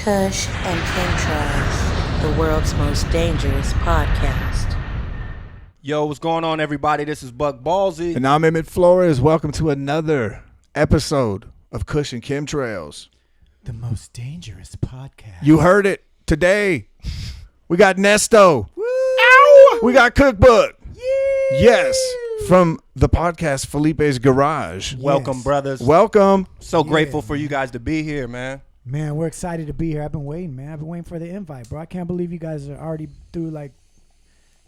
Kush and Chemtrails, the world's most dangerous podcast. Yo, what's going on, everybody? This is Buck Ballsy. And I'm Emmett Flores. Welcome to another episode of Kush and Chemtrails, the most dangerous podcast. You heard it today. We got Nesto. Ow! We got Cookbook. Yee! Yes, from the podcast Felipe's Garage. Welcome, brothers. Welcome. So grateful for you guys to be here, man. Man, we're excited to be here. I've been waiting, man. I've been waiting for the invite, bro. I can't believe you guys are already through like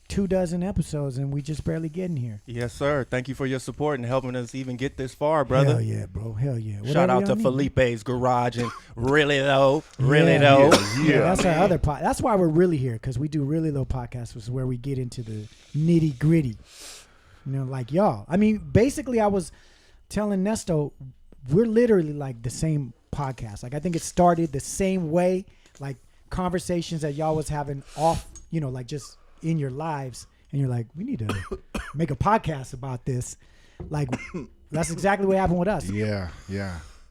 24 episodes and we just barely getting here. Yes, sir. Thank you for your support and helping us even get this far, brother. Hell yeah, bro. Hell yeah. Shout out to Felipe's Garage and Really Though. Yeah, that's our other pod. That's why we're really here, because we do Really Though podcast, which is where we get into the nitty gritty. You know, like y'all. I mean, basically, I was telling Nesto, we're literally like the same podcast. Like, I think it started the same way, like conversations that y'all was having off, you know, like just in your lives, and you're like, we need to make a podcast about this. Like, that's exactly what happened with us. Yeah.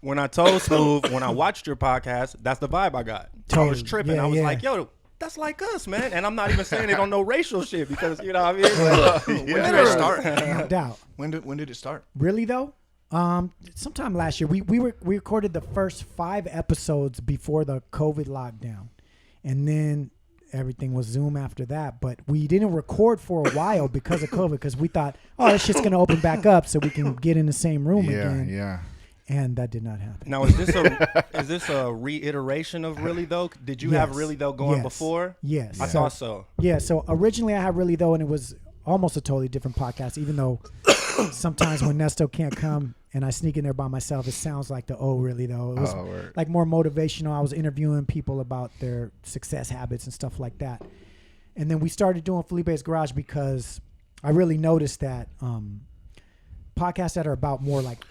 When I told Smooth, when I watched your podcast, that's the vibe I got. Totally. I was tripping. I was like, yo, that's like us, man. And I'm not even saying it on no racial shit, because, you know what I mean? When did it start? No doubt. When did it start? Really though? Sometime last year, we recorded the first 5 episodes before the COVID lockdown, and then everything was Zoom after that. But we didn't record for a while because of COVID, because we thought, oh, this shit's gonna open back up so we can get in the same room again. Yeah. And that did not happen. Now, is this a reiteration of Really Though? Did you have Really Though going before? Yes. I thought so. Yeah. So originally I had Really Though, and it was almost a totally different podcast, even though sometimes when Nesto can't come and I sneak in there by myself, it sounds like the Really Though. It was like more motivational. I was interviewing people about their success habits and stuff like that. And then we started doing Felipe's Garage because I really noticed that podcasts that are about more like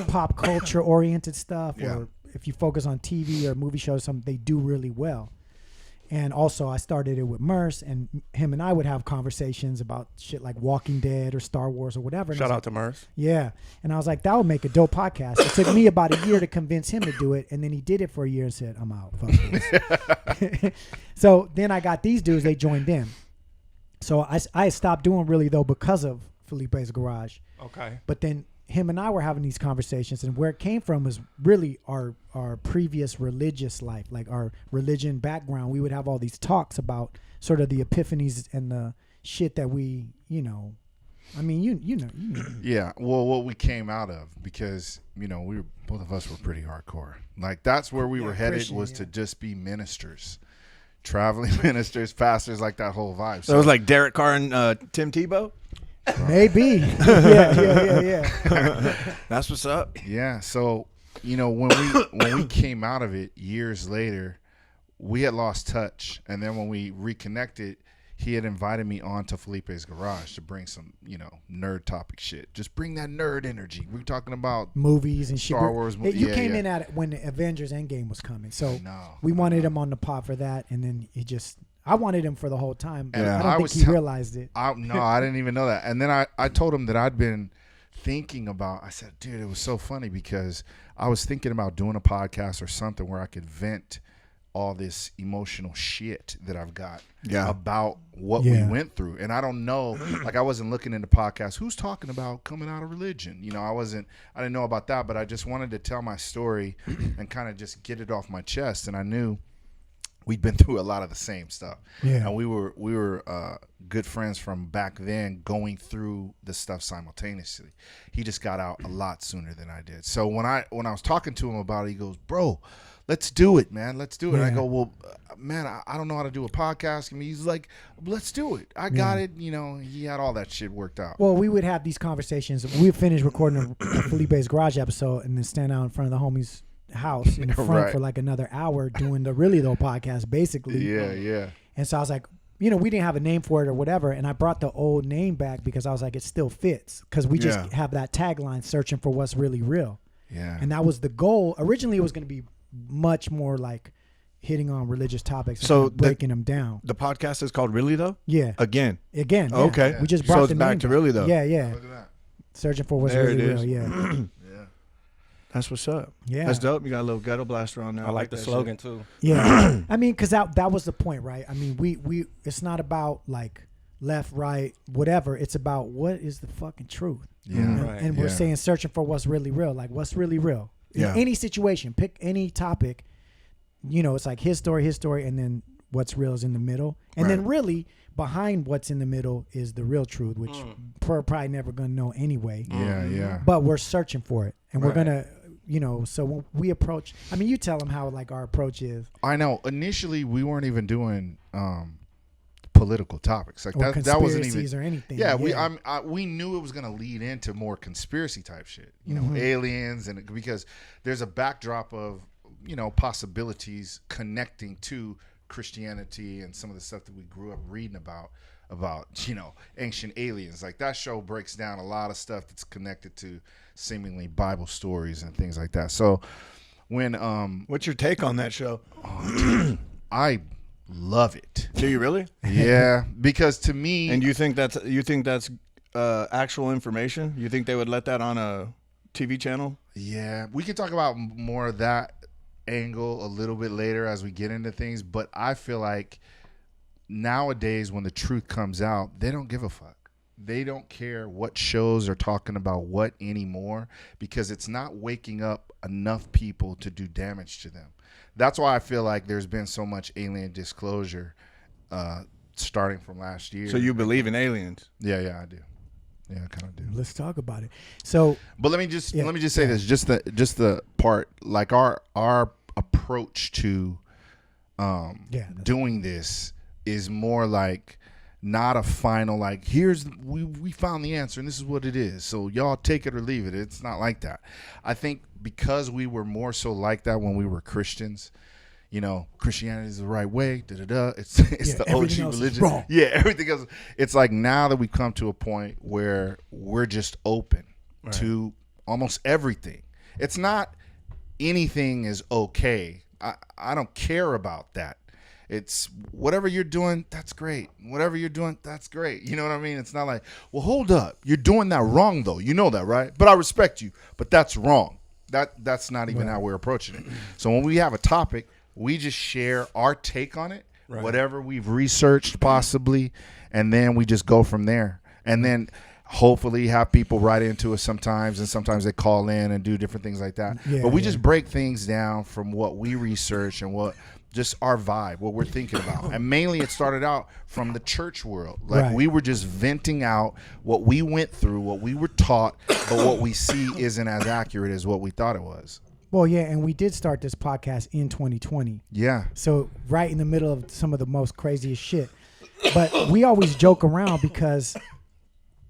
pop culture oriented stuff, or if you focus on TV or movie shows, something they do really well. And also, I started it with Merce, and him and I would have conversations about shit like Walking Dead or Star Wars or whatever. Shout out to Merce. Yeah. And I was like, that would make a dope podcast. It took me about a year to convince him to do it, and then he did it for a year and said, I'm out. Fuck this. So then I got these dudes, they joined in. So I stopped doing Really Though because of Felipe's Garage. Okay. But then him and I were having these conversations, and where it came from was really our previous religious life, like our religion background. We would have all these talks about sort of the epiphanies and the shit that we, you know, I mean, you know. Yeah, well, what we came out of, because, you know, both of us were pretty hardcore. Like, that's where we were headed, Christian, was to just be ministers, traveling ministers, pastors, like that whole vibe. So it was like Derek Carr and Tim Tebow? Maybe. Yeah. That's what's up. Yeah, so, you know, when we came out of it years later, we had lost touch. And then when we reconnected, he had invited me on to Felipe's Garage to bring some, you know, nerd topic shit. Just bring that nerd energy. We're talking about movies and shit. Star Wars movies. You came in at it when the Avengers Endgame was coming. So we wanted him on the pod for that, and then I wanted him for the whole time, but I don't think he realized it. No, I didn't even know that. And then I told him that I'd been thinking about, I said, dude, it was so funny because I was thinking about doing a podcast or something where I could vent all this emotional shit that I've got about what we went through. And I don't know, like, I wasn't looking into podcasts. Who's talking about coming out of religion? You know, I didn't know about that, but I just wanted to tell my story and kind of just get it off my chest. And I knew we'd been through a lot of the same stuff. Yeah. And we were good friends from back then, going through the stuff simultaneously. He just got out a lot sooner than I did. So when I was talking to him about it, he goes, bro, let's do it, man. Let's do it. Yeah. And I go, well, man, I don't know how to do a podcast. I mean, he's like, let's do it. I got it. You know, he had all that shit worked out. Well, we would have these conversations. We'd finish recording a Felipe's Garage episode and then stand out in front of the homies' house in the front for like another hour doing the Really Though podcast, basically. Yeah. And so I was like, you know, we didn't have a name for it or whatever, and I brought the old name back because I was like, it still fits, because we just have that tagline, searching for what's really real. Yeah. And that was the goal. Originally, it was going to be much more like hitting on religious topics and so breaking them down. The podcast is called Really Though? Yeah. Again. Yeah. Okay. We just brought so it's the back name to Really Though. Yeah. Look at that. Searching for what's there really it is. real. Yeah. Yeah. That's what's up. Yeah. That's dope. You got a little ghetto blaster on there. I like the that slogan shit. too. Yeah. I mean, because that was the point, right? I mean, we it's not about like left, right, whatever. It's about what is the fucking truth. Yeah. And, Right. and we're saying searching for what's really real. Like what's really real. In Yeah. any situation, pick any topic. You know, it's like his story, and then what's real is in the middle. And then really behind what's in the middle is the real truth, which we're probably never going to know anyway. Yeah, yeah. But we're searching for it. And we're Right. going to, you know, so when we approach, I mean, you tell them how like our approach is. I know. Initially, we weren't even doing political topics like Or that. Wasn't even conspiracies or anything. Yeah, we knew it was going to lead into more conspiracy type shit. You know, aliens, and because there's a backdrop of possibilities connecting to Christianity and some of the stuff that we grew up reading about ancient aliens. Like that show breaks down a lot of stuff that's connected to seemingly Bible stories and things like that. So when What's your take on that show? I love it. Do you really? Yeah, because to me, And you think that's actual information? You think they would let that on a TV channel? yeah, we can talk about more of that angle a little bit later as we get into things, but I feel like nowadays when the truth comes out, they don't give a fuck. They don't care what shows are talking about what anymore, because it's not waking up enough people to do damage to them. That's why I feel like there's been so much alien disclosure starting from last year. So you believe in aliens? Yeah, I do. Yeah, I kind of do. Let's talk about it. So, But let me just say this, just the part, like our approach to doing this is more like not a final, like we found the answer and this is what it is, so y'all take it or leave it. It's not like that. I think because we were more so like that when we were Christians. Christianity is the right way. It's the OG religion. Wrong. Yeah, everything else. It's like now that we've come to a point where we're just open to almost everything. It's not anything is okay. I don't care about that. It's whatever you're doing, that's great. Whatever you're doing, that's great. You know what I mean? It's not like, well, hold up. You're doing that wrong, though. You know that, right? But I respect you. But that's wrong. That's not even how we're approaching it. So when we have a topic, we just share our take on it, whatever we've researched possibly, and then we just go from there. And then hopefully have people write into us sometimes, and sometimes they call in and do different things like that. But we just break things down from what we research and what just our vibe, what we're thinking about. And mainly it started out from the church world. Like we were just venting out what we went through, what we were taught, but what we see isn't as accurate as what we thought it was. well, yeah, and we did start this podcast in 2020. Yeah. So right in the middle of some of the most craziest shit. But we always joke around because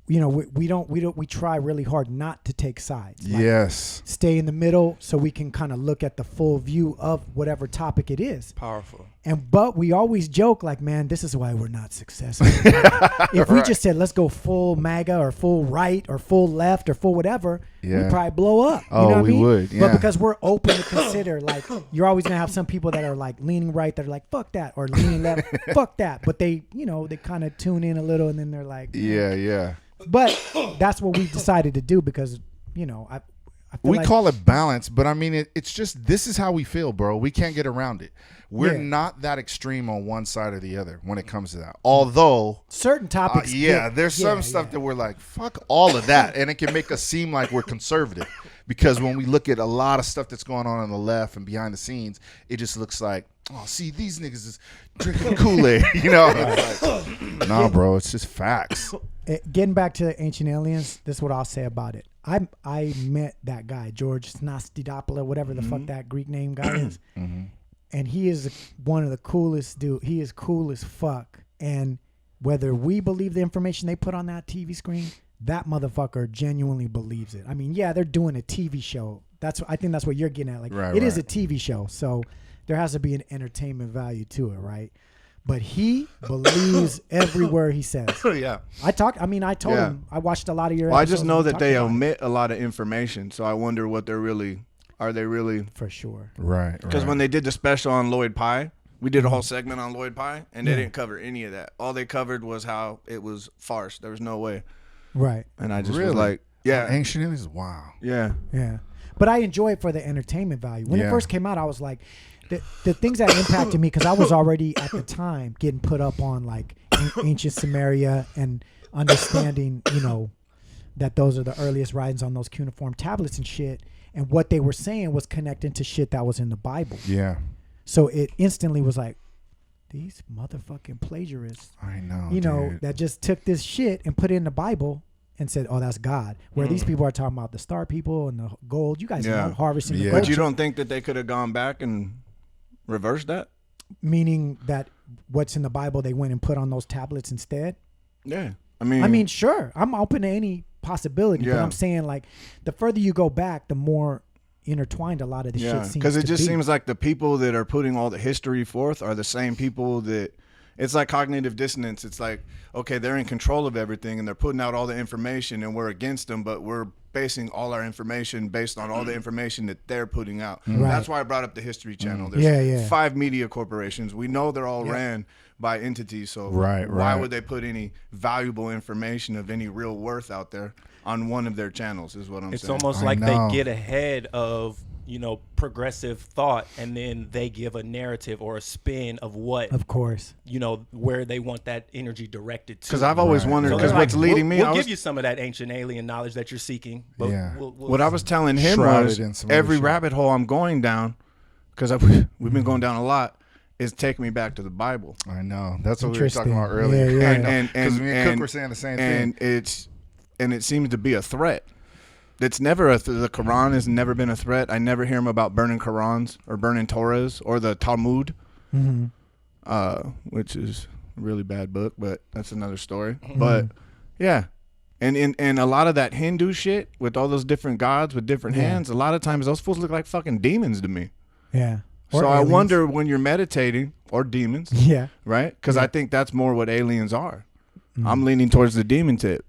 we try really hard not to take sides. Like, Yes. stay in the middle so we can kind of look at the full view of whatever topic it is. Powerful. But we always joke like, man, this is why we're not successful. If we just said, let's go full MAGA or full right or full left or full whatever, we'd probably blow up. You know what I mean? Would. Yeah. But because we're open to consider, like, you're always going to have some people that are like leaning right, that are like, fuck that, or leaning left, fuck that. But they kind of tune in a little and then they're like, Yeah. But that's what we decided to do because, I feel We like, call it balance, but I mean, it's just, this is how we feel, bro. We can't get around it. We're not that extreme on one side or the other when it comes to that. Although, certain topics. there's some stuff that we're like, fuck all of that. And it can make us seem like we're conservative. Because when we look at a lot of stuff that's going on the left and behind the scenes, it just looks like, oh, see, these niggas is drinking Kool-Aid. It's like, nah, bro, it's just facts. Getting back to ancient aliens, this is what I'll say about it. I met that guy, George Snastidopoulos, whatever the fuck that Greek name guy is. And he is one of the coolest dude. He is cool as fuck. And whether we believe the information they put on that TV screen, that motherfucker genuinely believes it. I mean, yeah, they're doing a TV show. I think that's what you're getting at. Like, it is a TV show, so there has to be an entertainment value to it, right? But he believes every word he says. Yeah. I told him, I watched a lot of your Well, I episodes just know and we that talked they about it. omit a lot of information, so I wonder what are they really? For sure. Right. Because when they did the special on Lloyd Pye, we did a whole segment on Lloyd Pye, and they didn't cover any of that. All they covered was how it was farce. There was no way. Right. And I just Really? was like, yeah. Ancient aliens? Wow. Yeah. Yeah. But I enjoy it for the entertainment value. When it Yeah. first came out, I was like, the things that impacted me, because I was already at the time getting put up on like ancient Samaria and understanding, that those are the earliest writings on those cuneiform tablets and shit. And what they were saying was connecting to shit that was in the Bible. Yeah. So it instantly was like, these motherfucking plagiarists, I know. know, that just took this shit and put it in the Bible and said, oh, that's God. Where these people are talking about the star people and the gold. You guys are harvesting the gold. But you don't think that they could have gone back and reversed that? Meaning that what's in the Bible, they went and put on those tablets instead? Yeah. I mean, sure. I'm open to any possibility. But I'm saying, like, the further you go back, the more intertwined a lot of the shit seems to be. Because it just seems like the people that are putting all the history forth are the same people that... It's like cognitive dissonance. It's like, okay, they're in control of everything and they're putting out all the information and we're against them, but we're basing all our information based on all the information that they're putting out. Right. That's why I brought up the History Channel. There's 5 media corporations. We know they're all ran by entities, so why would they put any valuable information of any real worth out there on one of their channels is what I'm saying. It's almost like they get ahead of progressive thought, and then they give a narrative or a spin of what, of course, where they want that energy directed to. Because I've always wondered, because what's leading me, we'll give you some of that ancient alien knowledge that you're seeking. But what I was telling him was every rabbit hole I'm going down, because we've been going down a lot, is taking me back to the Bible. I know. That's what we were talking about earlier. And me and Cook were saying the same thing. And it seems to be a threat. It's never the Quran has never been a threat. I never hear them about burning Qurans or burning Torahs or the Talmud, which is a really bad book, but that's another story. But yeah, and a lot of that Hindu shit with all those different gods with different hands, a lot of times those fools look like fucking demons to me. Yeah. So I wonder when you're meditating, or demons, right? Because I think that's more what aliens are. I'm leaning towards the demon tip.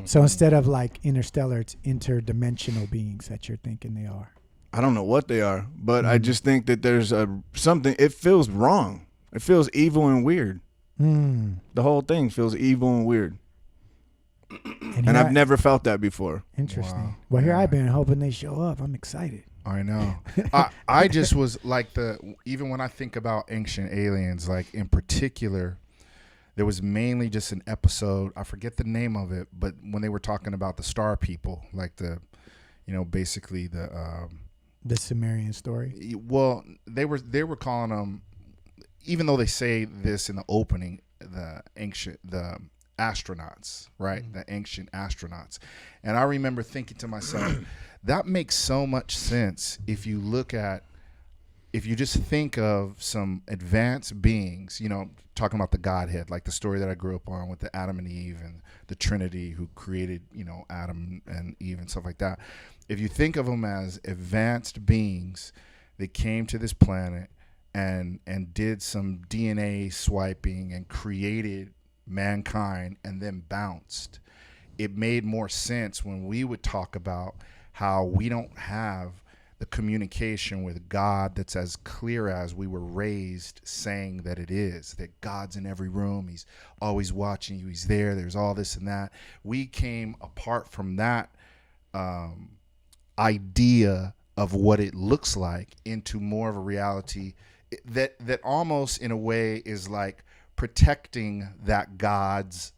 So instead of like interstellar, it's interdimensional beings that you're thinking they are. I don't know what they are, but I just think that there's something. It feels wrong. It feels evil and weird. The whole thing feels evil and weird. And I've never felt that before. Interesting. Wow. Well, here I've been hoping they show up. I'm excited. I know. I just was like even when I think about ancient aliens, like in particular, there was mainly just an episode, I forget the name of it, but when they were talking about the star people, like basically the Sumerian story. Well, they were calling them, even though they say this in the opening, the astronauts, right? The ancient astronauts. And I remember thinking to myself, that makes so much sense if you just think of some advanced beings, talking about the Godhead, like the story that I grew up on with the Adam and Eve and the Trinity who created, Adam and Eve and stuff like that. If you think of them as advanced beings that came to this planet and did some DNA swiping and created mankind and then bounced, it made more sense when we would talk about how we don't have the communication with God that's as clear as we were raised saying that it is, that God's in every room, he's always watching you, he's there, there's all this and that. We came apart from that idea of what it looks like into more of a reality that almost in a way is like protecting that God's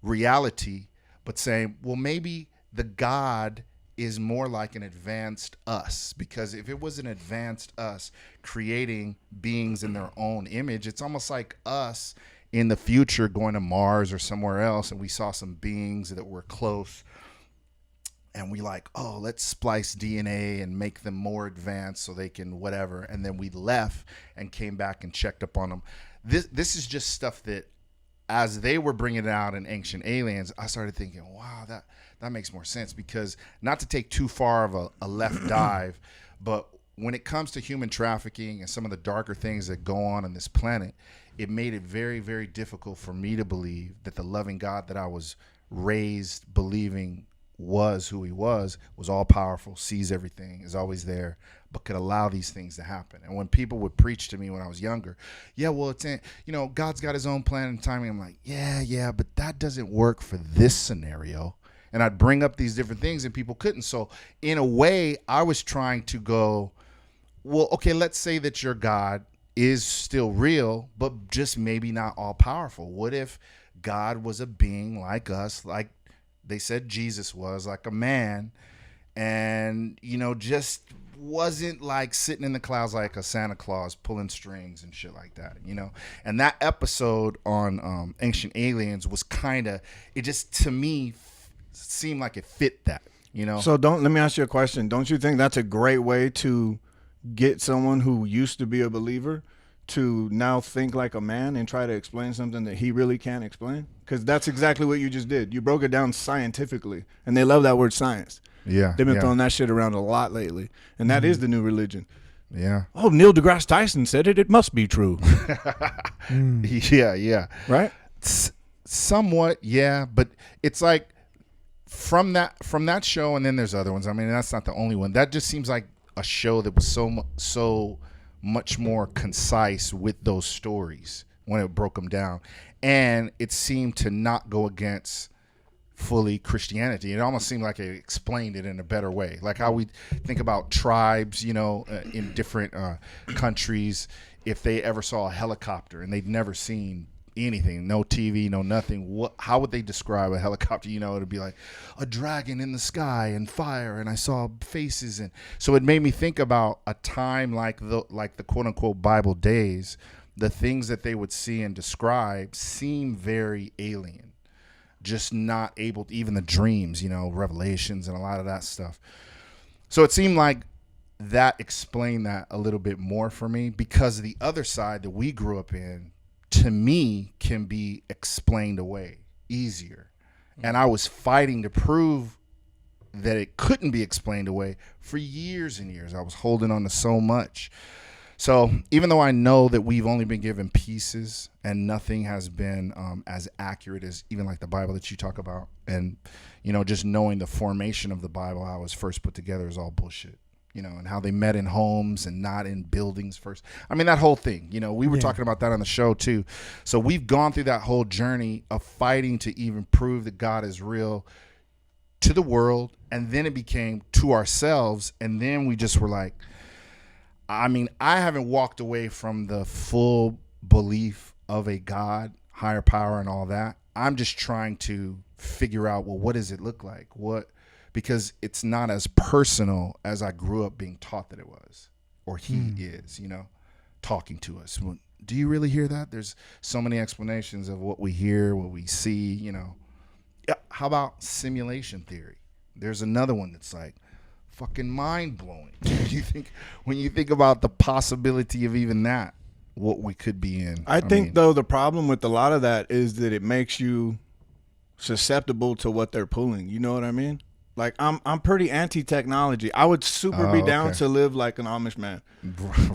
reality, but saying, well, maybe the God is more like an advanced us, because if it was an advanced us creating beings in their own image, it's almost like us in the future going to Mars or somewhere else, and we saw some beings that were close, and we like, oh, let's splice DNA and make them more advanced so they can whatever, and then we left and came back and checked up on them. This is just stuff that, as they were bringing it out in Ancient Aliens, I started thinking, wow, that makes more sense, because not to take too far of a left dive, but when it comes to human trafficking and some of the darker things that go on this planet, it made it very, very difficult for me to believe that the loving God that I was raised believing was who he was all powerful, sees everything, is always there, but could allow these things to happen. And when people would preach to me when I was younger, well, it's in, God's got his own plan and timing. I'm like, yeah, but that doesn't work for this scenario. And I'd bring up these different things and people couldn't. So in a way, I was trying to go, well, okay, let's say that your God is still real, but just maybe not all powerful. What if God was a being like us, like they said Jesus was, like a man, and, you know, just wasn't like sitting in the clouds like a Santa Claus pulling strings and shit like that, you know? And that episode on Ancient Aliens was kind of, it just, to me, seemed like it fit that, you know? So let me ask you a question. Don't you think that's a great way to get someone who used to be a believer to now think like a man and try to explain something that he really can't explain? Because that's exactly what you just did. You broke it down scientifically, and they love that word science. Yeah. They've been throwing that shit around a lot lately, and that is the new religion. Yeah. Oh, Neil deGrasse Tyson said it. It must be true. Yeah. Right? Somewhat, yeah. But it's like from that show, and then there's other ones. I mean, that's not the only one. That just seems like a show that was so much more concise with those stories when it broke them down, and it seemed to not go against fully Christianity. It almost seemed like it explained it in a better way, like how we think about tribes, you know, in different countries. If they ever saw a helicopter and they'd never seen anything, no TV, no nothing, how would they describe a helicopter? You know, it'd be like a dragon in the sky and fire, and I saw faces. And so it made me think about a time like the quote unquote Bible days. The things that they would see and describe seem very alien, just not able to, even the dreams, you know, revelations and a lot of that stuff. So it seemed like that explained that a little bit more for me, because the other side that we grew up in, to me, can be explained away easier. And I was fighting to prove that it couldn't be explained away for years and years. I was holding on to so much. So even though I know that we've only been given pieces and nothing has been as accurate as even like the Bible that you talk about, and, you know, just knowing the formation of the Bible, how it was first put together, is all bullshit. You know, and how they met in homes and not in buildings first. I mean, that whole thing, you know, we were talking about that on the show too. So we've gone through that whole journey of fighting to even prove that God is real to the world. And then it became to ourselves. And then we just were like, I mean, I haven't walked away from the full belief of a God, higher power and all that. I'm just trying to figure out, well, what does it look like? Because it's not as personal as I grew up being taught that it was, or he is, you know, talking to us. Well, do you really hear that? There's so many explanations of what we hear, what we see, you know. Yeah, how about simulation theory? There's another one that's like fucking mind-blowing. When you think about the possibility of even that, what we could be in. I think, though, the problem with a lot of that is that it makes you susceptible to what they're pulling. You know what I mean? Like, I'm pretty anti-technology. I would be down to live like an Amish man.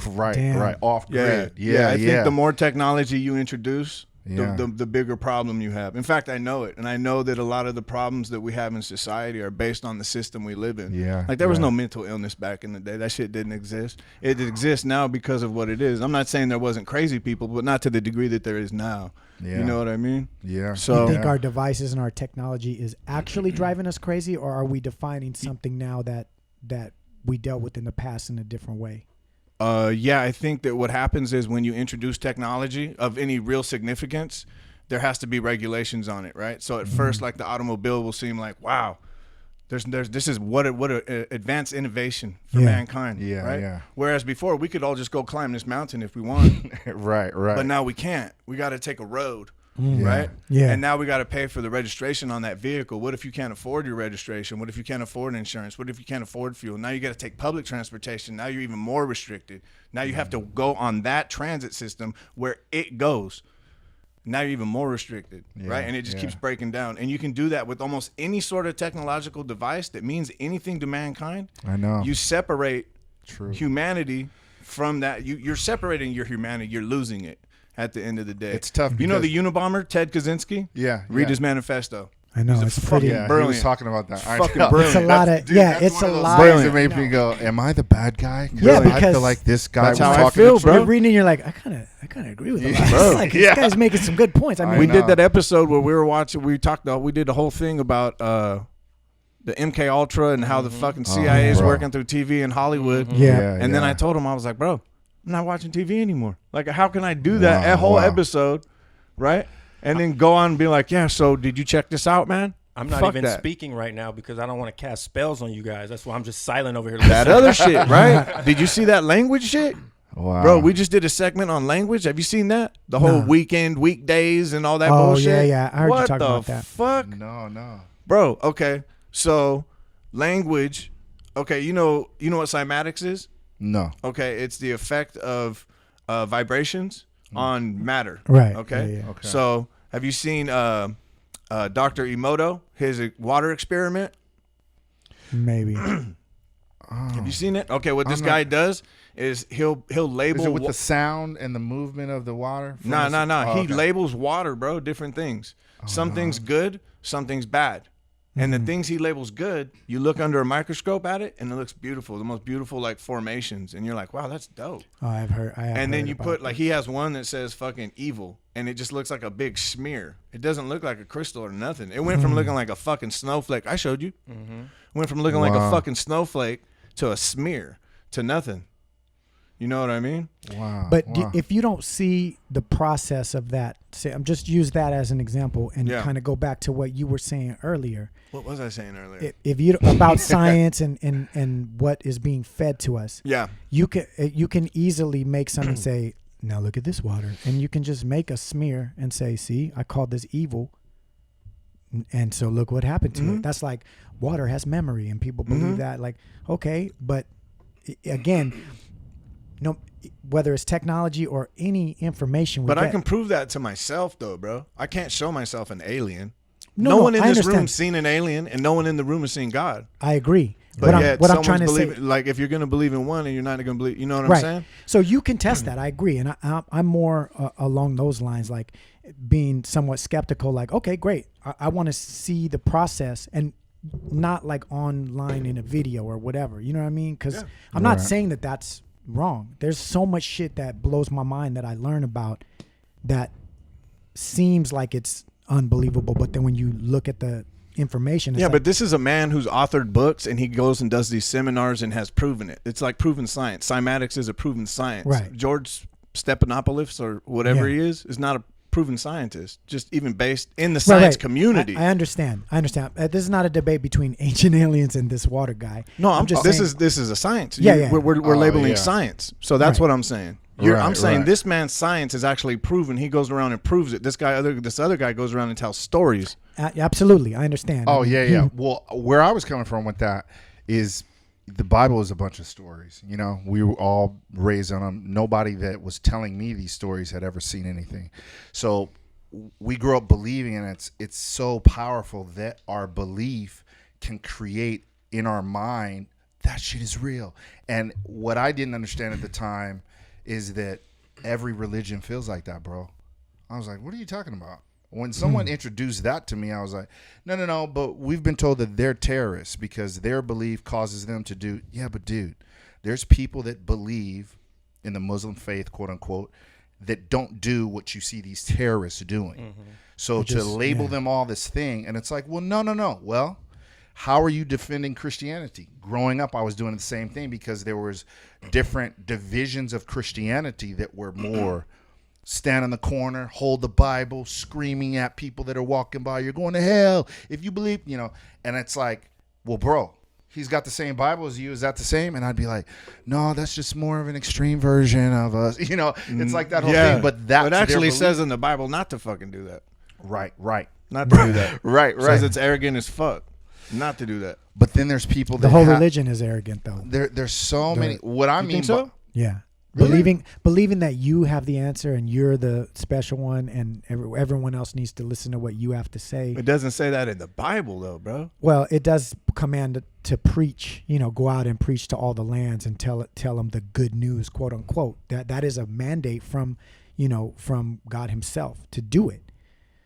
Right. Off grid. Yeah. I think the more technology you introduce, the bigger problem you have. In fact, I know it. And I know that a lot of the problems that we have in society are based on the system we live in. Yeah. Like, there was no mental illness back in the day. That shit didn't exist. It exists now because of what it is. I'm not saying there wasn't crazy people, but not to the degree that there is now. Yeah. You know what I mean? Yeah. So you think our devices and our technology is actually driving us crazy, or are we defining something now that we dealt with in the past in a different way? Yeah, I think that what happens is when you introduce technology of any real significance, there has to be regulations on it, right? So at first, like, the automobile will seem like, wow, this is what a advanced innovation for mankind, right? Yeah. Whereas before, we could all just go climb this mountain if we want. Right. But now we can't. We got to take a road. Right? Yeah. And now we got to pay for the registration on that vehicle. What if you can't afford your registration? What if you can't afford insurance? What if you can't afford fuel? Now you got to take public transportation. Now you're even more restricted. Now you have to go on that transit system where it goes. Now you're even more restricted, right? And it just keeps breaking down. And you can do that with almost any sort of technological device that means anything to mankind. I know. You separate humanity from that. You're separating your humanity. You're losing it. At the end of the day, it's tough. You know the Unabomber, Ted Kaczynski? Yeah. Read his manifesto. I know, it's pretty brilliant. He was talking about that. Fucking brilliant. It's a lot of it's a lot. That made me go, "Am I the bad guy?" Yeah, because I feel like this guy was how talking I feel, to bro. You're reading, and you're like, I kind of agree with him. Like, this guy's making some good points. I mean, we did that episode where we were watching. We did the whole thing about the MK Ultra and how the fucking CIA is working through TV in Hollywood. And then I told him, I was like, bro, I'm not watching TV anymore. Like, how can I do that a whole episode, right? And then go on and be like, yeah, so did you check this out, man? I'm not even speaking right now because I don't want to cast spells on you guys. That's why I'm just silent over here. That other shit, right? Did you see that language shit? Wow. Bro, we just did a segment on language. Have you seen that? The whole weekend, weekdays, and all that bullshit? Oh, yeah. I heard you talking about that. What the fuck? No. Bro, okay. So, language, okay, you know what cymatics is? No. Okay, it's the effect of vibrations on matter. Right. Okay? Yeah. Okay. So, have you seen Dr. Emoto, his water experiment? Maybe. Have you seen it? Okay, what this guy does is he'll label. Is it with the sound and the movement of the water? No. Oh, He labels water, bro, different things. Something's good, something's bad. And the things he labels good, you look under a microscope at it, and it looks beautiful. The most beautiful, like, formations. And you're like, wow, that's dope. Oh, I've heard. And then you put, like, he has one that says fucking evil, and it just looks like a big smear. It doesn't look like a crystal or nothing. It went from looking like a fucking snowflake. I showed you. Went from looking like a fucking snowflake to a smear to nothing. You know what I mean? Wow. But if you don't see the process of that, say, I'm just use that as an example and kind of go back to what you were saying earlier. What was I saying earlier? If you about science and what is being fed to us, you can easily make someone say, now look at this water, and you can just make a smear and say, see, I called this evil, and so look what happened to it. That's like water has memory, and people believe that. Like, okay, but again, no, whether it's technology or any information, I can prove that to myself, though, bro. I can't show myself an alien. No one in I this understand. room seen an alien, and no one in the room has seen God. I agree. But what I'm trying to say, like, if you're going to believe in one and you're not going to believe, you know what I'm saying? So you can test that. I agree, and I'm more along those lines, like being somewhat skeptical. Like, okay, great. I want to see the process, and not like online in a video or whatever. You know what I mean? Because I'm not saying that that's wrong. There's so much shit that blows my mind that I learn about that seems like it's unbelievable, but then when you look at the information, it's but this is a man who's authored books, and he goes and does these seminars and has proven it. It's like proven science. Cymatics is a proven science. Right. George Stephanopoulos or whatever he is not a proven scientist, just even based in the science community. I understand. This is not a debate between ancient aliens and this water guy. No, I'm just saying, this is a science. We're labeling science. So that's what I'm saying. I'm saying this man's science is actually proven. He goes around and proves it. This other guy goes around and tells stories. Absolutely, I understand. Oh, yeah. Well, where I was coming from with that is the Bible is a bunch of stories. You know, we were all raised on them. Nobody that was telling me these stories had ever seen anything. So we grew up believing, and it's so powerful that our belief can create in our mind that shit is real. And what I didn't understand at the time is that every religion feels like that, bro. I was like, what are you talking about? When someone introduced that to me, I was like, no, but we've been told that they're terrorists because their belief causes them to do. Yeah, but dude, there's people that believe in the Muslim faith, quote unquote, that don't do what you see these terrorists doing. So to label them all this thing, and it's like, well, no. Well, how are you defending Christianity? Growing up, I was doing the same thing because there was different divisions of Christianity that were more stand in the corner, hold the Bible, screaming at people that are walking by. You're going to hell if you believe, you know. And it's like, well, bro, he's got the same Bible as you. Is that the same? And I'd be like, no, that's just more of an extreme version of us. You know, it's like that whole thing. But that actually says in the Bible not to fucking do that. Right. Not to do that. Right. It says it's arrogant as fuck not to do that. But then there's people the whole religion is arrogant, though. There's so many. What I mean, so? Yeah. Really? Believing that you have the answer and you're the special one, and everyone else needs to listen to what you have to say. It doesn't say that in the Bible, though, bro. Well, it does command to preach. You know, go out and preach to all the lands and tell them the good news, quote unquote. That is a mandate from God Himself to do it.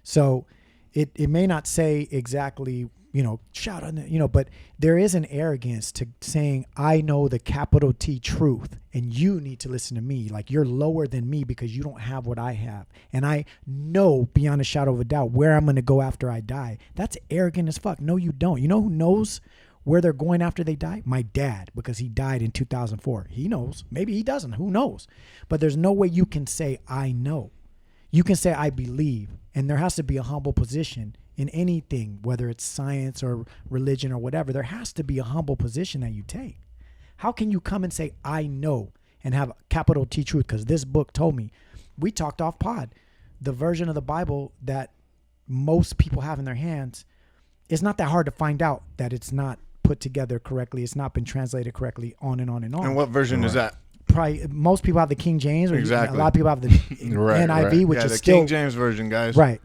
So it may not say exactly shout on the, but there is an arrogance to saying, I know the capital T truth and you need to listen to me. Like you're lower than me because you don't have what I have. And I know beyond a shadow of a doubt where I'm going to go after I die. That's arrogant as fuck. No, you don't. You know who knows where they're going after they die? My dad, because he died in 2004. He knows. Maybe he doesn't. Who knows? But there's no way you can say, I know. You can say, I believe. And there has to be a humble position in anything, whether it's science or religion or whatever. There has to be a humble position that you take. How can you come and say, I know, and have capital T truth? Because this book told me. We talked off pod. The version of the Bible that most people have in their hands, it's not that hard to find out that it's not put together correctly. It's not been translated correctly, on and on and on. And what version is that? Probably most people have the King James, or exactly. a lot of people have the NIV, which is the still King James version, guys. Right.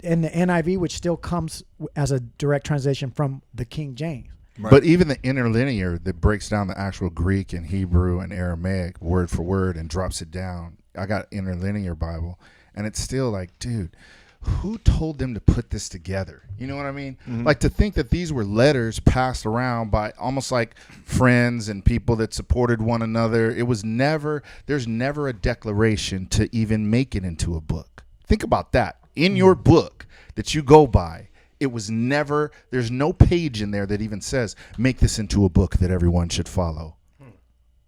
And the NIV, which still comes as a direct translation from the King James. Right. But even the interlinear that breaks down the actual Greek and Hebrew and Aramaic word for word and drops it down. I got interlinear Bible, and it's still like, dude, who told them to put this together? You know what I mean? Mm-hmm. Like, to think that these were letters passed around by almost like friends and people that supported one another. There's never a declaration to even make it into a book. Think about that. In your book that you go by, there's no page in there that even says, make this into a book that everyone should follow.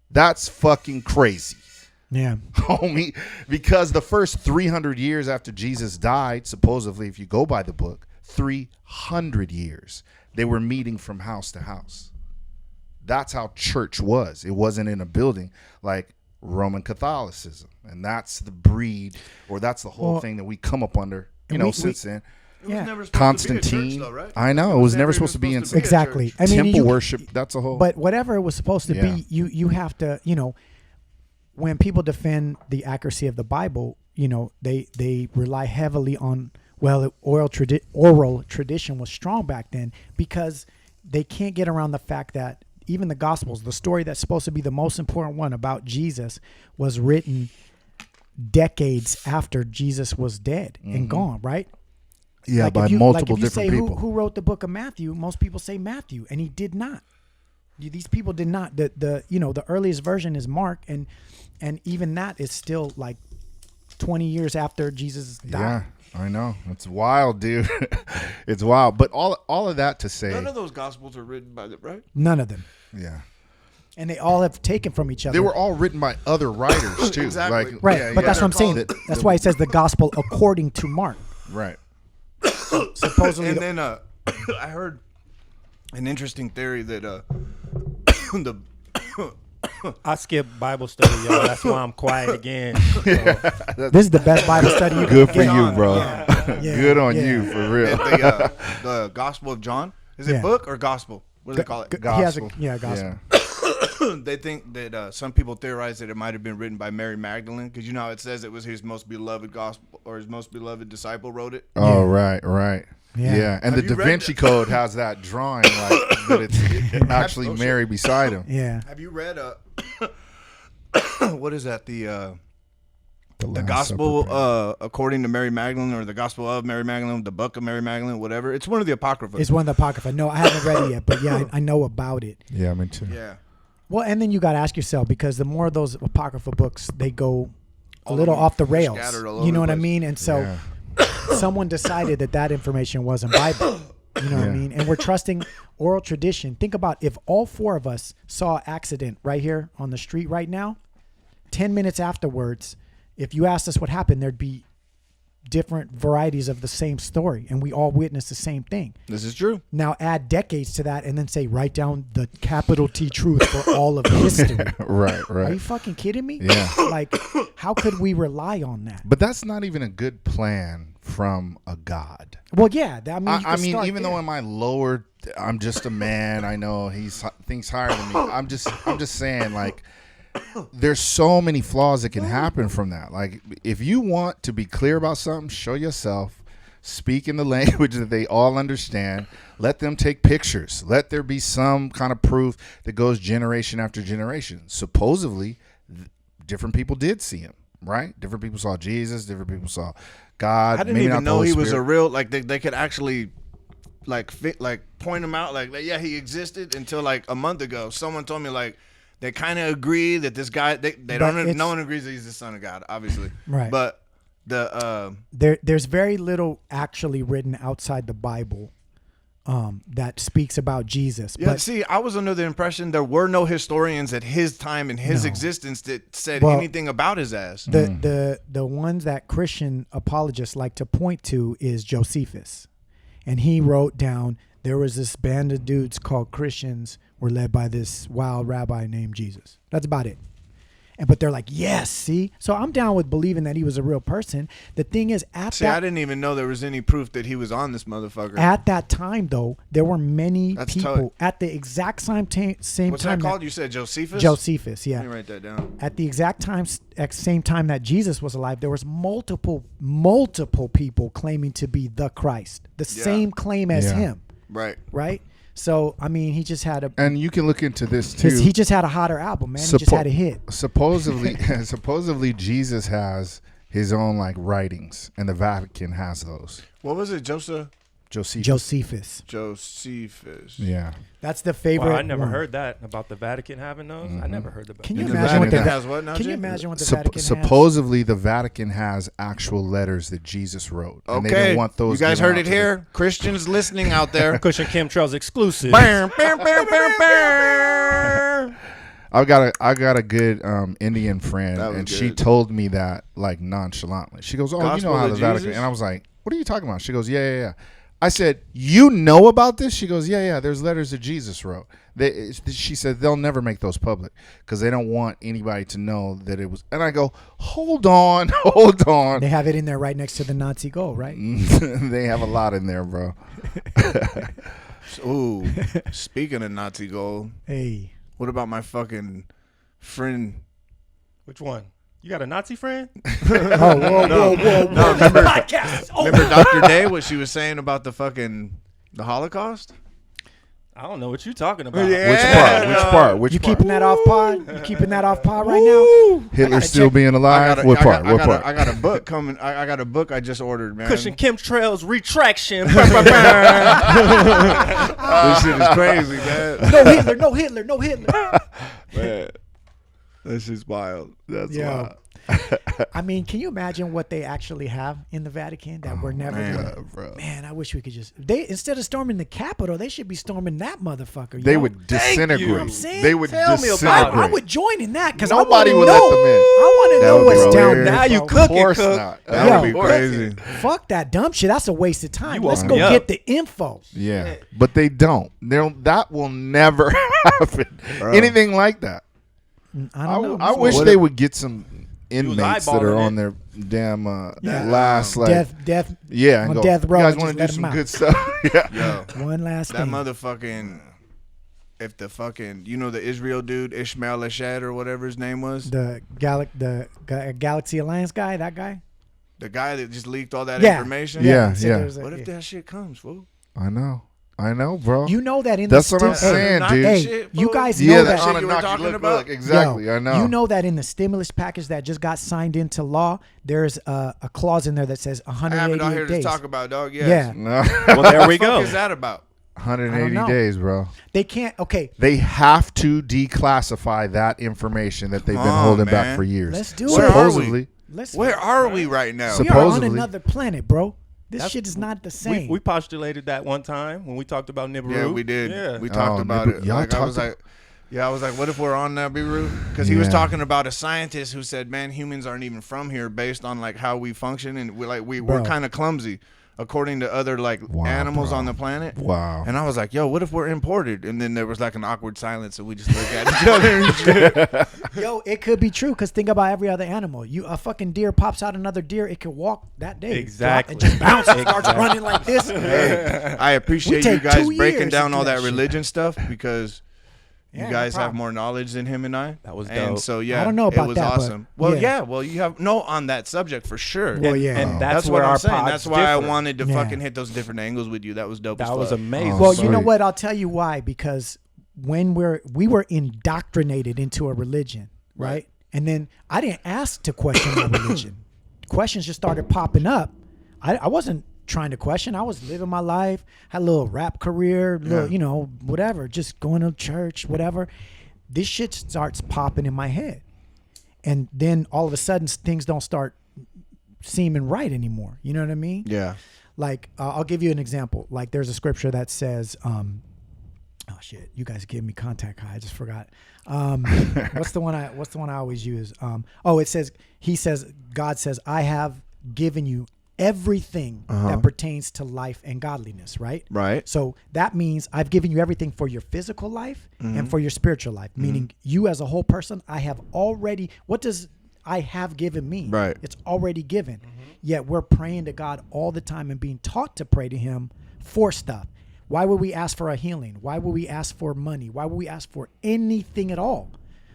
That's fucking crazy. Yeah. Homie, because the first 300 years after Jesus died, supposedly, if you go by the book, 300 years, they were meeting from house to house. That's how church was. It wasn't in a building like Roman Catholicism. And that's the breed, or that's the whole thing that we come up under, since then. Yeah. Constantine. Church, though, right? I know. It was never supposed to be in exactly. I mean, temple worship. That's a whole. But whatever it was supposed to be, you have to, when people defend the accuracy of the Bible, they rely heavily on, oral tradition was strong back then, because they can't get around the fact that even the Gospels, the story that's supposed to be the most important one about Jesus, was written decades after Jesus was dead and gone, right? Yeah, by multiple different people. Who wrote the book of Matthew? Most people say Matthew, and he did not. These people did not. The earliest version is Mark, and even that is still like 20 years after Jesus died. Yeah, I know. It's wild, dude. It's wild. But all of that to say, none of those gospels are written by them, right? None of them. Yeah. And they all have taken from each other. They were all written by other writers too. Exactly. Right. But that's what I'm saying. That's why it says the gospel according to Mark. Right. Supposedly. And then I heard an interesting theory that I skip Bible study, y'all. That's why I'm quiet again. So. This is the best Bible study you can Good for get. you, bro. Yeah. Good on you, for real. the Gospel of John. Is it book or gospel? What do they call it? Gospel. Gospel. Yeah. They think that some people theorize that it might have been written by Mary Magdalene, because how it says it was his most beloved gospel, or his most beloved disciple wrote it. Oh, right. Yeah. And the Da read Vinci Code has that drawing, like that it's actually Mary beside him. Yeah. Have you read what is that? The Last Gospel Supper, according to Mary Magdalene, or the Gospel of Mary Magdalene, the Book of Mary Magdalene, whatever. It's one of the Apocrypha. It's one of the Apocrypha. No, I haven't read it yet, but yeah, I know about it. Yeah, me too. Yeah. Well, and then you got to ask yourself, because the more of those Apocrypha books, they go a little off the rails. You know what I mean? And so someone decided that information wasn't Bible. You know what I mean? And we're trusting oral tradition. Think about if all four of us saw an accident right here on the street right now, 10 minutes afterwards, if you asked us what happened, there'd be different varieties of the same story, and we all witnessed the same thing. This is true. Now add decades to that, and then say, write down the capital T truth for all of history. Right. Are you fucking kidding me? Yeah. Like, how could we rely on that? But that's not even a good plan from a God. Well, yeah. I mean, even though in my lower, I'm just a man. I know he thinks higher than me. I'm just saying, like, there's so many flaws that can happen from that. Like, if you want to be clear about something, show yourself, speak in the language that they all understand. Let them take pictures. Let there be some kind of proof that goes generation after generation. Supposedly, different people did see him, right? Different people saw Jesus. Different people saw God. I didn't even know he was a real, like, they could actually like point him out, like yeah, he existed until like a month ago. Someone told me like they kind of agree that this guy they don't. No one agrees that he's the son of God, obviously. Right. But there's very little actually written outside the Bible that speaks about Jesus. Yeah, but see, I was under the impression there were no historians at his time in his existence that said anything about his ass. The ones that Christian apologists like to point to is Josephus. And he wrote down there was this band of dudes called Christians were led by this wild rabbi named Jesus. That's about it. But they're like, yes, see? So I'm down with believing that he was a real person. The thing is, I didn't even know there was any proof that he was on this motherfucker. At that time, though, there were many people tight. at the exact same time. What's that called? You said Josephus? Josephus, yeah. Let me write that down. At the same time that Jesus was alive, there was multiple people claiming to be the Christ. The same claim as him. Right. Right? So, I mean, he just had and you can look into this too. He just had a hotter album, man. He just had a hit. Supposedly Jesus has his own like writings, and the Vatican has those. What was it, Josephus. Yeah. That's the favorite. Wow, I never one. heard that about the Vatican having those. I never heard about. Can you The imagine what Vatican the has what now, Can you Jay? imagine what the Vatican has? Supposedly the Vatican has actual letters that Jesus wrote. And they didn't want those. You guys given heard out it to here. Christians listening out there. Kush and Chemtrails exclusive. Bam, bam, bam, bam, bam. I got a good Indian friend, and she told me that like nonchalantly. She goes, "Oh, Gospel you know how of the Vatican?" Jesus? And I was like, "What are you talking about?" She goes, "Yeah." I said, "You know about this?" She goes, "Yeah. There's letters that Jesus wrote." She said they'll never make those public because they don't want anybody to know that it was. And I go, hold on. They have it in there right next to the Nazi goal, right? They have a lot in there, bro. Ooh, speaking of Nazi gold, Hey, what about my fucking friend? Which one? You got a Nazi friend? whoa. Remember, Podcast. remember Dr. Day, what she was saying about the Holocaust? I don't know what you're talking about. Yeah. Which part? You keeping that off pod? You keeping that off pod right now? Hitler still being alive? What part? I got a book coming. I got a book I just ordered, man. Kush and Chemtrails retraction. This shit is crazy, man. No Hitler. Man, this is wild. That's wild. I mean, can you imagine what they actually have in the Vatican that we're never gonna, bro. Man, I wish we could just instead of storming the Capitol, they should be storming that motherfucker. They would disintegrate. You know what I'm saying? They would Tell me about disintegrate. it. I would join in that because Nobody would know. let them in. I want to That know would what's be down weird. there. Now you bro. cook Of course it, cook. not. That Yo, would be crazy. Fuck that dumb shit. That's a waste of time. You Let's woke go me up. get the info. Yeah, but they don't. That will never happen. Bro. Anything like that. I don't know. I wish they would get some inmates that are eyeballing on it. their damn Yeah. last like death. yeah, and on go, death row you guys and want just to do let 'em some out. good stuff? Yeah. Yo, One last that thing. motherfucking. If the fucking, you know, the Israel dude Ishmael Lashad or whatever his name was, The Galaxy Alliance guy, that guy. the guy that just leaked all that Yeah. information. Yeah. So there's a- What if that shit comes, fool? I know, bro. You know that in That's the what I'm saying, Not dude. that Hey, shit, you fool. guys Yeah, know that shit on you a were knock. talking Look, about? exactly. Yo, I know. You know that in the stimulus package that just got signed into law, there's a clause in there that says I have it on 188 here to days. talk about, dog. Yes. Yeah, No. Well, there we What the fuck go. is that about? 180 know. days, bro. they can't. Okay, They have to declassify that information that they've been Come on, holding man. back for years. Let's do Where it. are we? Supposedly, let's. Where are we right now? We are on supposedly- another planet, bro. This That's- shit is not the same. We postulated that one time when we talked about Nibiru. Yeah, we did. Yeah. We talked about Nibiru. it. Y'all Like, I was talked like, what if we're on Nibiru? Because he was Yeah. talking about a scientist who said, man, humans aren't even from here based on like how we function, and we're Bro. kind of clumsy according to other like Wow, animals bro. on the planet. wow. And I was like, yo, what if we're imported? And then there was like an awkward silence, and we just looked at each other and shit. Yo, it could be true because think about every other animal. A fucking deer pops out another deer, it could walk that day. Exactly. And just bounce and starts running like this. Hey, I appreciate We you take guys 2 breaking years down to all do that that shit. religion stuff because Yeah, you no guys have problem. more knowledge than him and I. That was And dope. so yeah, I don't know about it was that, but awesome. Well, yeah. yeah, well you have on that subject for sure. Well, yeah. And That's that's what where I'm our saying. pod's That's why different. I wanted to Yeah. fucking hit those different angles with you. That was dope. That as was fuck. amazing. Well, you know Sweet. what? I'll tell you why. Because when we were indoctrinated into a religion, right? And then I didn't ask to question my religion. Questions just started popping up. I wasn't trying to question. I was living my life, had a little rap career, little, whatever, just going to church, whatever. This shit starts popping in my head. And then all of a sudden things don't start seeming right anymore. You know what I mean? Yeah. Like, I'll give you an example. Like, there's a scripture that says, oh shit, you guys gave me contact high. I just forgot. What's the one I always use? It says, God says, I have given you everything that pertains to life and godliness, right? Right. So that means I've given you everything for your physical life and for your spiritual life, meaning you as a whole person, I have already, what does I have given me? Right. It's already given. Yet we're praying to God all the time and being taught to pray to him for stuff. Why would we ask for a healing? Why would we ask for money? Why would we ask for anything at all?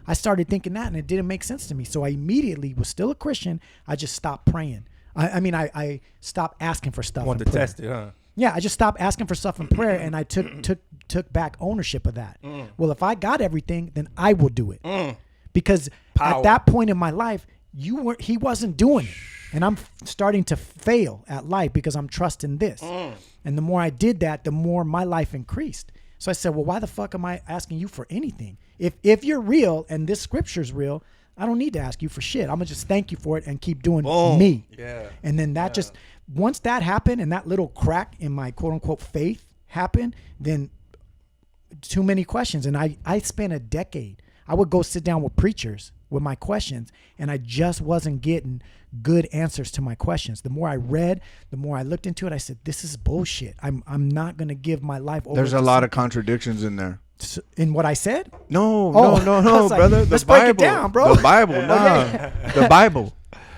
I started thinking that and it didn't make sense to me. So I immediately was still a Christian. I just stopped praying. I stopped asking for stuff. Want to test it, huh? Yeah, I just stopped asking for stuff in prayer, and I took back ownership of that. Well, if I got everything, then I will do it. Because at that point in my life, he wasn't doing it. And I'm starting to fail at life because I'm trusting this. And the more I did that, the more my life increased. So I said, well, why the fuck am I asking you for anything? If you're real and this scripture's real, I don't need to ask you for shit. I'm going to just thank you for it and keep doing me. Yeah. And then that just, once that happened and that little crack in my quote unquote faith happened, then too many questions. And I spent a decade. I would go sit down with preachers with my questions, and I just wasn't getting good answers to my questions. The more I read, the more I looked into it, I said, this is bullshit. I'm not going to give my life over. There's a lot of contradictions in there. In what I said? No, like, brother. Let's break it down, bro. The Bible,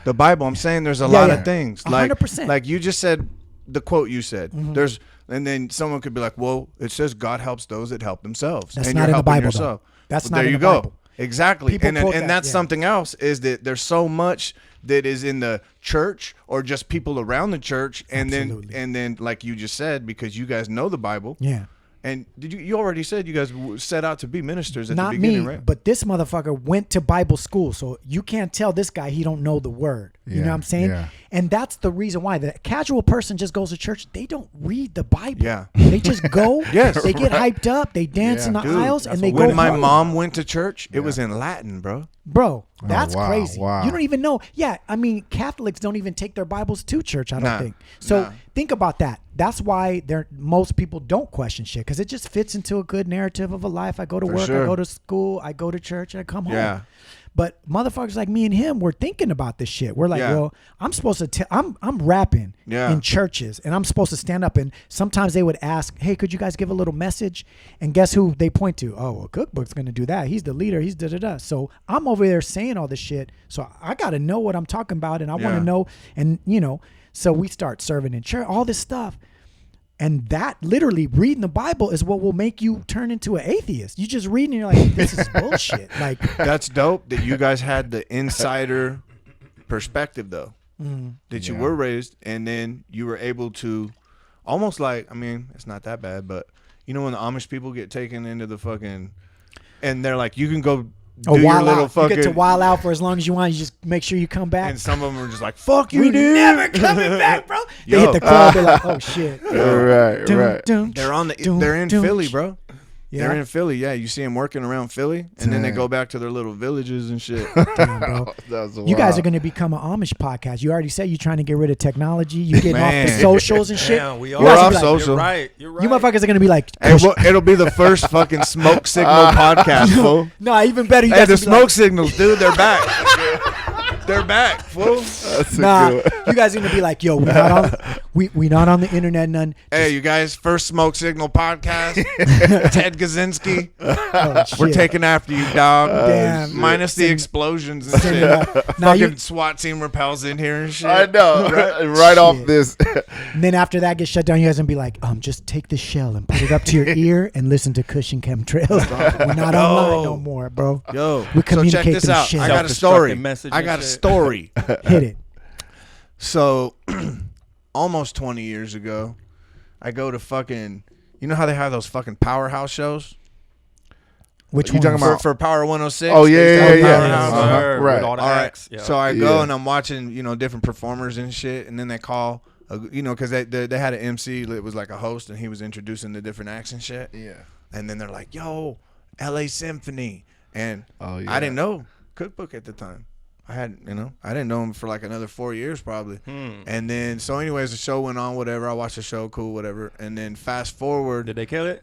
The Bible. I'm saying there's a lot of things. 100%. Like you just said, the quote you said. And then someone could be like, well, it says God helps those that help themselves. That's and not you're in the helping Bible, yourself. That's well, not in the Bible. There you Bible. go. Exactly. People quote And that's something else is that there's so much that is in the church or just people around the church. And then like you just said, because you guys know the Bible. Yeah. And did you already said you guys set out to be ministers at Not the beginning, me, right? but this motherfucker went to Bible school. So you can't tell this guy he don't know the word. You know what I'm saying? Yeah. And that's the reason why the casual person just goes to church. They don't read the Bible. Yeah. They just go. Yes. They get hyped up. They dance in the Dude, aisles and they go. When my home. mom went to church, it was in Latin, bro. Bro, that's wow, crazy. wow. You don't even know. Yeah, I mean, Catholics don't even take their Bibles to church, I don't think. So think about that. That's why most people don't question shit, because it just fits into a good narrative of a life. I go to work, I go to school, I go to church, and I come home. But motherfuckers like me and him, we're thinking about this shit. We're like, well, I'm supposed to I'm rapping in churches, and I'm supposed to stand up, and sometimes they would ask, hey, could you guys give a little message? And guess who they point to? Oh, well, Cookbook's going to do that. He's the leader. He's da-da-da. So I'm over there saying all this shit. So I got to know what I'm talking about, and I want to know. And, so we start serving in church, all this stuff. And that literally reading the Bible is what will make you turn into an atheist. You just read and you're like, this is bullshit. Like, that's dope that you guys had the insider perspective though. That you were raised, and then you were able to almost like, I mean, it's not that bad, but when the Amish people get taken into the fucking, and they're like, you can go do your little fucking. You get to wild out for as long as you want. You just make sure you come back. And some of them are just like, fuck you, dude. Never coming back, bro. They hit the club. They're like, oh shit. Right. They're in Philly, bro. Yeah. They're in Philly. Yeah, you see them working around Philly, and then they go back to their little villages and shit. Damn, bro. You guys are going to become an Amish podcast. You already said you're trying to get rid of technology. You're getting off the socials and shit. Damn, we're off social. You're right. You motherfuckers are going to be like, hey, it'll be the first fucking smoke signal podcast, fool. No, even better. You Hey, guys the will be smoke signals, dude, they're back. They're back, fool. You guys are gonna be like, yo, we not on the internet, none. Hey, you guys, first smoke signal podcast. Ted Kaczynski. We're taking after you, dog. Damn. Minus the explosions and shit. Fucking SWAT team repels in here and shit. I know. Right off this. And then after that gets shut down, you guys gonna be like, just take the shell and put it up to your ear and listen to Kush And Chemtrails. We're not online no more, bro. Yo, we communicate so check this out. shit. I got a story. Story. Hit it. So, almost 20 years ago, I go to fucking. You know how they have those fucking powerhouse shows? Which you one? talking about for Power 106? Oh yeah. Right. All right. Yeah. So I go and I'm watching, different performers and shit, and then they call because they had an MC that was like a host, and he was introducing the different acts and shit. Yeah. And then they're like, "Yo, L.A. Symphony," and Oh, yeah. I didn't know Cookbook at the time. I didn't know him for like another 4 years probably. And then so anyways, the show went on, whatever. I watched the show, cool, whatever. And then fast forward, Did they kill it?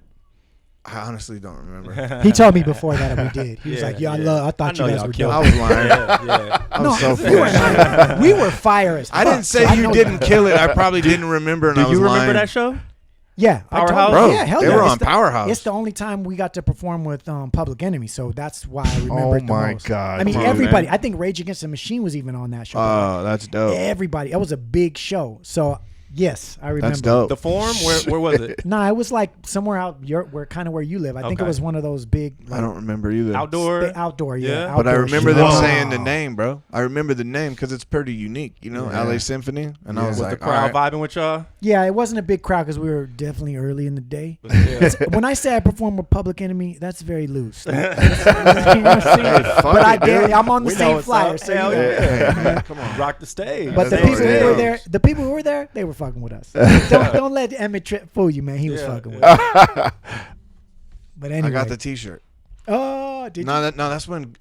I honestly don't remember. He told me before that we did. He was like, I thought you guys were killed I dope. was lying. Yeah. I was so we were, foolish. we were fire as I fuck, didn't say so I you know didn't that. kill it. I probably didn't remember, and Do I was you remember lying. that show? Yeah, I told Powerhouse? you. Bro, Yeah, hell they yeah. were It's on the- Powerhouse. It's the only time we got to perform with Public Enemy, so that's why I remember it the my most. God. I mean, Come on, everybody. man. I think Rage Against the Machine was even on that show. Oh, that's dope. Everybody. It was a big show. So yes, I remember. That's dope. The Forum? Where was it? Nah, it was like somewhere out where you live. I think it Okay. was one of those big. I don't remember either. Outdoor? Outdoor, yeah. Yeah. But I outdoor remember shows. them Wow. saying the name, bro. I remember the name because it's pretty unique, Yeah. LA Symphony. And I Yeah. was Was like, the crowd all right. vibing with y'all? Yeah, it wasn't a big crowd because we were definitely early in the day. But yeah. When I say I perform with Public Enemy, that's very loose. You know what I'm saying? fuck But I it, dare dude. I'm on the We know same what's flyer. up. So Hell you know. yeah. Come on. Rock the stage. But the That's people all it who were is. there, they were fucking with us. Don't let Emmett Tripp fool you, man. He was Yeah, fucking with yeah. us. But anyway, I got the T-shirt. Oh, did you? No, that's when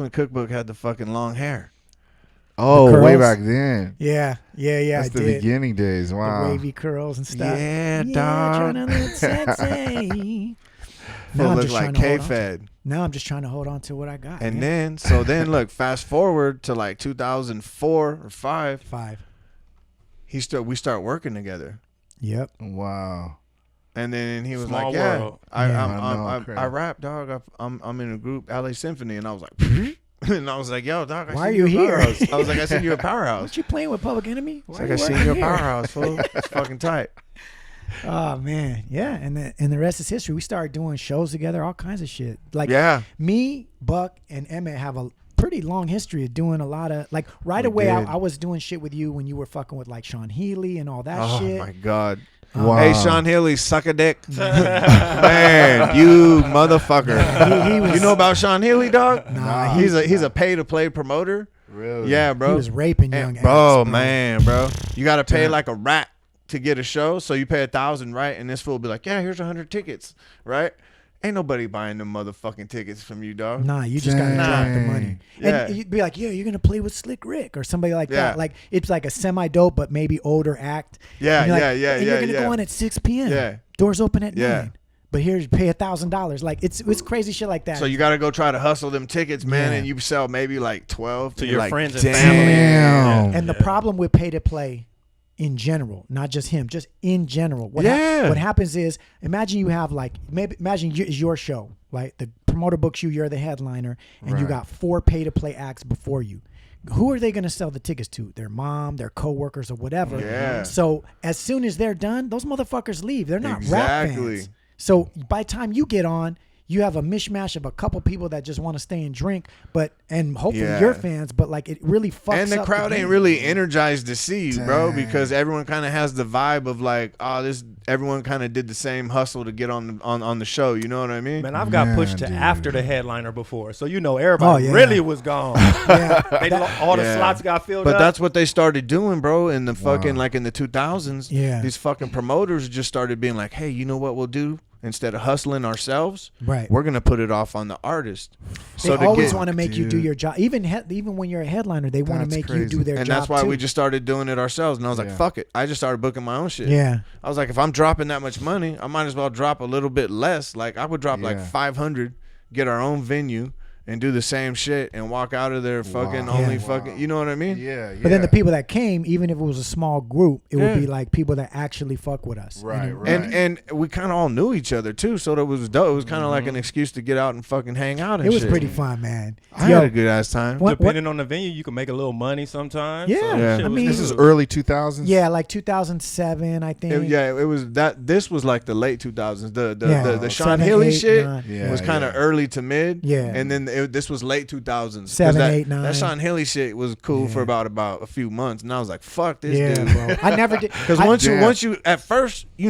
Cookbook had the fucking long hair. Oh, The way curls? back then. Yeah, That's I the did. beginning days. The Wow. wavy curls and stuff. Yeah, dog. Trying to look sexy. Fool Now I'm looked just like trying to hold on. K-Fed. Now I'm just trying to hold on to what I got. And man. then look, fast forward to like 2004 or 5. 5. We start working together. Yep. Wow. And then he was Small like, "Yeah, world. I know, I rap, dog. I'm in a group, LA Symphony." And I was like, and I was like, "Yo, dog, I Why seen are you you at here? Powerhouse." I was like, "I seen you at Powerhouse." Aren't you playing with Public Enemy? It's Why like, are "I you seen working you at here?" Powerhouse, fool. It's fucking tight." Oh man, yeah, and the rest is history. We started doing shows together, all kinds of shit. Like Yeah, me, Buck, and Emmett have a pretty long history of doing a lot of like right We away. did. I was doing shit with you when you were fucking with like Sean Healy and all that oh shit. my god. Wow. Hey, Sean Healy, suck a dick. Man, you motherfucker. He was, You know about Sean Healy, dog? Nah, he's a pay to play promoter. Really? Yeah, bro. he was raping young And, acts, bro, man, bro. You got to pay Damn. like a rat to get a show. So you pay $1,000, right? And this fool will be like, "Yeah, here's 100 tickets," right? Ain't nobody buying them motherfucking tickets from you, dog. Nah, you just gotta drop the money. Yeah. And you'd be like, yeah, you're gonna play with Slick Rick or somebody like Yeah. that. Like it's like a semi-dope but maybe older act. Yeah, And you're like, yeah, and yeah, you're gonna yeah. go in at 6 p.m. Yeah. Doors open at Yeah. 9. But here's pay $1,000. Like it's crazy shit like that. So you got to go try to hustle them tickets, man, Yeah. and you sell maybe like 12 To you're your like, friends and damn. family. Damn. And the problem with pay to play in general, not just him, just in general. What Yeah. what happens is, imagine you have like, imagine it's your show, right? The promoter books you, you're the headliner, and you Right. got 4 pay to play acts before you. Who are they going to sell the tickets to? Their mom, their coworkers, or whatever. Yeah. So as soon as they're done, those motherfuckers leave. They're not rap Exactly. fans. So by the time you get on, you have a mishmash of a couple people that just want to stay and drink, and hopefully Yeah. you're fans, but like it really fucks And the up crowd ain't game. really energized to see you, bro, Dang. because everyone kind of has the vibe of like, everyone kind of did the same hustle to get on the show. You know what I mean? Man, I've got pushed to Man, dude. after the headliner before, so you know everybody Oh, yeah. really was gone. All the Yeah. slots got filled But up. that's what they started doing, bro, in the fucking, Wow. like in the 2000s. Yeah. These fucking promoters just started being like, "Hey, you know what we'll do? Instead of hustling ourselves, Right. we're going to put it off on the artist." They to always get- want to make you do Dude. your job. Even when you're a headliner, they want to That's make you crazy. do their And job that's why too. we just started doing it ourselves. And I was like, Yeah. fuck it. I just started booking my own shit. Yeah. I was like, if I'm dropping that much money, I might as well drop a little bit less. Like I would drop like Yeah. 500, get our own venue, and do the same shit and walk out of there fucking Wow. only Yeah. fucking. You know what I mean? Yeah, yeah. But then the people that came, even if it was a small group, it would Yeah. be like people that actually fuck with us. Right, And- right. And we kind of all knew each other too, so that was dope. It was kind of like an excuse to get out and fucking hang out. And It was shit. pretty fun, man. I had a good ass time. What- Depending on the venue, you can make a little money sometimes. Yeah, so Yeah. shit I was mean- this is good. early 2000s. Yeah, like 2007, I think. It was that. This was like the late 2000s. The Yeah. Sean 7, Healy 8, shit 9. Yeah, was kind of yeah. early to mid. Yeah. and then this was late 2000s. 7, that, 8, 9. That Sean Healy shit was cool for Yeah. about a few months, and I was like, fuck this Yeah, dude. bro. I never did. Because I- once you at first, you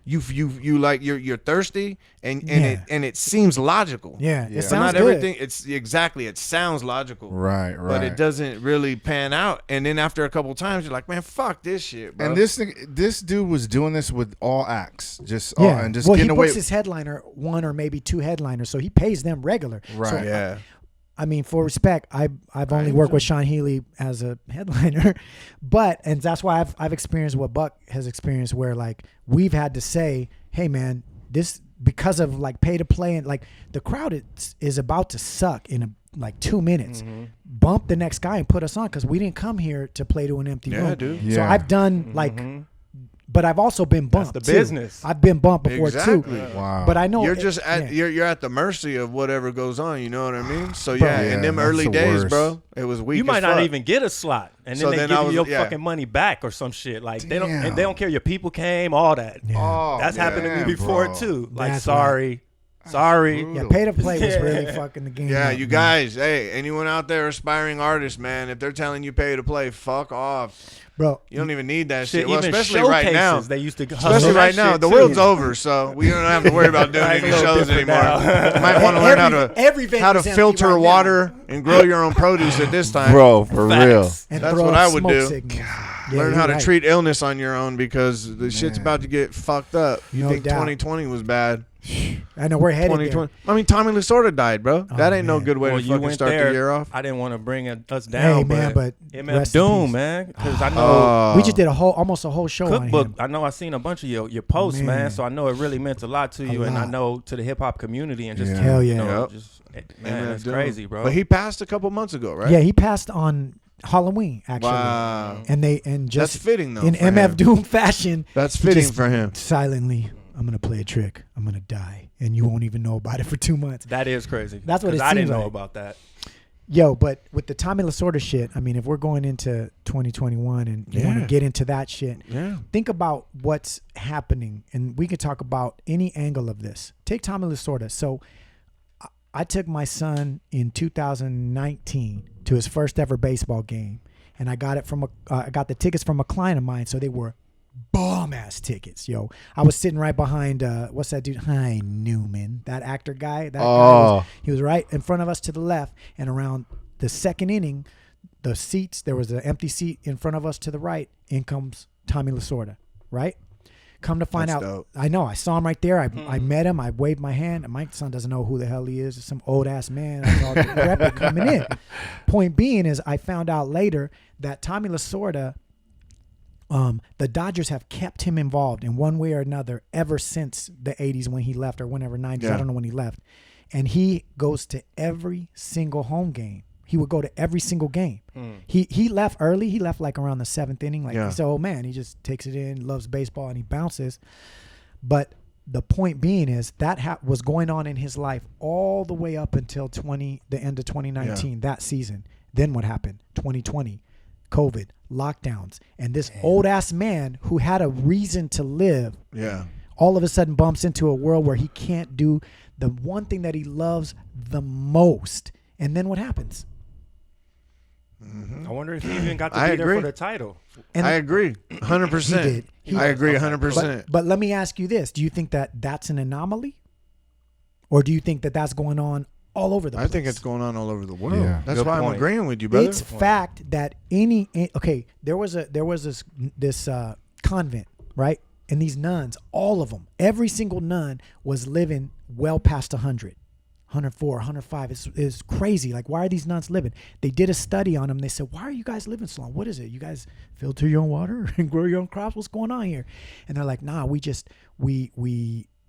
you like you're thirsty and it seems logical. Yeah, it So sounds not good. everything. It's exactly. It sounds logical. Right. But it doesn't really pan out. And then after a couple times, you're like, man, fuck this shit, bro. And this dude was doing this with all acts, just Yeah. just Well, getting he away. books his headliner, one or maybe two headliners, so he pays them regular. Right. So, yeah. I mean, for respect, I've only worked with Sean Healy as a headliner, and that's why I've experienced what Buck has experienced, where like we've had to say, hey man, this because of like pay to play and like the crowd is about to suck in like 2 minutes. Bump the next guy and put us on because we didn't come here to play to an empty room. Dude. So Yeah. I've done like. But I've also been bumped. That's the too. business. I've been bumped before Exactly. too. Wow. But I know You're just at yeah. you're at the mercy of whatever goes on. You know what I mean? So yeah, Yeah, in them that's early the days, worst. bro, it was weak. You might as not fuck. even get a slot, and So then they then give I you was- your yeah. fucking money back or some shit. Like they don't Damn. care your people came, all that. Oh, That's happened to me man, before bro. too. Like That's sorry. Yeah, pay to play was really fucking the game. Yeah, up, you man. guys, hey, anyone out there aspiring artists, man, if they're telling you pay to play, fuck off. Bro, You don't even need that Shit, shit. Well, even especially showcases, right now. they used to hustle Especially that right now. shit, The too. world's over, so we don't have to worry about doing It's a any little shows different anymore. now. You might want to learn Every how to venue's empty filter right now. water and grow your own produce at this time. Bro, for real. Facts. and That's throw what up I would smoke do. signals. Yeah, Learn you're how to right. treat illness on your own because the shit's about to get fucked up. You No think doubt. 2020 was bad? I know we're headed 2020. I mean, Tommy Lasorda died, bro. That ain't no man. good way Well, to you fucking went start there. the year off. I didn't want to bring us down, Hey, man, but MF rest in Doom, peace. man, because I know We just did almost a whole show on Cookbook. him. I know I seen a bunch of your posts, man. Man. So I know it really meant a lot to you, and I lot. know to the hip hop community, and just Yeah. Hell you yeah. know, Yep. just man, MF it's Doom. crazy, bro. But he passed a couple months ago, right? Yeah, he passed on Halloween actually. Wow. And That's just fitting, though. in for MF him. Doom fashion. That's he fitting just for him. Silently, I'm gonna play a trick. I'm gonna die, and you won't even know about it for 2 months. that is crazy. That's what 'Cause it I didn't seems know like. about that. Yo, but with the Tommy Lasorda shit, I mean, if we're going into 2021 and you want to Yeah. get into that shit, Yeah. think about what's happening, and we could talk about any angle of this. Take Tommy Lasorda. So I took my son in 2019 to his first ever baseball game, and I got it from I got the tickets from a client of mine, so they were bomb ass tickets, yo. I was sitting right behind what's that dude? Hi Newman, that actor guy. That guy he was right in front of us to the left, and around the second inning, the seats, there was an empty seat in front of us to the right. In comes Tommy Lasorda, right? Come to find That's out, dope. I know I saw him right there. I met him. I waved my hand. And my son doesn't know who the hell he is. It's some old ass man. I saw decrepit coming in. Point being is, I found out later that Tommy Lasorda, the Dodgers have kept him involved in one way or another ever since the 80s when he left, or whenever 90s. Yeah. I don't know when he left. And he goes to every single home game. He would go to every single game. He left early. He left like around the seventh inning. Like he's an old man. He just takes it in, loves baseball, and he bounces. But the point being is that was going on in his life all the way up until the end of 2019, that season. Then what happened? 2020, COVID, lockdowns, and this old ass man who had a reason to live. Yeah. All of a sudden bumps into a world where he can't do the one thing that he loves the most. And then what happens? I wonder if he even got to I be there agree. for the title. And I agree. 100%. He did. I agree 100%. But let me ask you this. Do you think that that's an anomaly? Or do you think that that's going on all over the place? I think it's going on all over the world. Yeah. That's Good why I'm point. agreeing with you, brother. It's fact that there was this convent, right? And these nuns, all of them, every single nun was living well past 100. 104, 105. It's crazy. Like, why are these nuns living? They did a study on them. They said, why are you guys living so long? What is it? You guys filter your own water and grow your own crops? What's going on here? And they're like, nah, we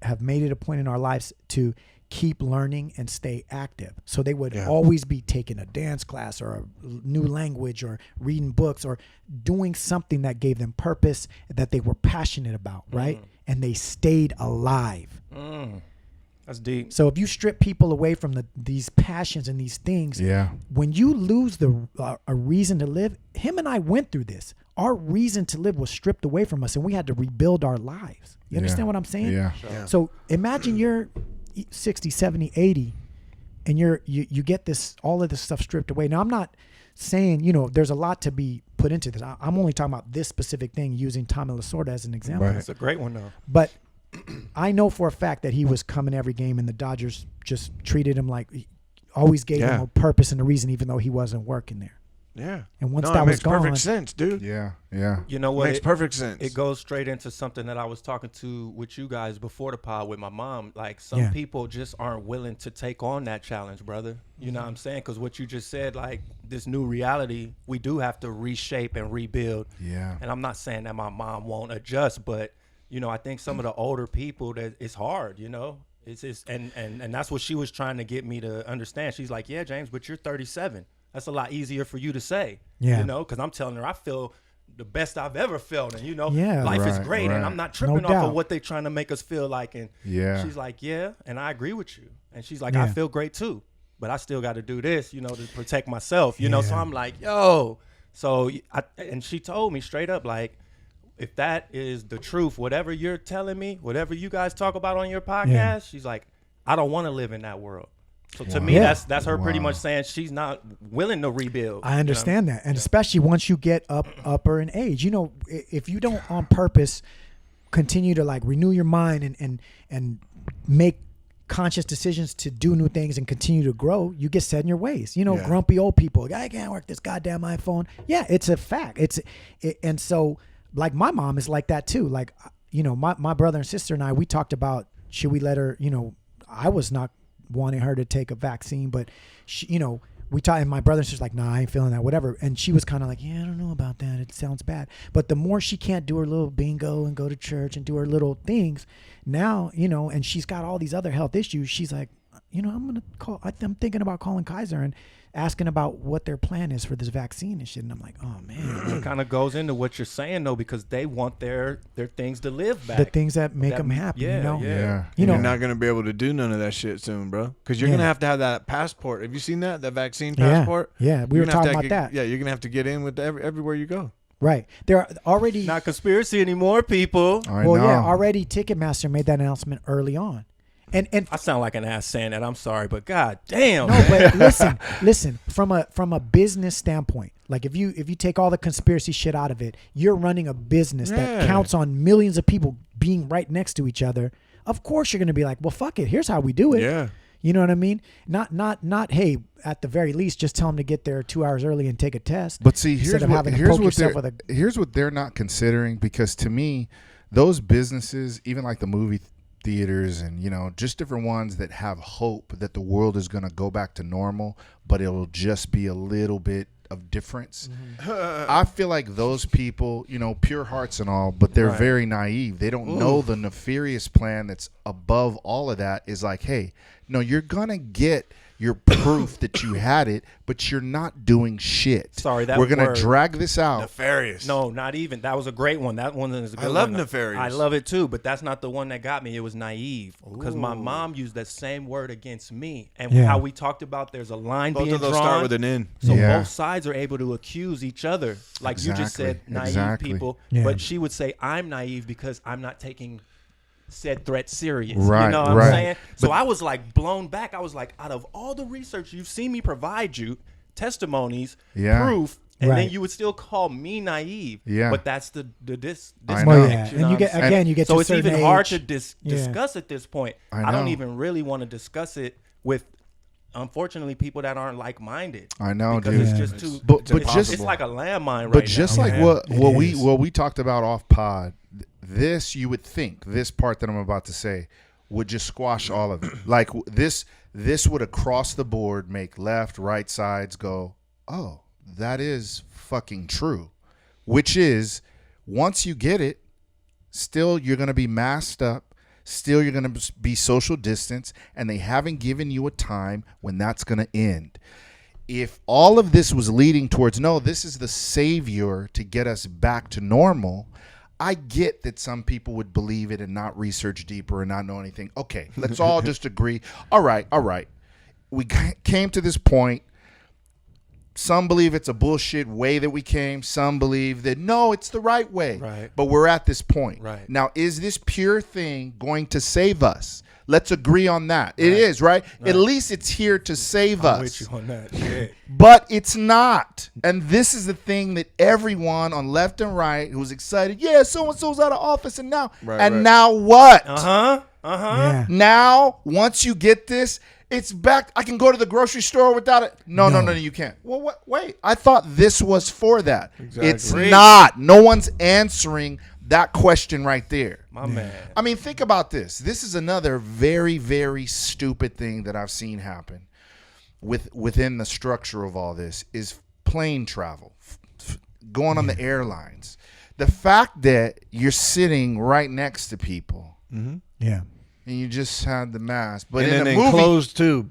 have made it a point in our lives to keep learning and stay active. So they would always be taking a dance class or a new language or reading books or doing something that gave them purpose that they were passionate about, right? And they stayed alive. That's deep. So if you strip people away from these passions and these things, when you lose a reason to live, him and I went through this. Our reason to live was stripped away from us, and we had to rebuild our lives. You understand what I'm saying? Yeah. So imagine you're 60, 70, 80, and you get all of this stuff stripped away. Now, I'm not saying, there's a lot to be put into this. I'm only talking about this specific thing, using Tommy Lasorda as an example. Right. That's a great one, though. But I know for a fact that he was coming every game, and the Dodgers just treated him like, always gave him a purpose and a reason, even though he wasn't working there. Yeah. And once no, that it was makes gone, perfect sense, dude. Yeah, yeah. You know what? Makes perfect sense. It goes straight into something that I was talking to with you guys before the pod with my mom. Like, some people just aren't willing to take on that challenge, brother. You know what I'm saying? Because what you just said, like, this new reality, we do have to reshape and rebuild. Yeah. And I'm not saying that my mom won't adjust, but, you know, I think some of the older people, that it's hard, you know? It's just, and that's what she was trying to get me to understand. She's like, yeah, James, but you're 37. That's a lot easier for you to say, you know, because I'm telling her I feel the best I've ever felt. And, you know, life is great. And I'm not tripping off of what they're trying to make us feel like. And she's like, yeah, and I agree with you. And she's like, I feel great too, but I still got to do this, you know, to protect myself, you know. So I'm like, yo. So, and she told me straight up, like, if that is the truth, whatever you're telling me, whatever you guys talk about on your podcast, she's like, I don't want to live in that world. So to me, that's her pretty much saying she's not willing to rebuild. I understand that. And especially once you get upper in age, you know, if you don't on purpose continue to like renew your mind and make conscious decisions to do new things and continue to grow, you get set in your ways. You know, grumpy old people, I can't work this goddamn iPhone. Yeah, it's a fact. And so like my mom is like that too. Like, you know, my brother and sister and I, we talked about, should we let her, you know, I was not wanting her to take a vaccine, but she, you know, we talked, and my brother and sister's like, nah, I ain't feeling that, whatever. And she was kind of like, yeah, I don't know about that. It sounds bad. But the more she can't do her little bingo and go to church and do her little things now, you know, and she's got all these other health issues, she's like, you know, I'm thinking about calling Kaiser and asking about what their plan is for this vaccine and shit. And I'm like, oh man. It kind of goes into what you're saying though, because they want their things to live back. The things that make them happy, you know? Yeah. You know, you're not going to be able to do none of that shit soon, bro. Because you're going to have that passport. Have you seen that vaccine passport? Yeah, we were talking about that. Yeah, you're going to have to get in with everywhere you go. Right. There are already... Not conspiracy anymore, people. I know. Yeah, already Ticketmaster made that announcement early on. And I sound like an ass saying that. I'm sorry, but god damn. No, but listen. From a business standpoint, like if you take all the conspiracy shit out of it, you're running a business that counts on millions of people being right next to each other. Of course, you're gonna be like, well, fuck it. Here's how we do it. Yeah. You know what I mean? Not. Hey, at the very least, just tell them to get there 2 hours early and take a test. But see, here's what they're not considering, because to me, those businesses, even like the movie theaters and, you know, just different ones that have hope that the world is going to go back to normal, but it'll just be a little bit of difference. Mm-hmm. I feel like those people, you know, pure hearts and all, but they're very naive. They don't know the nefarious plan that's above all of that is like, hey, no, you're going to get your proof that you had it, but you're not doing shit. Sorry, we're going to drag this out. Nefarious. No, not even. That was a great one. That one is a good one. I love nefarious. I love it too, but that's not the one that got me. It was naive, because my mom used that same word against me. And how we talked about there's a line both being of those drawn. start with an N. So both sides are able to accuse each other. Like you just said, naive people. Yeah. But she would say, I'm naive because I'm not taking said threat serious. Right, you know what I'm saying? So I was like blown back. I was like, out of all the research you've seen me provide you, testimonies, proof, and then you would still call me naive. Yeah. But that's the disconnect. You know, and you get you get so to it's even age. hard to discuss at this point. I don't even really want to discuss it with, unfortunately, people that aren't like-minded. I know, because dude. it's just too. It's like a landmine right now. But just like what we talked about off pod, this you would think this part that I'm about to say would just squash all of it. Like this would across the board make left, right sides go, oh, that is fucking true. Which is, once you get it, still you're gonna be masked up. Still, you're going to be social distance, and they haven't given you a time when that's going to end. If all of this was leading towards, no, this is the savior to get us back to normal, I get that some people would believe it and not research deeper and not know anything. Okay, let's all just agree. All right. We came to this point. Some believe it's a bullshit way that we came. Some believe that, no, it's the right way. Right. But we're at this point. Right. Now, is this pure thing going to save us? Let's agree on that. It is, right? At least it's here to save I'm us. with you on that. Yeah. But it's not. And this is the thing that everyone on left and right who's excited, yeah, so-and-so's out of office and now. Now what? Yeah. Now, once you get this, it's back. I can go to the grocery store without it. No, you can't. Well, wait. I thought this was for that. Exactly. It's not. No one's answering that question right there. My man. I mean, think about this. This is another very, very stupid thing that I've seen happen within the structure of all this is plane travel, going on the airlines. The fact that you're sitting right next to people. Mm-hmm. Yeah. And you just had the mask, but and in an a movie, enclosed tube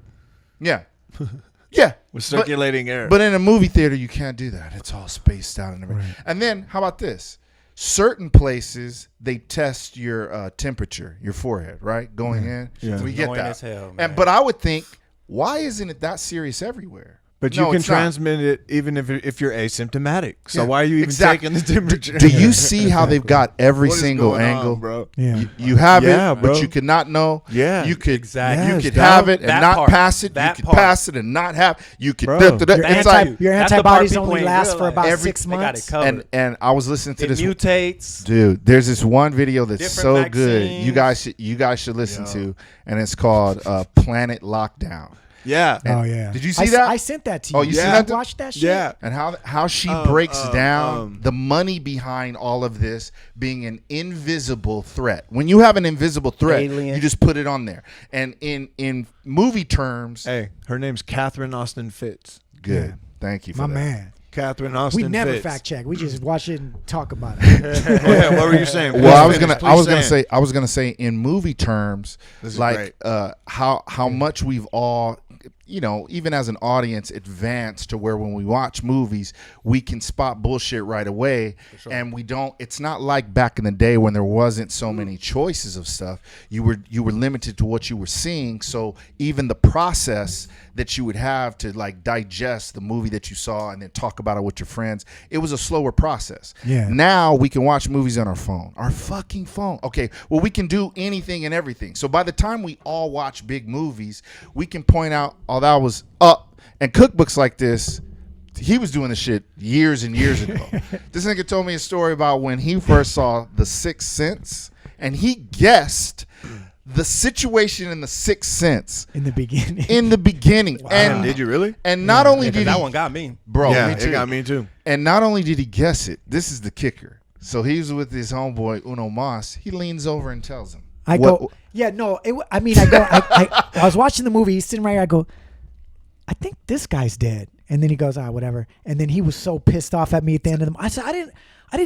yeah, with circulating air. But in a movie theater, you can't do that. It's all spaced out and everything. Right. And then, how about this? Certain places they test your temperature, your forehead, right? Going in, Yeah. we get Annoying that. as hell, man. But I would think, why isn't it that serious everywhere? But No, you can it's not. transmit it even if you're asymptomatic. So Yeah, why are you even exactly. taking the temperature? Do you see how they've got every What is single going on, angle, bro? Yeah. You have Yeah, it, bro. but you could not know. Yeah. you could Exactly. You Yes, could dog. have it and That not part. pass it. That You could part. pass it and not have. You could. Bro. It's like Your That's the part antibodies people only ain't last for realize. about Every- 6 They got months. it covered. and I was listening to It this. mutates. Dude, there's this one video that's Different so good. vaccines. You guys should listen to, and it's called Planet Lockdown. Yeah. Oh yeah. Did you see that? I sent that to you. Oh, you seen Did that? you watch that shit? Yeah. And how she breaks down the money behind all of this being an invisible threat. When you have an invisible threat, Alien. you just put it on there. And in movie terms, Hey, her name's Catherine Austin Fitz. good. Yeah. Thank you for My that. man. Catherine Austin We never Fitz. fact check. We just watch it and talk about it. Yeah, what were you saying? Well, I was Please gonna say in movie terms, This is like great. how much we've all, even as an audience, advanced to where when we watch movies, we can spot bullshit right away, and we don't. It's not like back in the day when there wasn't so many choices of stuff. You were limited to what you were seeing, so even the process that you would have to like digest the movie that you saw and then talk about it with your friends, it was a slower process. Yeah. Now we can watch movies on our fucking phone. Okay, well, we can do anything and everything. So by the time we all watch big movies, we can point out, oh, that was up. And cookbooks like this, he was doing this shit years and years ago. This nigga told me a story about when he first saw The Sixth Sense, and he guessed the situation in The Sixth Sense In the beginning. in the beginning. And Did you really? And not only Yeah, 'cause did that he, one got me. bro, yeah, me too. it got me too. And not only did he guess it, this is the kicker. So he was with his homeboy Uno Mas. He leans over and tells him, I What- go, yeah, no. I was watching the movie. He's sitting right here. I go, I think this guy's dead. And then he goes, whatever. And then he was so pissed off at me at the end of the. I said, I didn't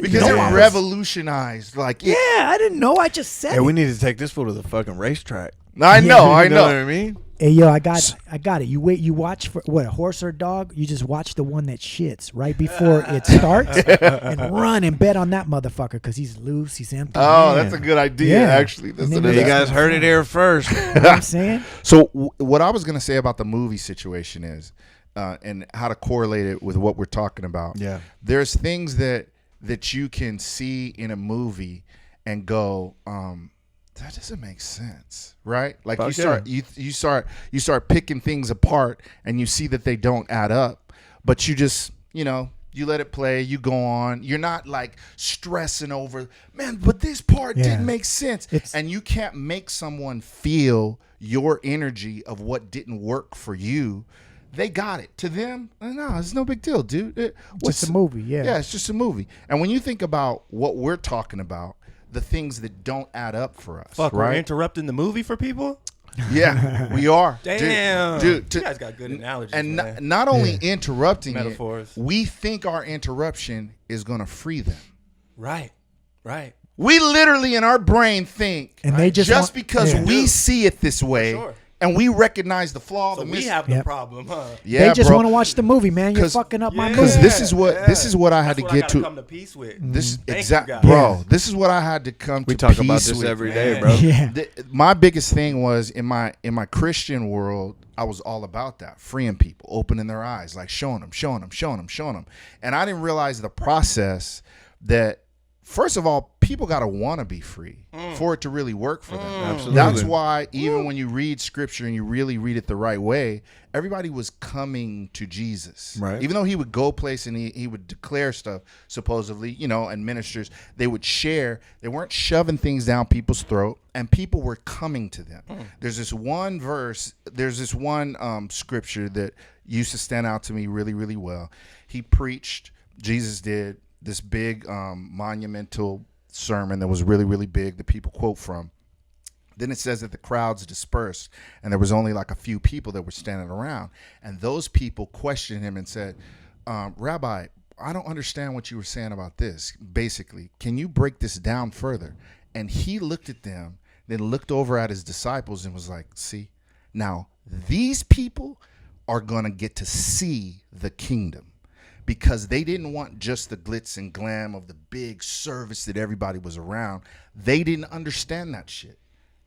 because know. it I was- revolutionized. Like, Yeah, I didn't know. I just said Hey, it. we need to take this fool to the fucking racetrack. I know, You I know what know. I mean? Hey, yo, I got it. You wait. You watch for what, a horse or a dog? You just watch the one that shits right before it starts, and run and bet on that motherfucker because he's loose. He's empty. Oh, that's a good idea, Yeah. actually. That's And a- then You guys heard it here first. You know what I'm saying? So what I was going to say about the movie situation is, and how to correlate it with what we're talking about. Yeah. There's things that you can see in a movie and go, that doesn't make sense, right? Like Fuck you start picking things apart and you see that they don't add up, but you just, you let it play, you go on. You're not like stressing over, man, but this part didn't make sense. And you can't make someone feel your energy of what didn't work for you. They got it. To them, no, it's no big deal, dude. Just a movie, yeah. Yeah, it's just a movie. And when you think about what we're talking about, the things that don't add up for us, Fuck, we're right? interrupting the movie for people? Yeah, we are. Damn. Dude, you guys got good analogies, and man. not only interrupting Metaphors. it, we think our interruption is going to free them. Right. We literally in our brain think, And they just want- because yeah. we see it this way, sure. and we recognize the flaw, So the we have the Yep. problem, huh? yeah, they just bro. want to watch the movie, man. You're 'Cause- fucking up my Because movie. this is what I had That's to what get I to. come to peace with. This Thank exact, you, guys. bro. Yeah. This is what I had to come We to talk peace about this with. every day, man. bro. Yeah. My biggest thing was in my Christian world, I was all about that, freeing people, opening their eyes, like showing them. And I didn't realize the process that, first of all, people got to want to be free for it to really work for them. Absolutely. That's why even when you read scripture and you really read it the right way, everybody was coming to Jesus. Right. Even though he would go place and he would declare stuff, supposedly, you know, and ministers, they would share. They weren't shoving things down people's throat, and people were coming to them. There's this one verse, there's this one scripture that used to stand out to me really, really well. He preached, Jesus did, this big monumental sermon that was really, really big that people quote from. Then it says that the crowds dispersed and there was only like a few people that were standing around. And those people questioned him and said, Rabbi, I don't understand what you were saying about this. Basically, can you break this down further? And he looked at them, then looked over at his disciples and was like, see, now these people are going to get to see the kingdom. Because they didn't want just the glitz and glam of the big service that everybody was around. They didn't understand that shit.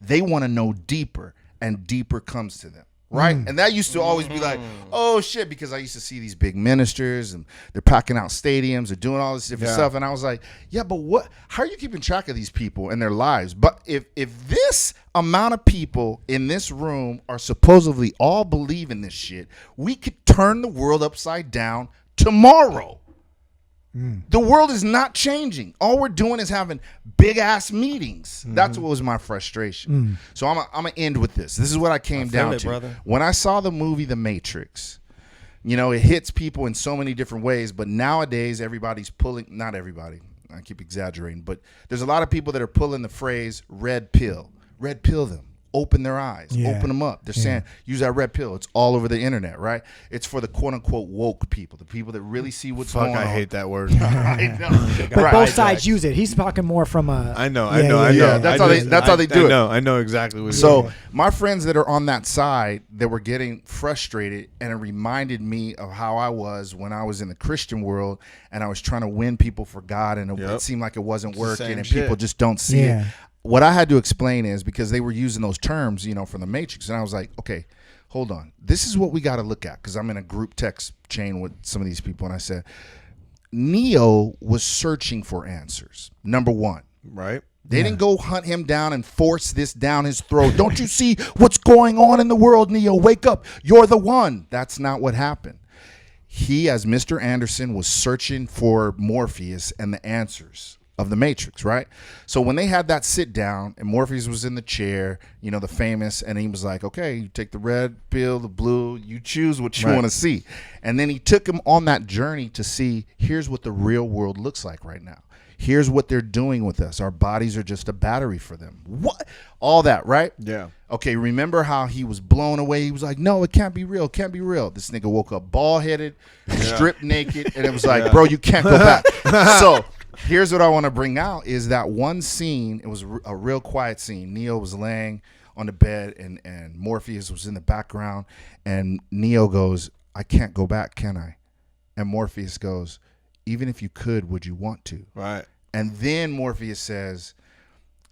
They want to know deeper, and deeper comes to them, right? And that used to always be like, oh shit, because I used to see these big ministers and they're packing out stadiums, they're doing all this different stuff, and I was like, yeah, but what? How are you keeping track of these people and their lives? But if this amount of people in this room are supposedly all believing this shit, we could turn the world upside down tomorrow. The world is not changing. All we're doing is having big ass meetings. That's what was my frustration. So I'm gonna end with this. This is what I came down to. Brother. When I saw the movie The Matrix, you know, it hits people in so many different ways, but nowadays everybody's pulling, not everybody, I keep exaggerating, but there's a lot of people that are pulling the phrase red pill them. Open their eyes, open them up. They're saying, use that red pill. It's all over the internet, right? It's for the quote unquote woke people, the people that really see what's going on. I hate that word. I know. But both sides use it. He's talking more from a. I know. Yeah, that's how they do it. I know exactly what. So my friends that are on that side, that were getting frustrated, and it reminded me of how I was when I was in the Christian world, and I was trying to win people for God, and it seemed like it wasn't working, and people just don't see it. What I had to explain is because they were using those terms, you know, from the Matrix. And I was like, okay, hold on. This is what we got to look at, because I'm in a group text chain with some of these people. And I said, Neo was searching for answers. Number one. Right. They didn't go hunt him down and force this down his throat. Don't you see what's going on in the world, Neo? Wake up. You're the one. That's not what happened. He, as Mr. Anderson, was searching for Morpheus and the answers of the Matrix, right? So when they had that sit down and Morpheus was in the chair, you know, the famous, and he was like, okay, you take the red pill, the blue, you choose what you want to see. And then he took him on that journey to see, here's what the real world looks like right now. Here's what they're doing with us. Our bodies are just a battery for them. What? All that, right? Yeah. Okay, remember how he was blown away? He was like, no, it can't be real. It can't be real. This nigga woke up bald-headed, stripped naked, and it was like, bro, you can't go back. So here's what I want to bring out is that one scene. It was a real quiet scene. Neo was laying on the bed, and Morpheus was in the background, and Neo goes, I can't go back, can I? And Morpheus goes, even if you could, would you want to? Right. And then Morpheus says,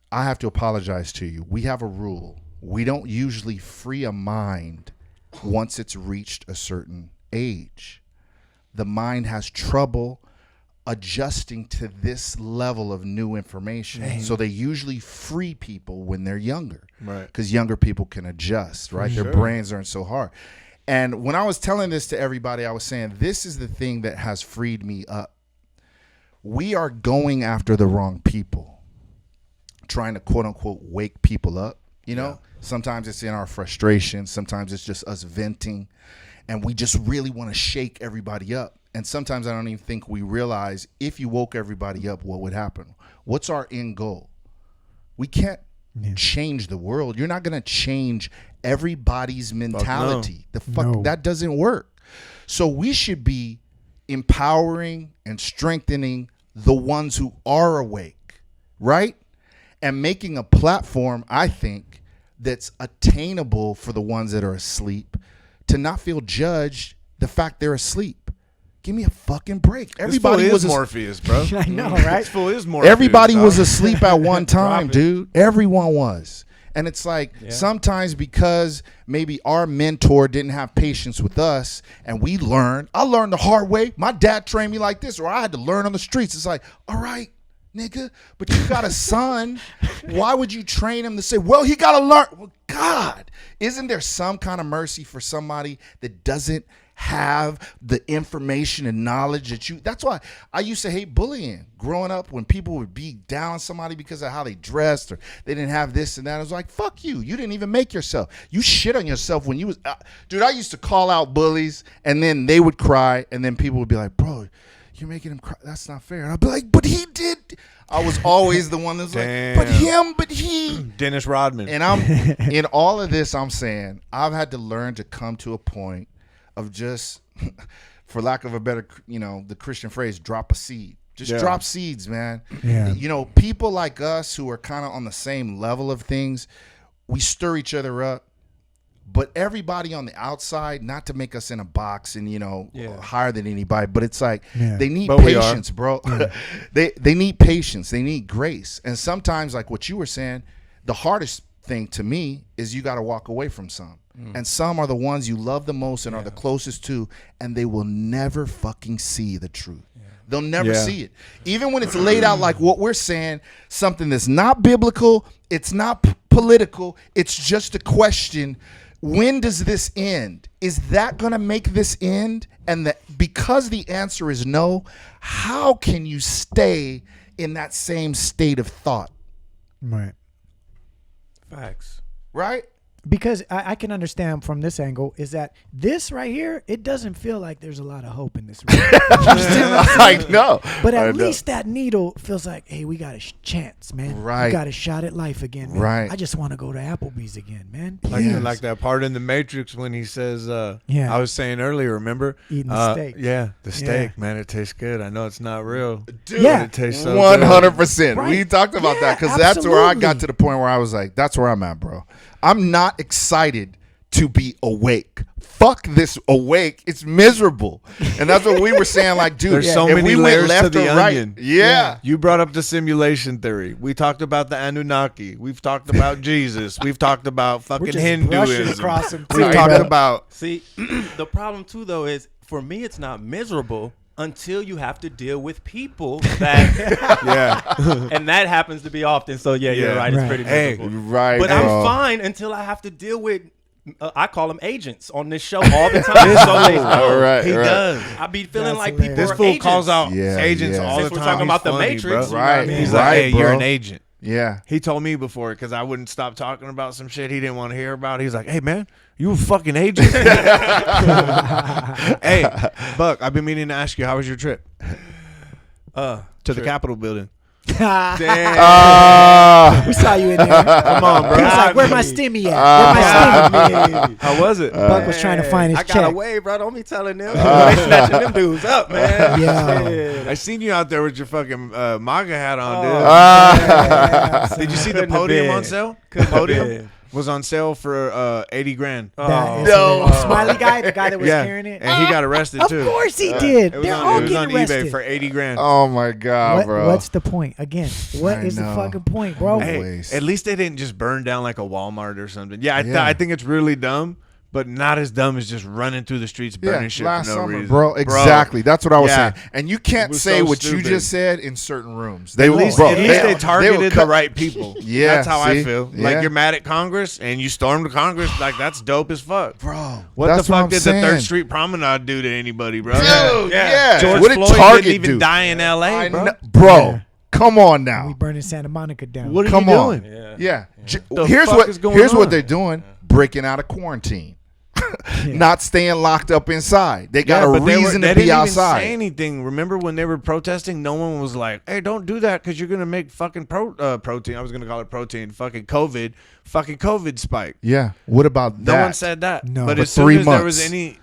I have to apologize to you. We have a rule. We don't usually free a mind once it's reached a certain age. The mind has trouble adjusting to this level of new information. Dang. So they usually free people when they're younger. Right. Because younger people can adjust, right? Their brains aren't so hard. And when I was telling this to everybody, I was saying, this is the thing that has freed me up. We are going after the wrong people, trying to quote unquote wake people up. You know, sometimes it's in our frustration. Sometimes it's just us venting, and we just really want to shake everybody up. And sometimes I don't even think we realize if you woke everybody up, what would happen? What's our end goal? We can't change the world. You're not going to change everybody's mentality. That doesn't work. So we should be empowering and strengthening the ones who are awake, right? And making a platform, I think, that's attainable for the ones that are asleep to not feel judged the fact they're asleep. Give me a fucking break. Everybody was Morpheus, bro. I know, right? This fool is Morpheus. Everybody was asleep at one time, dude. Everyone was. And it's like sometimes because maybe our mentor didn't have patience with us and I learned the hard way. My dad trained me like this, or I had to learn on the streets. It's like, all right, nigga, but you got a son. Why would you train him to say, well, he got to learn? Well, God, isn't there some kind of mercy for somebody that doesn't have the information and knowledge that you? That's why I used to hate bullying growing up, when people would be down somebody because of how they dressed or they didn't have this and that. I was like, fuck you. You didn't even make yourself. You shit on yourself when you was dude, I used to call out bullies, and then they would cry, and then people would be like, bro, you're making him cry. That's not fair. And I'd be like, but he did. I was always the one that's like, but he. Dennis Rodman. And I'm in all of this, I'm saying I've had to learn to come to a point of just, for lack of a better, the Christian phrase, drop a seed. Just drop seeds, man. Yeah. People like us who are kind of on the same level of things, we stir each other up. But everybody on the outside, not to make us in a box and, higher than anybody, but it's like they need patience, bro. They need patience. They need grace. And sometimes, like what you were saying, the hardest thing to me is you got to walk away from some. And some are the ones you love the most and are the closest to, and they will never fucking see the truth. They'll never see it. Even when it's laid out like what we're saying, something that's not biblical, it's not political, it's just a question. When does this end? Is that going to make this end? And because the answer is no, how can you stay in that same state of thought? Right. Facts. Right? Because I can understand from this angle is that this right here, it doesn't feel like there's a lot of hope in this. I know. But at least that needle feels like, hey, we got a chance, man. Right. We got a shot at life again, man. Right. I just want to go to Applebee's again, man. Like that part in The Matrix when he says, I was saying earlier, remember? Eating the steak. Yeah, the steak, man, it tastes good. I know it's not real. Dude, Yeah. It tastes so 100%. Right. We talked about that because that's where I got to the point where I was like, that's where I'm at, bro. I'm not excited to be awake. Fuck this awake. It's miserable. And that's what we were saying. Like, dude, there's so if many we layers went left to the or right, onion. Yeah. You brought up the simulation theory. We talked about the Anunnaki. We've talked about Jesus. We've talked about fucking just brushing Hinduism. across them We've too, talked bro. about See, the problem too, though, is for me, it's not miserable until you have to deal with people that, and that happens to be often. So you're right. It's pretty miserable. Right, but bro. I'm fine until I have to deal with. I call them agents on this show all the time. All right, he does. I be feeling That's like hilarious. people This are fool agents. calls out Yeah, agents yeah. all Since the we're time. talking He's about the funny, Matrix, bro. you know what I Right. mean? He's Right, like, hey, you're bro. an agent. Yeah. He told me before because I wouldn't stop talking about some shit he didn't want to hear about. He's like, hey, man, you a fucking agent. Hey, Buck, I've been meaning to ask you, how was your trip? To the Capitol building. Damn. Damn. We saw you in there. Come on, bro. He was like, where my stimmy at? Where my stimmy? How was it? Buck was trying to find his I got check. away, bro. Don't be telling them. They snatching them dudes up, man. Yeah. I seen you out there with your fucking MAGA hat on, dude. Yeah. Did you see the Couldn't have podium been. on sale? Couldn't have Podium been. was on sale for 80 grand. That is No. hilarious. Smiley guy, the guy that was carrying it. And he got arrested Of too. course he did. It was They're on, all it was on getting arrested. eBay for 80 grand. Oh my God, bro. What's the point? Again, what I is the know. fucking point, bro? Hey, Always. at least they didn't just burn down like a Walmart or something. Yeah, Yeah. I think it's really dumb, but not as dumb as just running through the streets burning shit last for no summer, reason. bro. Exactly. That's what I was Yeah. saying. And you can't was say so what you stupid. just said in certain rooms. At least, bro, at least they will targeted cut- the right people. Yeah, that's how I see? feel. Yeah. Like you're mad at Congress and you stormed Congress. Like that's dope as fuck, Bro, What that's the fuck I'm did saying. the Third Street Promenade do to anybody, bro? Dude, yeah. George What did Floyd Target didn't even do? die in L.A., I bro. know- bro, Yeah. come on We now. burning Santa Monica down. What are Come you on. doing? Yeah. The Here's fuck what is going here's on? what they're doing. Breaking out of quarantine. Not staying locked up inside. They got a but reason they to didn't be even outside. say anything. Remember when they were protesting? No one was like, "Hey, don't do that because you're gonna make fucking protein." I was gonna call it protein. Fucking COVID spike. Yeah. What about No that? one said that. No. But For as soon 3 as there was months. any,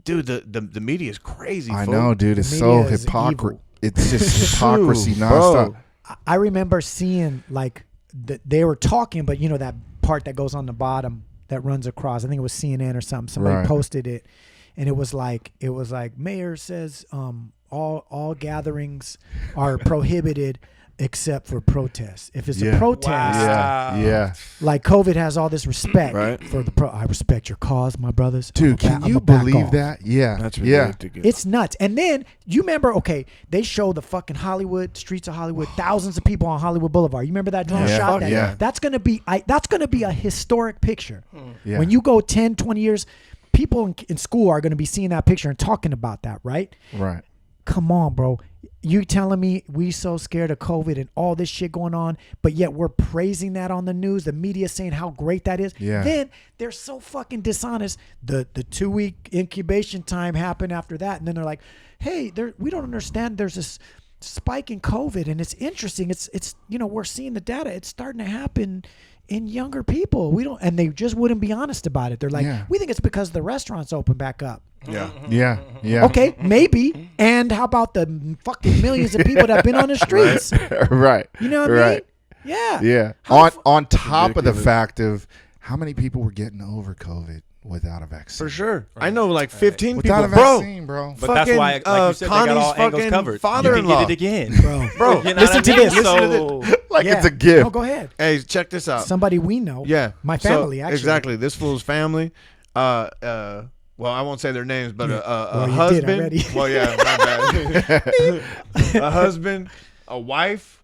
dude, the media is crazy. I fool. know, dude. It's The so media is hypocrite. evil. It's just hypocrisy Bro. nonstop. I remember seeing like they were talking, but you know that part that goes on the bottom that runs across. I think it was CNN or something. Somebody Right. posted it, and it was like mayor says all gatherings are prohibited, except for protests. If it's Yeah. a protest, Yeah. like COVID has all this respect Right. for the I respect your cause, my brothers. Dude, can you believe that? Yeah. That's yeah. ridiculous. It's nuts. And then you remember, okay, they show the fucking Hollywood streets of Hollywood, thousands of people on Hollywood Boulevard. You remember that drone Yeah. shot? Yeah. That's gonna be a historic picture. Yeah. When you go 10, 20 years, people in school are gonna be seeing that picture and talking about that, right? Right. Come on, bro. You telling me we so scared of COVID and all this shit going on, but yet we're praising that on the news, the media saying how great that is. Yeah. Then they're so fucking dishonest. The 2-week incubation time happened after that, and then they're like, hey, we don't understand. There's this spike in COVID, and it's interesting. It's we're seeing the data. It's starting to happen in younger people. And they just wouldn't be honest about it. They're like, we think it's because the restaurants open back up. Yeah. Yeah. Yeah. Okay, maybe. And how about the fucking millions of people that have been on the streets? Right. You know what I mean? Yeah. Yeah. How On top of the ridiculous. fact of how many people were getting over COVID without a vaccine. For sure. I know like 15 Without people. a vaccine, bro. But that's why, like you said, they got all angles covered. Father-in-law. You can get it again. Bro, You know listen what to I mean? this. So, Like Yeah. it's a gift. No, go ahead. Hey, check this out. Somebody we know. Yeah. My So, family, actually. Exactly. This fool's family. Well, I won't say their names, but Well, a you did husband. already. Well, yeah, my bad. A husband, a wife,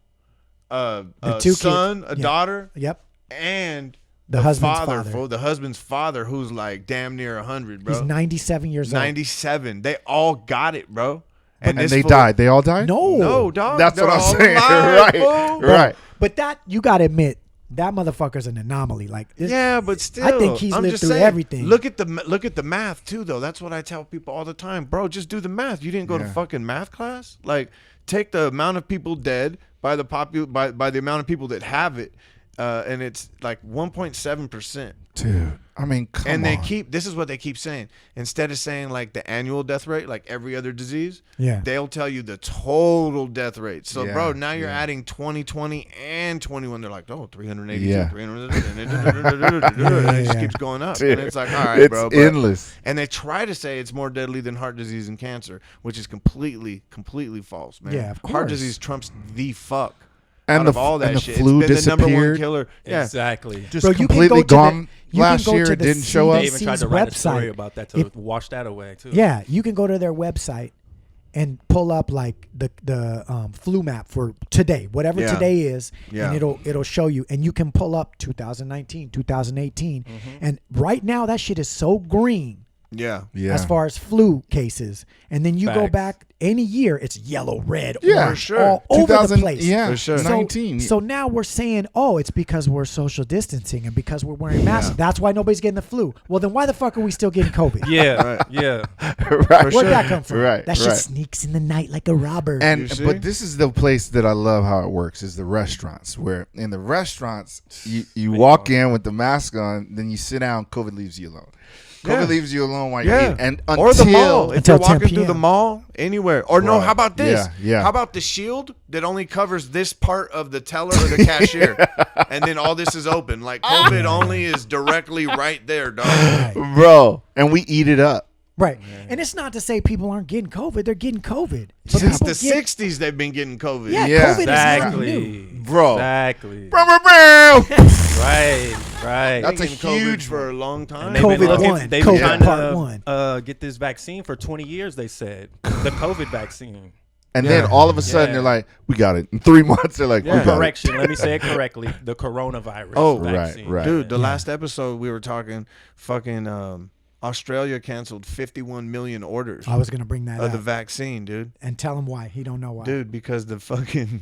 a two son, kids. a Yeah. daughter, Yep. and The husband's father. father. fool, the husband's father, who's like damn near 100, bro. He's 97 years old. 97. They all got it, bro. And this they fool- died. They all died? No, dog. That's they're what I'm all saying. alive, fool. Right. Right. But that, you got to admit, that motherfucker's an anomaly. Like, Yeah, but still, I think he's I'm lived just through saying, everything. Look at the math too, though. That's what I tell people all the time, bro. Just do the math. You didn't go to Yeah. fucking math class. Like, take the amount of people dead by the by the amount of people that have it, and it's like 1.7%. Dude. I mean, come And on. they keep. This is what they keep saying. Instead of saying like the annual death rate, like every other disease, Yeah. they'll tell you the total death rate. So, Yeah, bro, now you're yeah. adding 2020 and 21. They're like, oh, 382, Yeah. 300, and it just Yeah. keeps going up. Dude, And it's like, all right, it's bro. endless. And they try to say it's more deadly than heart disease and cancer, which is completely false, man. Yeah, of Heart course. disease trumps the fuck And out the of all that and the shit. flu It's been the number one disappeared. killer. Yeah. exactly. Just Bro, you can completely go to the- gone you last can go year. to It the didn't show up. They even tried to CDC's write a story website. about that to wash that away, too. Yeah, you can go to their website and pull up like the flu map for today, whatever Yeah. today is, Yeah. and it'll show you, and you can pull up 2019, 2018, and right now that shit is so green Yeah. Yeah. as far as flu cases, and then you go Facts. back any year, it's yellow, red, Yeah, orange, sure. all over the 2000 place. Yeah. For sure. So, 19. so now we're saying, oh, it's because we're social distancing and because we're wearing masks. That's why nobody's getting the flu. Well, then why the fuck are we still getting COVID? Yeah, Right. yeah. right. Where'd that come from? Right, That shit right. sneaks in the night like a robber. You And see? but this is the place that I love how it works is the restaurants, where in the restaurants you walk in with the mask on, then you sit down, COVID leaves you alone. COVID Yeah. leaves you alone while Yeah. you're eating. And Or the mall. until If Until you're walking 10 through the p.m. mall, anywhere. Or no, Right. how about this? Yeah, yeah. How about the shield that only covers this part of the teller or the cashier? And then all this is open. Like COVID only is directly right there, dog. bro, and we eat it up. Right. And it's not to say people aren't getting COVID. They're getting COVID. But Since people the get- 60s, they've been getting COVID. Yeah, Yeah. COVID is nothing new. Exactly. Bro. Exactly. That's Right, right. That's a That's a huge huge for a long time. They've been COVID looking- 1, they've been COVID trying part to, 1. Get this vaccine for 20 years, they said. The COVID vaccine. And then all of a sudden Yeah. they're like, we got it. In 3 months they're like, we got it. Correction, let me say it correctly. The coronavirus Oh, vaccine. right. Dude, the last episode we were talking fucking Australia canceled 51 million orders I was going to bring that of the up vaccine, dude. and tell him why. He don't know why. Dude, because the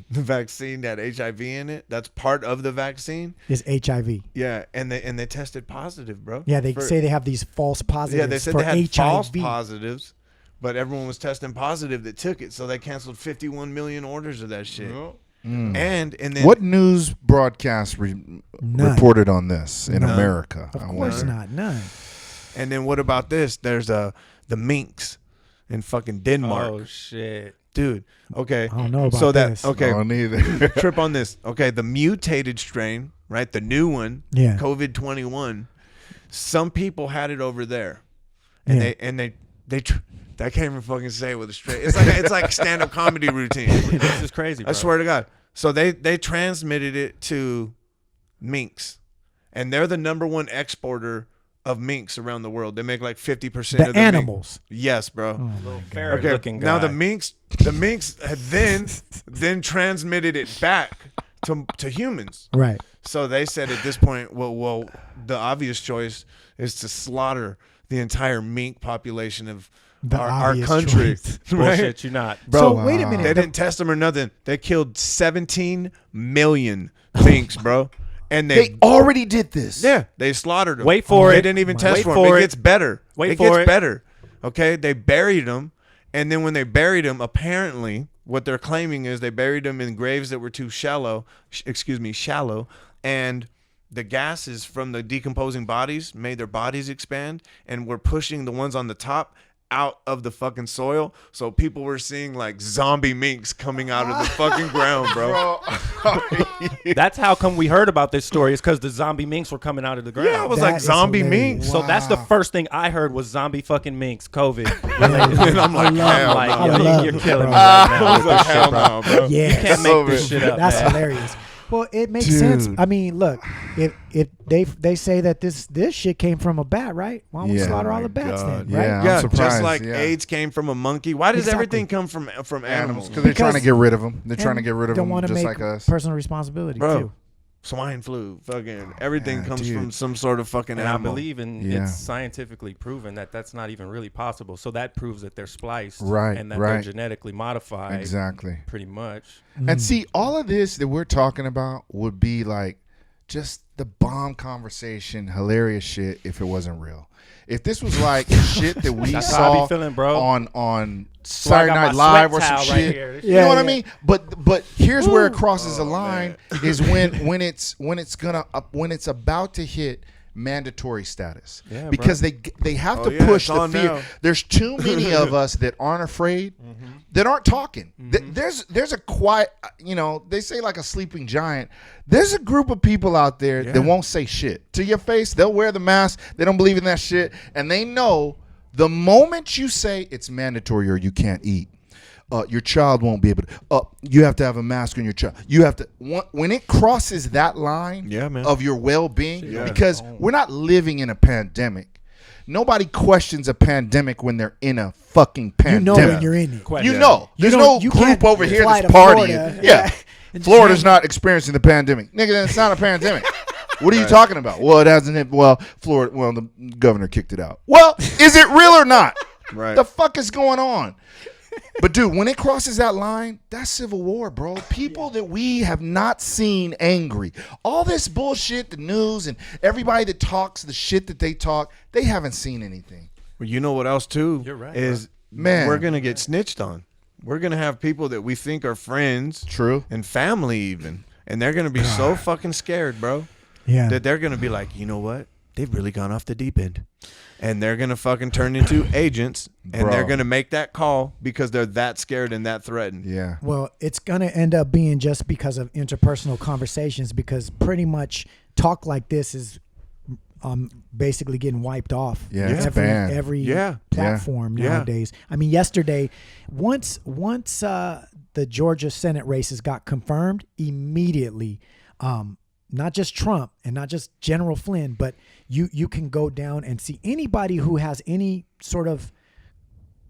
vaccine had HIV in it. That's part of the vaccine. It's HIV. Yeah, and they tested positive, bro. Yeah, they For- say they have these false positives yeah, they said for they had HIV. false positives, but everyone was testing positive that took it, so they canceled 51 million orders of that shit. And then What news broadcast None. reported on this in None. America? Of I course wonder. not. None. And then what about this? There's the Minks in fucking Denmark. Oh, shit. Dude, okay. I don't know about so that this. okay, Oh, neither. trip on this. Okay, the mutated strain, right? The new one, Yeah. COVID 21. Some people had it over there, and Yeah. they I can't even fucking say it with a straight. It's like stand up comedy routine. This is crazy, bro. I swear to God. So they transmitted it to Minks, and they're the number one exporter of minks around the world. They make like 50% of the animals. Yes, bro. Little ferret-looking guy. Now the minks had then transmitted it back to humans. Right. So they said at this point, well, the obvious choice is to slaughter the entire mink population of our country. Bullshit, Right? you not. Bro, So wait a minute. they didn't test them or nothing. They killed 17 million minks, bro. And They already did this. yeah, they slaughtered them. Wait for They it. didn't even test Wait for for them. It it. gets better. Wait it for gets it. better. Okay, they buried them, and then when they buried them, apparently what they're claiming is they buried them in graves that were too shallow, and the gases from the decomposing bodies made their bodies expand and were pushing the ones on the top out of the fucking soil. So people were seeing like zombie minks coming out of the fucking ground, bro. That's how come we heard about this story. Is because the zombie minks were coming out of the ground. Yeah, it was That like is zombie hilarious. minks. So that's the first thing I heard was zombie fucking minks, COVID. And I'm like, hell Like, no. yo, I love you're it, killing bro. me right now. I was with like, this shit, hell bro. no, bro. Yeah. You can't make this shit up, That's man. hilarious. Well, it makes sense. I mean, look, if they say that this shit came from a bat, right? Why don't we Yeah. slaughter all Oh the my bats God. then, right? Yeah. I'm Yeah, surprised, just like yeah. AIDS came from a monkey. Why does Exactly. everything come from animals? Because they're trying to Because- get rid of them. They're trying to And get rid of don't them wanna just make like us. personal responsibility Bro, too. swine flu, fucking everything Yeah, comes dude. from some sort of fucking And I animal. believe in Yeah. it's scientifically proven that that's not even really possible. So that proves that they're spliced, Right, and that right. they're genetically modified, Exactly. pretty much. And see, all of this that we're talking about would be like just the bomb conversation, hilarious shit if it wasn't real. If this was like shit that we That's how I saw be feeling, bro. on So I Saturday got Night my Live sweat or some towel shit, right here. you know what I Yeah. mean? But here's where it crosses the line is when it's about to hit mandatory status. Yeah, because they have to yeah, push it's the on fear. now. There's too many of us that aren't afraid, that aren't talking. There's a quiet, they say like a sleeping giant. There's a group of people out there that won't say shit to your face. They'll wear the mask. They don't believe in that shit, and they know the moment you say it's mandatory or you can't eat, your child won't be able to. You have to have a mask on your child. You have to. When it crosses that line Yeah, man. of your well-being, because we're not living in a pandemic. Nobody questions a pandemic when they're in a fucking You pandemic. know when you're in it. You know. There's no you group can't over here fly that's to partying. Florida. Yeah. And Florida's just- not experiencing the pandemic. Nigga, it's not a pandemic. What are you talking about? Well, it hasn't hit. Well, Florida. Well, the governor kicked it out. Well, is it real or not? Right. The fuck is going on? But dude, when it crosses that line, that's civil war, bro. People that we have not seen angry. All this bullshit, the news, and everybody that talks the shit that they talk, they haven't seen anything. Well, you know what else too? You're right, Is Man. we're gonna get snitched on. We're gonna have people that we think are friends, True. and family even, and they're gonna be so fucking scared, bro, Yeah. that they're gonna be like, you know what? They've really gone off the deep end, and they're gonna fucking turn into agents, and Bro. they're gonna make that call because they're that scared and that threatened. Yeah. Well, it's going to end up being just because of interpersonal conversations, because pretty much talk like this is basically getting wiped off. Yeah, it's banned. Every Yeah. platform Yeah. nowadays. I mean, yesterday, once the Georgia Senate races got confirmed, immediately, not just Trump and not just General Flynn, but you can go down and see anybody who has any sort of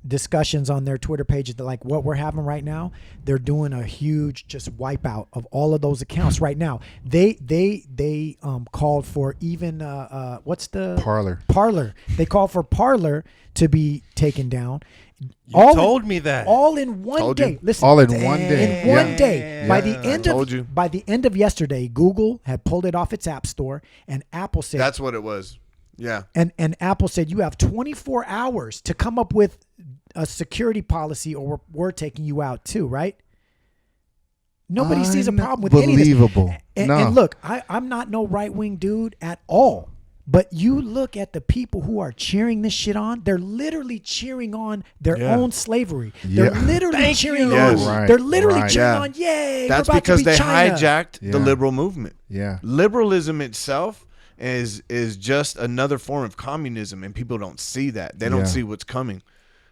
discussions on their Twitter pages that like what we're having right now. They're doing a huge just wipeout of all of those accounts right now. They called for even what's the Parler. They called for Parler to be taken down. You told me that. All in one Told you. day. Listen, All in one day. in one Yeah. day. By the I end told you. by the end of yesterday, Google had pulled it off its app store, and Apple said That's what it was. Yeah. and Apple said you have 24 hours to come up with a security policy, or we're taking you out too, right? Nobody sees a problem with any of this. Unbelievable. And, No. and look, I'm not no right-wing dude at all. But you look at the people who are cheering this shit on, they're literally cheering on their own slavery. They're Yeah. literally cheering Yes. on. Right, They're literally right. cheering Yeah. on, yay, That's we're about because to be they China. hijacked the Yeah. liberal movement. Yeah. Liberalism itself is just another form of communism, and people don't see that. They don't Yeah. see what's coming.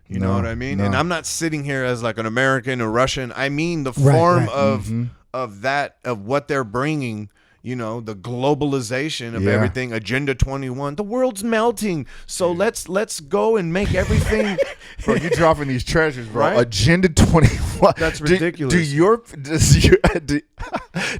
You No, know what I mean? no. And I'm not sitting here as like an American or Russian. I mean the Right, form right. of of what they're bringing. You know, the globalization of everything, Agenda 21. The world's melting, so let's go and make everything. Bro, you dropping these treasures, bro. Right? Agenda 21. That's ridiculous.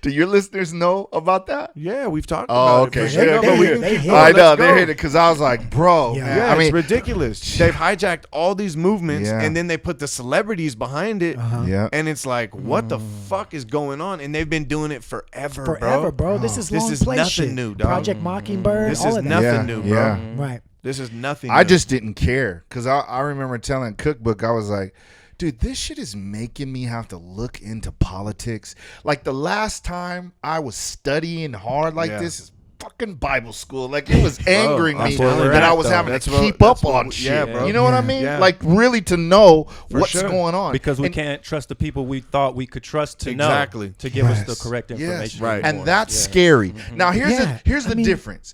Do your listeners know about that? Yeah, we've talked Oh, about okay. it. For sure. Yeah, But we yeah. can keep I going. know Let's they go. hit it because I was like, bro. Yeah. Man, Yeah, I mean, it's ridiculous. They've hijacked all these movements, Yeah. and then they put the celebrities behind it, yeah. and it's like, what the fuck is going on? And they've been doing it forever, bro. This is This long is play nothing shit. new, dog. Project Mockingbird. This all is of that. nothing new, bro. Yeah. Right. This is nothing. I new. just didn't care because I remember telling Cookbook, I was like, dude, this shit is making me have to look into politics. Like the last time I was studying hard like this is fucking Bible school. Like it was angering me that's where we're that I at, was though. having That's to what- keep that's up what on we- shit. yeah, bro. You know what I mean? Yeah. Like really to know what's sure. going on. because we And- can't trust the people we thought we could trust to Exactly. know to give us the Yes. correct Yes. information. Right. anymore. And that's Yeah. scary. Now here's the mean- difference.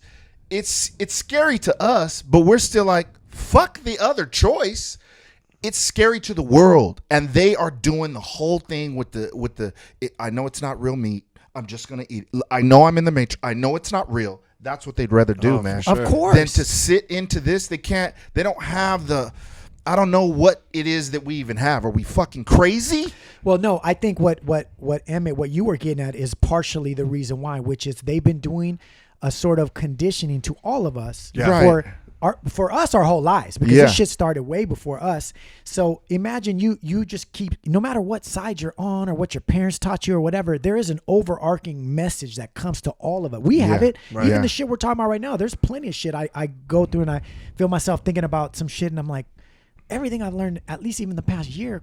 It's scary to us, but we're still like, fuck the other choice. It's scary to the world, and they are doing the whole thing with the. I know it's not real meat. I'm just gonna eat it. I know I'm in the matrix. I know it's not real. That's what they'd rather do, man. Of course. Than to sit into this. They can't. They don't have the. I don't know what it is that we even have. Are we fucking crazy? Well, no, I think what Emmett, what you were getting at is partially the reason why, which is they've been doing a sort of conditioning to all of us for us our whole lives, because this shit started way before us. So imagine you just keep, no matter what side you're on or what your parents taught you or whatever, there is an overarching message that comes to all of it. We have it. Right. Even Yeah. the shit we're talking about right now, there's plenty of shit I go through and I feel myself thinking about some shit and I'm like, everything I've learned, at least even the past year,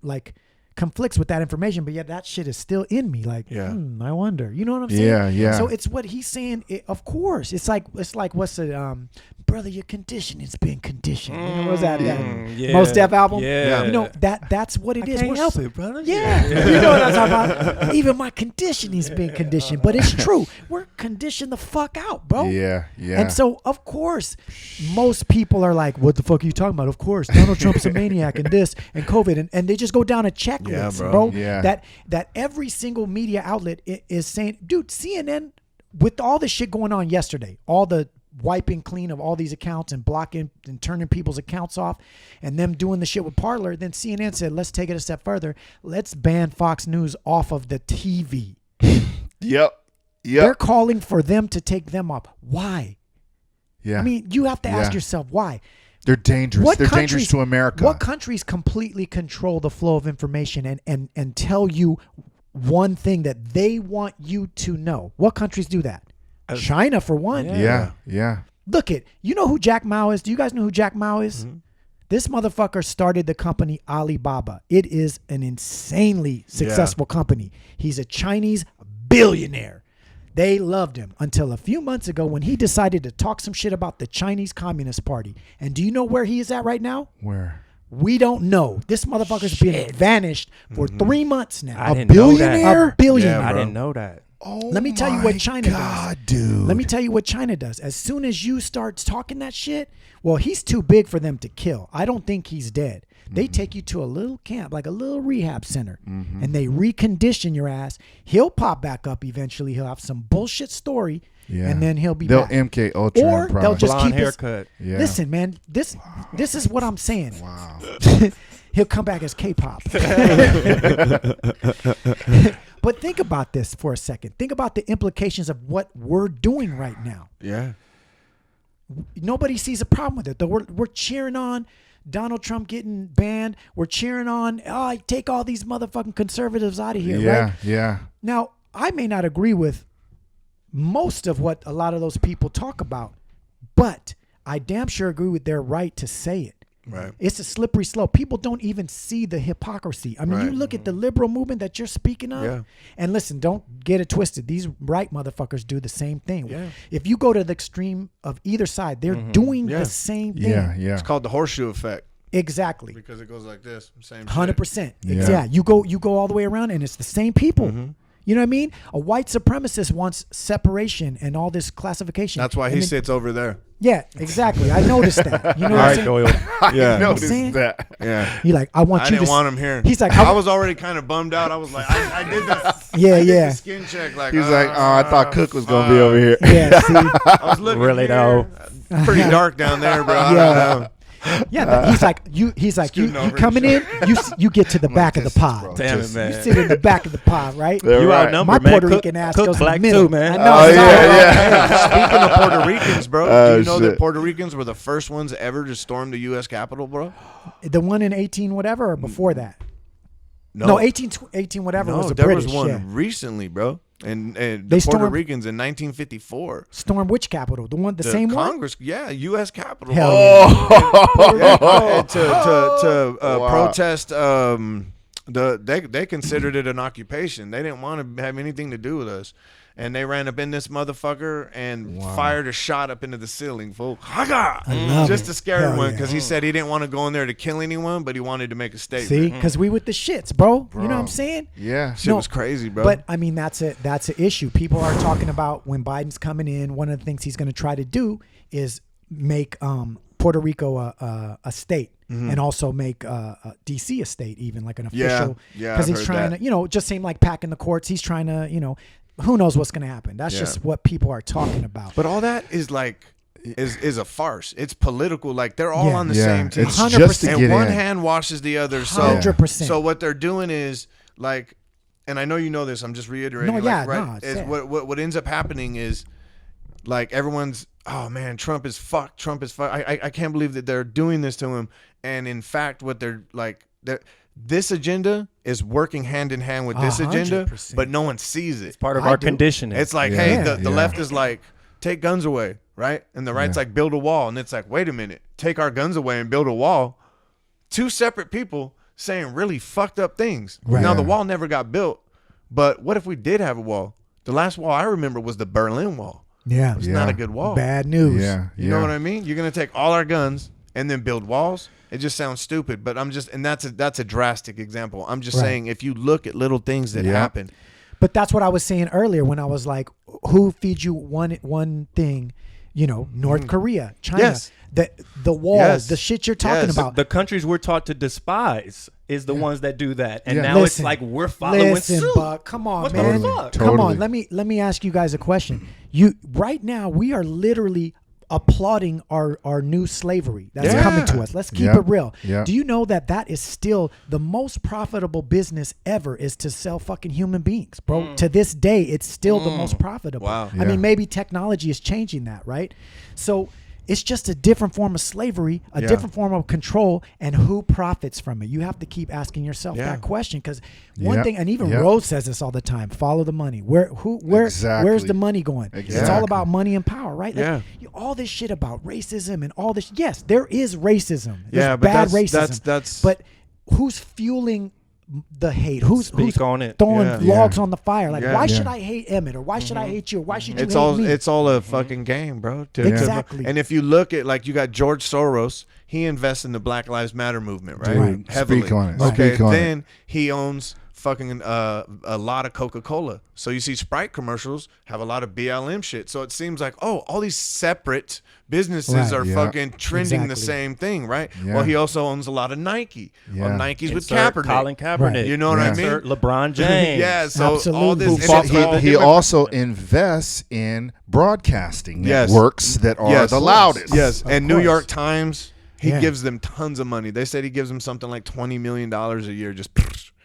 like conflicts with that information, but yet that shit is still in me. Like, I wonder. You know what I'm saying? Yeah, yeah. So it's what he's saying. Of course, it's like what's it? Brother, your conditioning's been conditioned. You know, what's that? yeah. Most Def album. Yeah. You know that's what it is. Can't We're help so- it, brother. Yeah. You know what I'm talking about. Even my conditioning's been conditioned, but it's true. We're conditioned the fuck out, bro. Yeah, yeah. And so, of course, most people are like, what the fuck are you talking about? Of course, Donald Trump's a maniac and this and COVID. And they just go down a checklist, bro. Yeah. That every single media outlet is saying, dude, CNN, with all the shit going on yesterday, all the wiping clean of all these accounts and blocking and turning people's accounts off and them doing the shit with Parler, then CNN said, let's take it a step further. Let's ban Fox News off of the TV. Yep. They're calling for them to take them off. Why? Yeah. I mean, you have to ask Yeah. yourself why. They're dangerous. They're dangerous to America. What countries completely control the flow of information and tell you one thing that they want you to know? What countries do that? China, for one. Yeah. Look it. You know who Jack Ma is? Do you guys know who Jack Ma is? Mm-hmm. This motherfucker started the company Alibaba. It is an insanely successful company. He's a Chinese billionaire. They loved him until a few months ago when he decided to talk some shit about the Chinese Communist Party. And do you know where he is at right now? Where? We don't know. This motherfucker's been vanished for 3 months now. I didn't know that. A billionaire. I didn't know that. Oh, Let me tell you what China God, does. dude. Let me tell you what China does. As soon as you start talking that shit, well, he's too big for them to kill. I don't think he's dead. They take you to a little camp, like a little rehab center, and they recondition your ass. He'll pop back up eventually. He'll have some bullshit story, and then he'll be They'll back. MK Ultra. Or they'll just Blonde keep his haircut. Yeah. Listen, man, this is what I'm saying. Wow. He'll come back as K-pop. But think about this for a second. Think about the implications of what we're doing right now. Yeah. Nobody sees a problem with it. Though we're cheering on Donald Trump getting banned. We're cheering on, take all these motherfucking conservatives out of here, right? Yeah. Now, I may not agree with most of what a lot of those people talk about, but I damn sure agree with their right to say it. Right. It's a slippery slope. People don't even see the hypocrisy. I mean, you look at the liberal movement that you're speaking of, and listen, don't get it twisted. These right motherfuckers do the same thing. Yeah. If you go to the extreme of either side, they're doing the same thing. Yeah. It's called the horseshoe effect Exactly. because it goes like this. Same. 100%. Yeah. Yeah. You go all the way around, and it's the same people. You know what I mean? A white supremacist wants separation and all this classification. That's why he sits over there. Yeah, exactly. I noticed that. You know what I'm saying? Doyle. Yeah. I noticed saying? that. Yeah. He like, I want I you didn't to. want him here. He's like, I was already kind of bummed out. I was like, I did the skin check. Like, He's like, oh, I thought Cook was gonna be over here. Yeah, see, I was looking Really, here. though? Pretty dark down there, bro. I Yeah. don't know. yeah. But he's like, you Scooting over coming the in. You get to the I'm back like, of the this is pod. bro. Damn it, Just- man. You sit in the back of the pod, right? They're You right. outnumbered, My man. Puerto Cook- Rican ass Cook goes in the black middle. too, man. I know. Oh, it's all yeah, right. yeah. Speaking of Puerto Ricans, bro, Oh, do you know that shit. Puerto Ricans were the first ones ever to storm the U.S. Capitol, bro? The one in 18 whatever or before that? No, 18 whatever No, was the there British. was one yeah. recently, bro. And They the Puerto stormed- Ricans in 1954. Storm which capital? The same one? Congress, yeah, U.S. Capitol. Hell Yeah, and to Wow. protest they considered it an occupation. They didn't want to have anything to do with us. And they ran up in this motherfucker and fired a shot up into the ceiling, fool. love Just it. to scare Hell everyone yeah. because he said he didn't want to go in there to kill anyone, but he wanted to make a statement. See, because we with the shits, bro. You know what I'm saying? Yeah. Shit was crazy, bro. But I mean, that's an issue. People are talking about when Biden's coming in. One of the things he's going to try to do is make Puerto Rico a state, and also make DC a state, even like an official. Yeah, because I've he's heard trying that. to, just seem like packing the courts. He's trying to, who knows what's going to happen. That's just what people are talking about. But all that is like is a farce. It's political. Like they're all Yeah. on the Yeah, same team. it's just to and get one in. hand washes the other. So 100%. So what they're doing is like, and I know you know this. I'm just reiterating. No, like, yeah, right? no, it's is it. what ends up happening is like everyone's, oh man, Trump is fucked. Trump is fucked. I can't believe that they're doing this to him. And in fact, what they're like, this agenda is working hand in hand with this agenda, 100%. but no one sees it. It's part of I our do. conditioning. It's like, Yeah. hey, Yeah. the left is like, take guns away, right? And the right's like, build a wall. And it's like, wait a minute, take our guns away and build a wall. Two separate people saying really fucked up things. Right. Now, the Yeah. wall never got built, but what if we did have a wall? The last wall I remember was the Berlin Wall. yeah, It's Yeah. not a good wall. bad news. Yeah. You know what I mean? You're going to take all our guns and then build walls. It just sounds stupid, but and that's a drastic example. I'm just Right. saying, if you look at little things that Yeah. happen, But that's what I was saying earlier when I was like, who feeds you one thing? North Korea, China, Yes. the walls, Yes. the shit you're talking Yes. about. the countries we're taught to despise is the ones that do that, and Yeah. now Listen, it's like we're following Listen, suit. Buck, come on, What man. the fuck? Come on, Totally. let me ask you guys a question. You right now we are literally applauding our new slavery that's Yeah. coming to us. Let's keep Yeah. it real. Yeah. Do you know that is still the most profitable business ever is to sell fucking human beings, bro? To this day, it's still the most profitable. Wow. I Yeah. mean, maybe technology is changing that, right? So it's just a different form of slavery, a Yeah. different form of control, and who profits from it? You have to keep asking yourself Yeah. that question because one Yep. thing, and even Yep. Rose says this all the time: follow the money. Where's Exactly. the money going? It's all Exactly. about money and power, right? Like, Yeah. all this shit about racism and all this. Yes, there is racism. There's Yeah, but bad that's- racism. that's- But who's fueling the hate? Who's on it. throwing Yeah. logs on the fire? Like, Yeah. why Yeah. should I hate Emmett or why should I hate you? Or why should you it's hate all me? it's all a fucking game, bro. Exactly. And if you look at, like, you got George Soros, he invests in the Black Lives Matter movement, right? Dude, Heavily. speak on it. Okay, Speak on then he owns fucking a lot of Coca-Cola. So you see Sprite commercials have a lot of BLM shit. So it seems like, oh, all these separate businesses Right. are Yeah. fucking trending the Exactly. same thing, right? Yeah. Well, he also owns a lot of Nike. Yeah. Well, Nike's with Insert Kaepernick. Colin Kaepernick. Right. You know what I Yeah. mean? Insert LeBron James. Yeah, so all this Absolutely. and fought it's for all the He different- also invests in broadcasting Yes. networks that are the loudest. Yes, Of and New course. York Times, he Yeah. gives them tons of money. They said he gives them something like $20 million a year. Just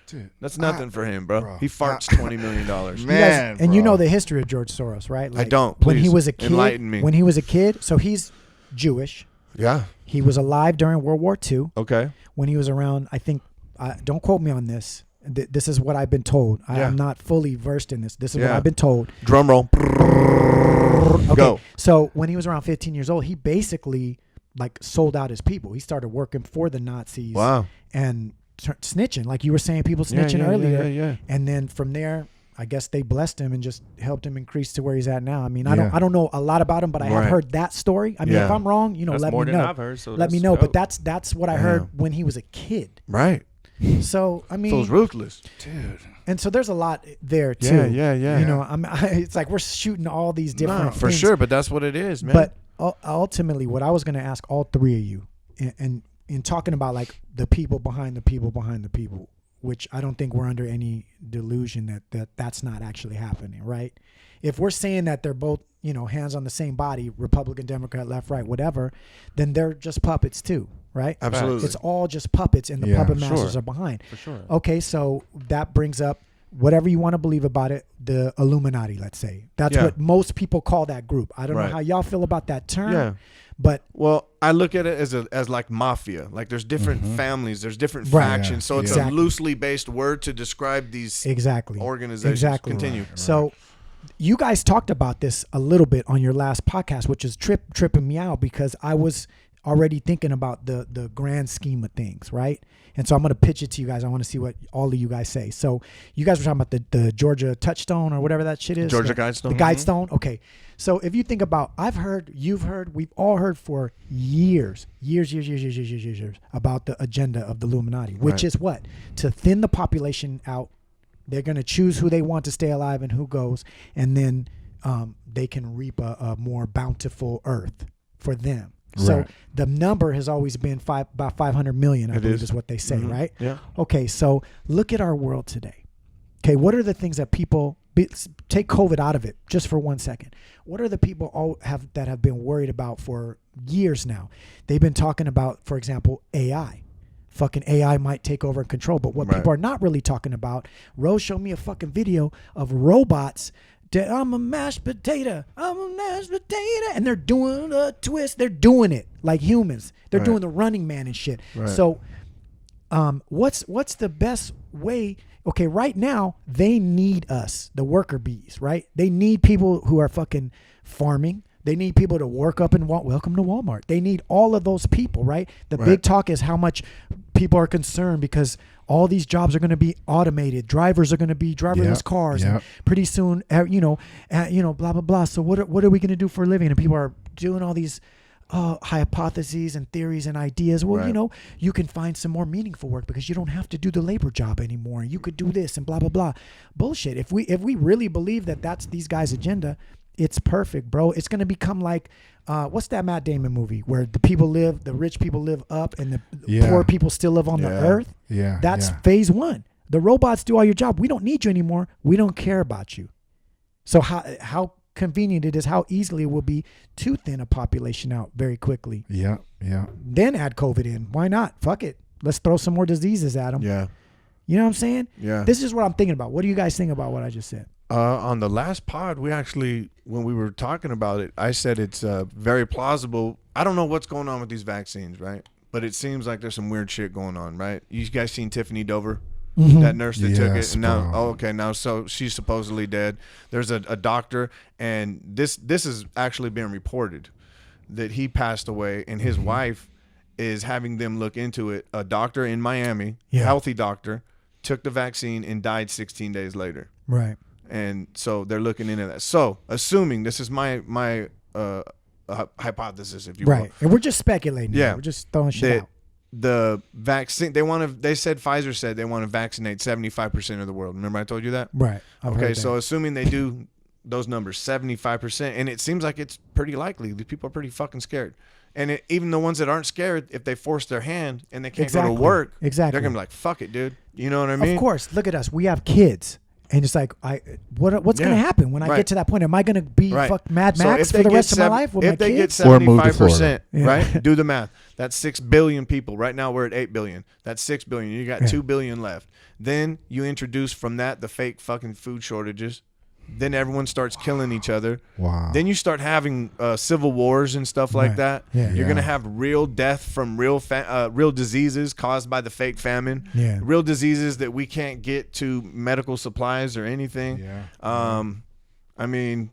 Dude, that's nothing for him, bro. He farts $20 million. You Man, guys, and you bro. know the history of George Soros, right? I don't. When he Please was a kid, enlighten me. when he was a kid, so he's Jewish. Yeah. He was alive during World War II. Okay. When he was around, I think, don't quote me on this. This is what I've been told. Yeah. I'm not fully versed in this. This is what Yeah. I've been told. Drum roll. Okay. Go. So when he was around 15 years old, he basically like sold out his people. He started working for the Nazis. Wow. And snitching, like you were saying, people Yeah, snitching yeah, earlier. yeah. And then from there, I guess they blessed him and just helped him increase to where he's at now. I mean, Yeah. I don't know a lot about him, but I have Right. heard that story. I mean, Yeah. if I'm wrong, That's let more me than know. I've heard. So Let me that's know. dope. But that's what I heard when he was a kid. Right. So I mean, So it's ruthless. Dude. and so there's a lot there too. Yeah. You know, it's like we're shooting all these different No, for things. sure, but that's what it is, man. But ultimately, what I was going to ask all three of you, and in talking about like the people behind the people behind the people, which I don't think we're under any delusion that that's not actually happening, right? If we're saying that they're both, you know, hands on the same body, Republican, Democrat, left, right, whatever, then they're just puppets too, right? Absolutely. It's all just puppets, and the Yeah, puppet masters sure. are behind. For sure. Okay, so that brings up whatever you want to believe about it, the Illuminati, let's say. That's Yeah. what most people call that group. I don't know Right. how y'all feel about that term, Yeah. but Well, I look at it as like mafia. Like there's different families, there's different Right. factions. So it's Exactly. a loosely based word to describe these exactly. organizations. Exactly. Continue. So you guys talked about this a little bit on your last podcast, which is tripping me out because I was already thinking about the grand scheme of things, right? And so I'm going to pitch it to you guys. I want to see what all of you guys say. So you guys were talking about the Georgia touchstone or whatever that shit is. Georgia the Guidestone. The Guidestone. Okay. So if you think about, I've heard, you've heard, we've all heard for years about the agenda of the Illuminati, which Right. is what? To thin the population out. They're going to choose who they want to stay alive and who goes, and then they can reap a more bountiful earth for them. So Right. the number has always been about 500 million, I It believe is. is what they say, right? Yeah. Okay, so look at our world today. Okay, what are the things that people take COVID out of it just for 1 second? What are the people that have been worried about for years now? They've been talking about, for example, AI. Fucking AI might take over and control, but what Right. people are not really talking about. Rose showed me a fucking video of robots. I'm a mashed potato. I'm a mashed potato, and they're doing a twist. They're doing it like humans. They're Right. doing the Running Man and shit. Right. So, what's the best way? Okay, right now they need us, the worker bees, right? They need people who are fucking farming. They need people to work up and welcome to Walmart. They need all of those people, right? The big talk is how much people are concerned because all these jobs are going to be automated. Drivers are going to be driverless cars, and pretty soon, blah blah blah. So what are we going to do for a living? And people are doing all these hypotheses and theories and ideas. Well, Right. you can find some more meaningful work because you don't have to do the labor job anymore. You could do this and blah blah blah. Bullshit. If we really believe that that's these guys' agenda, it's perfect, bro. It's going to become like, what's that Matt Damon movie where the rich people live up and the poor people still live on the earth? Yeah. That's phase one. The robots do all your job. We don't need you anymore. We don't care about you. So how convenient it is, how easily it will be to thin a population out very quickly. Yeah. Then add COVID in. Why not? Fuck it. Let's throw some more diseases at them. Yeah. You know what I'm saying? Yeah. This is what I'm thinking about. What do you guys think about what I just said? On the last pod, when we were talking about it, I said it's very plausible. I don't know what's going on with these vaccines, right? But it seems like there's some weird shit going on, right? You guys seen Tiffany Dover? That nurse that took it, Yes, and now, bro. now so she's supposedly dead. There's a doctor, and this is actually being reported that he passed away, and his wife is having them look into it. A doctor in Miami, healthy doctor, took the vaccine and died 16 days later. Right. And so they're looking into that. So assuming this is my hypothesis, if you will. Right. And we're just speculating. Yeah. We're just throwing shit out. The vaccine Pfizer said they want to vaccinate 75% of the world. Remember I told you that? Right. I've Okay, heard so that. assuming they do those numbers, 75%, and it seems like it's pretty likely. These people are pretty fucking scared. And even the ones that aren't scared, if they force their hand and they can't go to work, they're going to be like, fuck it, dude. You know what I mean? Of course. Look at us. We have kids. And it's like, what's going to happen when I get to that point? Am I going to be fuck Mad Max for the rest of my life with my if they get kids? Or move to 75%, Yeah. right? Do the math. That's 6 billion people. Right now we're at 8 billion. That's 6 billion. You got 2 billion left. Then you introduce from that the fake fucking food shortages. Then everyone starts killing each other. Wow. Then you start having civil wars and stuff like Right. that. Yeah. You're gonna have real death from real diseases caused by the fake famine. Yeah. Real diseases that we can't get to medical supplies or anything. Yeah. I mean,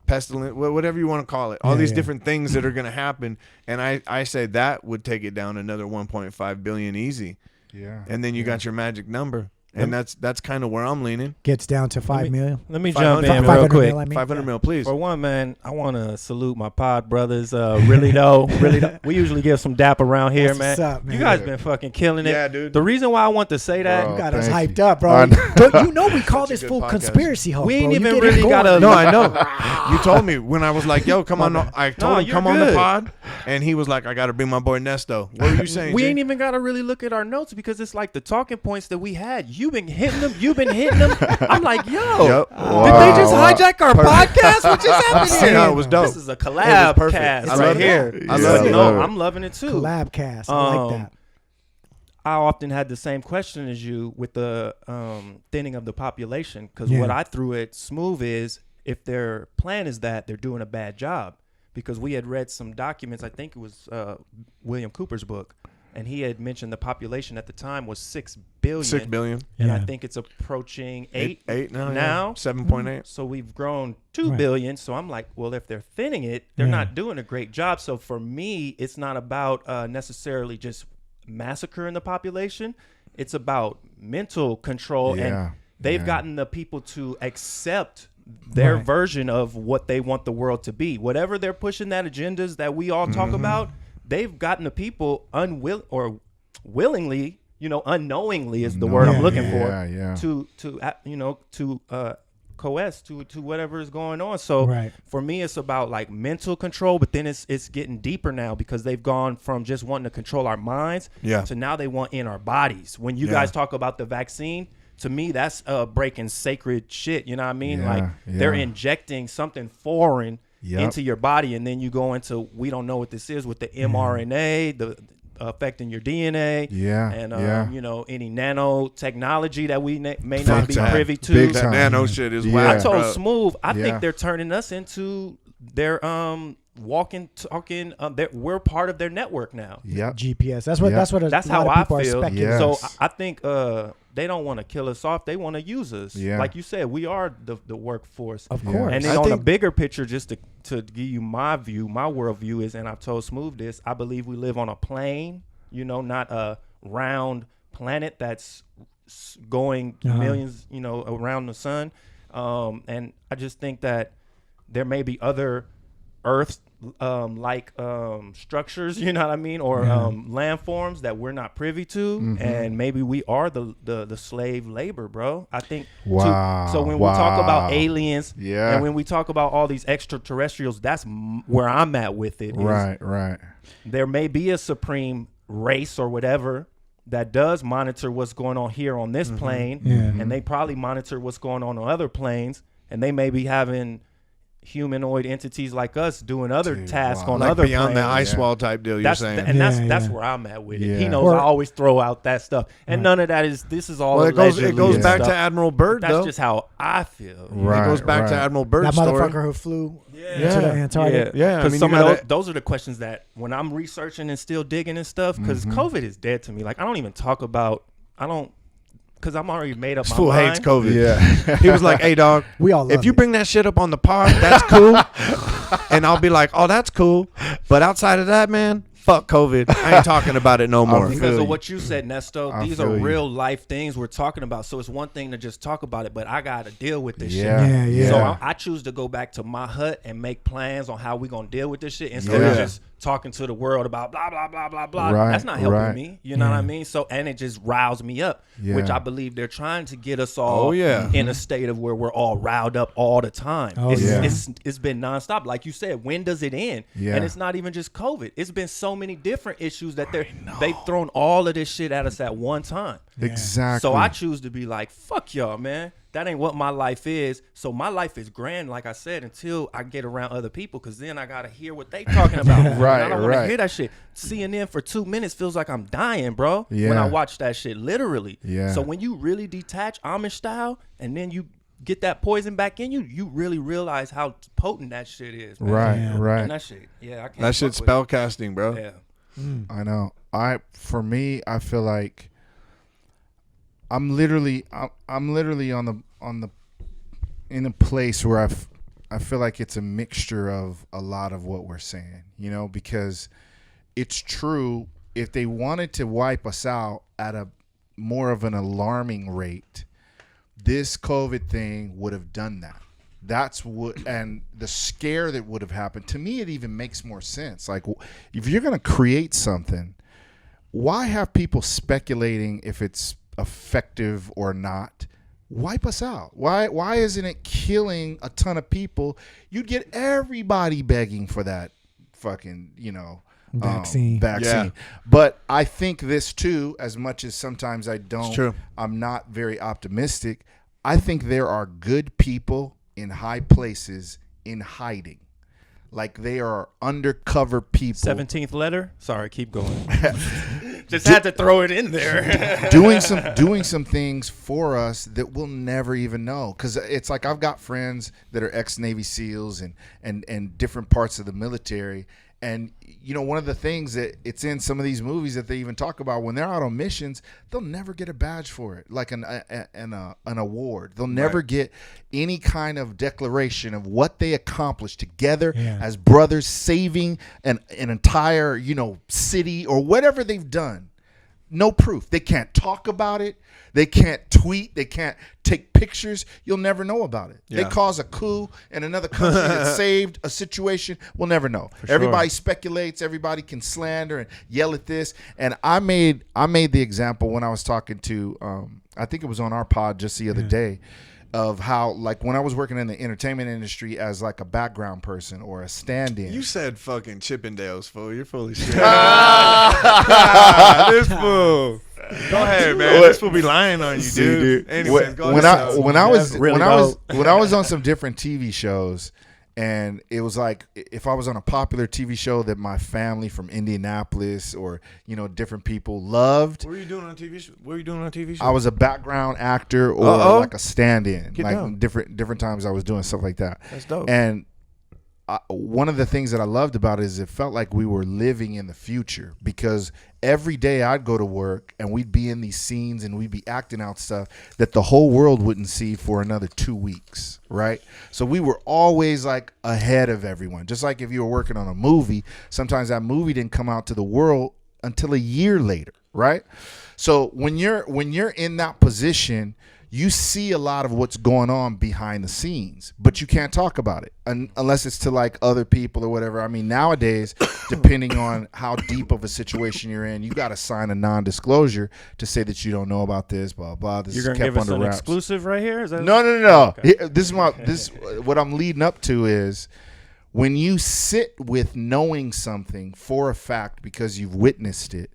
pestilence, whatever you want to call it. All these different things that are gonna happen, and I say that would take it down another 1.5 billion easy. Yeah. And then you got your magic number. And that's kind of where I'm leaning. Gets down to 5 million. Let me jump in 500 real quick. mil, I mean. 500 mil, please. For one, man, I want to salute my pod brothers. Really though, we usually give some dap around here, That's man. what's up, man. You guys been fucking killing it. Yeah, dude. The reason why I want to say that, You got us thank hyped you. up, bro. You know we call Such a this good fool podcast. conspiracy host. we ain't bro. You even get really him got going. to. No, I know. You told me when I was like, "Yo, come on," I told him you're come on the good. pod, and he was like, "I got to bring my boy Nesto." What were you saying? We G? ain't even got to really look at our notes because it's like the talking points that we had. You've been hitting them. You've been hitting them. I'm like, yo, Yep. did they just hijack our podcast? What just happened here? No, it was dope. This is a It was collab perfect. cast I right love it. here. I Yeah, love I it. love it. I'm loving it too. Collab cast. I like that. I often had the same question as you with the thinning of the population because Yeah. what I threw at Smooth is if their plan is that they're doing a bad job because we had read some documents. I think it was William Cooper's book, and he had mentioned the population at the time was 6 billion. 6 billion. And I Yeah. think it's approaching 8 now. 7.8. So we've grown 2 Right. billion. So I'm like, well, if they're thinning it, they're not doing a great job. So for me, it's not about necessarily just massacring the population. It's about mental control. Yeah. And they've Yeah. gotten the people to accept their Right. version of what they want the world to be. Whatever they're pushing that agendas that we all talk about, they've gotten the people willingly, unknowingly is the word I'm looking Yeah, for, yeah. to coalesce to whatever is going on. So Right. for me, it's about like mental control, but then it's getting deeper now because they've gone from just wanting to control our minds to now they want in our bodies. When you guys talk about the vaccine, to me, that's breaking sacred shit. You know what I mean? Yeah, Like they're yeah. injecting something foreign Yep. into your body, and then you go into we don't know what this is with the mRNA, the affecting your DNA, Yeah, and yeah. any nanotechnology that we may Big not be time. privy to. Big That time. nano shit is Yeah. wild. I told bro. Smooth, I Yeah. think they're turning us into their walking, talking. We're part of their network now. Yep. GPS. That's what. Yeah. That's what. That's a lot how of I people are feel. speculating. Yes. So I think they don't want to kill us off. They want to use us. Yeah. Like you said, we are the workforce. Of Yeah. course. And then I on a think- bigger picture, just to give you my view, my worldview is, and I've told Smooth this, I believe we live on a plane, not a round planet that's going millions, around the sun. And I just think that there may be other Earth structures, you know what I mean, or landforms that we're not privy to, and maybe we are the slave labor, bro. I think. Wow. So when we talk about Wow. aliens, Yeah. and when we talk about all these extraterrestrials, that's where I'm at with it. is Right. there may be a supreme race or whatever that does monitor what's going on here on this plane, and they probably monitor what's going on other planes, and they may be having humanoid entities like us doing other tasks wow. on Like other beyond the planes. ice wall type deal. You're That's saying. that's Yeah. where I'm at with it. Yeah. He knows Or- I always throw out that stuff, and none of that is. This is all. Well, it goes allegedly and back to stuff. Admiral Byrd That's though. just how I feel. Right. It goes back to right. Admiral Byrd's That story. motherfucker who flew to the Yeah. Antarctic. Yeah, I because mean, some you of gotta- those are the questions that when I'm researching and still digging and stuff, because COVID is dead to me. Like I don't even talk about. Because I'm already made up This my fool mind. hates COVID. Yeah. He was like, "Hey, dog, We all love if you it. bring that shit up on the pod, that's cool." And I'll be like, "Oh, that's cool." But outside of that, man, fuck COVID. I ain't talking about it no more. feel Because you. of what you said, Nesto, I these are feel you. real life things we're talking about. So it's one thing to just talk about it, but I got to deal with this Yeah. shit. Yeah. So Yeah. I choose to go back to my hut and make plans on how we're going to deal with this shit instead Yeah. of just talking to the world about blah, blah, blah, blah, blah. Right, That's not helping right. me. You know what I mean? So, and it just riles me up, which Yeah. I believe they're trying to get us all Oh, yeah. in a state of where we're all riled up all the time. Oh, yeah. It's been nonstop. Like you said, when does it end? Yeah. And it's not even just COVID. It's been so many different issues that they've thrown all of this shit at us at one time. Exactly. So I choose to be like, fuck y'all, man. That ain't what my life is. So my life is grand, like I said, until I get around other people, because then I got to hear what they talking about. And Right, I don't want to right. hear that shit. CNN for 2 minutes feels like I'm dying, bro, when Yeah. I watch that shit, literally. Yeah. So when you really detach Amish style and then you get that poison back in you, you really realize how potent that shit is, man. Right. Yeah. Right. And that shit, I can't. That shit's fuck with spellcasting, bro. it. Yeah. I know. For me, I feel like I'm literally in a place where I feel like it's a mixture of a lot of what we're saying, because it's true. If they wanted to wipe us out at a more of an alarming rate, this COVID thing would have done that. That's what, and the scare that would have happened. To me, it even makes more sense. Like, if you're going to create something, why have people speculating if it's effective or not? Wipe us out. Why isn't it killing a ton of people? You'd get everybody begging for that fucking, vaccine. Yeah. But I think this too, as much as sometimes I don't, It's true. I'm not very optimistic. I think there are good people in high places in hiding. Like, they are undercover people. 17th letter. Sorry, keep going. Just had to throw it in there. doing some things for us that we'll never even know. Because it's like, I've got friends that are ex-Navy SEALs and different parts of the military. And, one of the things that it's in some of these movies that they even talk about, when they're out on missions, they'll never get a badge for it, like an award. They'll never get any kind of declaration of what they accomplished together as brothers, saving an entire, city or whatever they've done. No proof. They can't talk about it. They can't tweet. They can't take pictures. You'll never know about it. Yeah. They cause a coup in another country that saved a situation. We'll never know. sure. Everybody speculates. Everybody can slander and yell at this. And I made the example when I was talking to, I think it was on our pod just the other day, of how, like, when I was working in the entertainment industry as like a background person or a stand-in. You said fucking Chippendales, fool. You're full of shit. This fool. Go ahead, man. This fool be lying on you, dude. Anyways, go when ahead. I was on dope. some different TV shows, and it was like, if I was on a popular TV show that my family from Indianapolis or different people loved, What were you doing on TV show? What were you doing on TV show? I was a background actor or like a stand-in. Get like down. different times I was doing stuff like that. That's dope. And one of the things that I loved about it is it felt like we were living in the future, because every day I'd go to work and we'd be in these scenes and we'd be acting out stuff that the whole world wouldn't see for another 2 weeks, right? So we were always like ahead of everyone. Just like if you were working on a movie, sometimes that movie didn't come out to the world until a year later, right? So when you're in that position, you see a lot of what's going on behind the scenes, but you can't talk about it unless it's to like other people or whatever. I mean, nowadays, depending on how deep of a situation you're in, you got to sign a non-disclosure to say that you don't know about this, blah, blah. This You're is gonna kept give us under an wraps. exclusive right here? Is that No. Okay. What I'm leading up to is, when you sit with knowing something for a fact because you've witnessed it,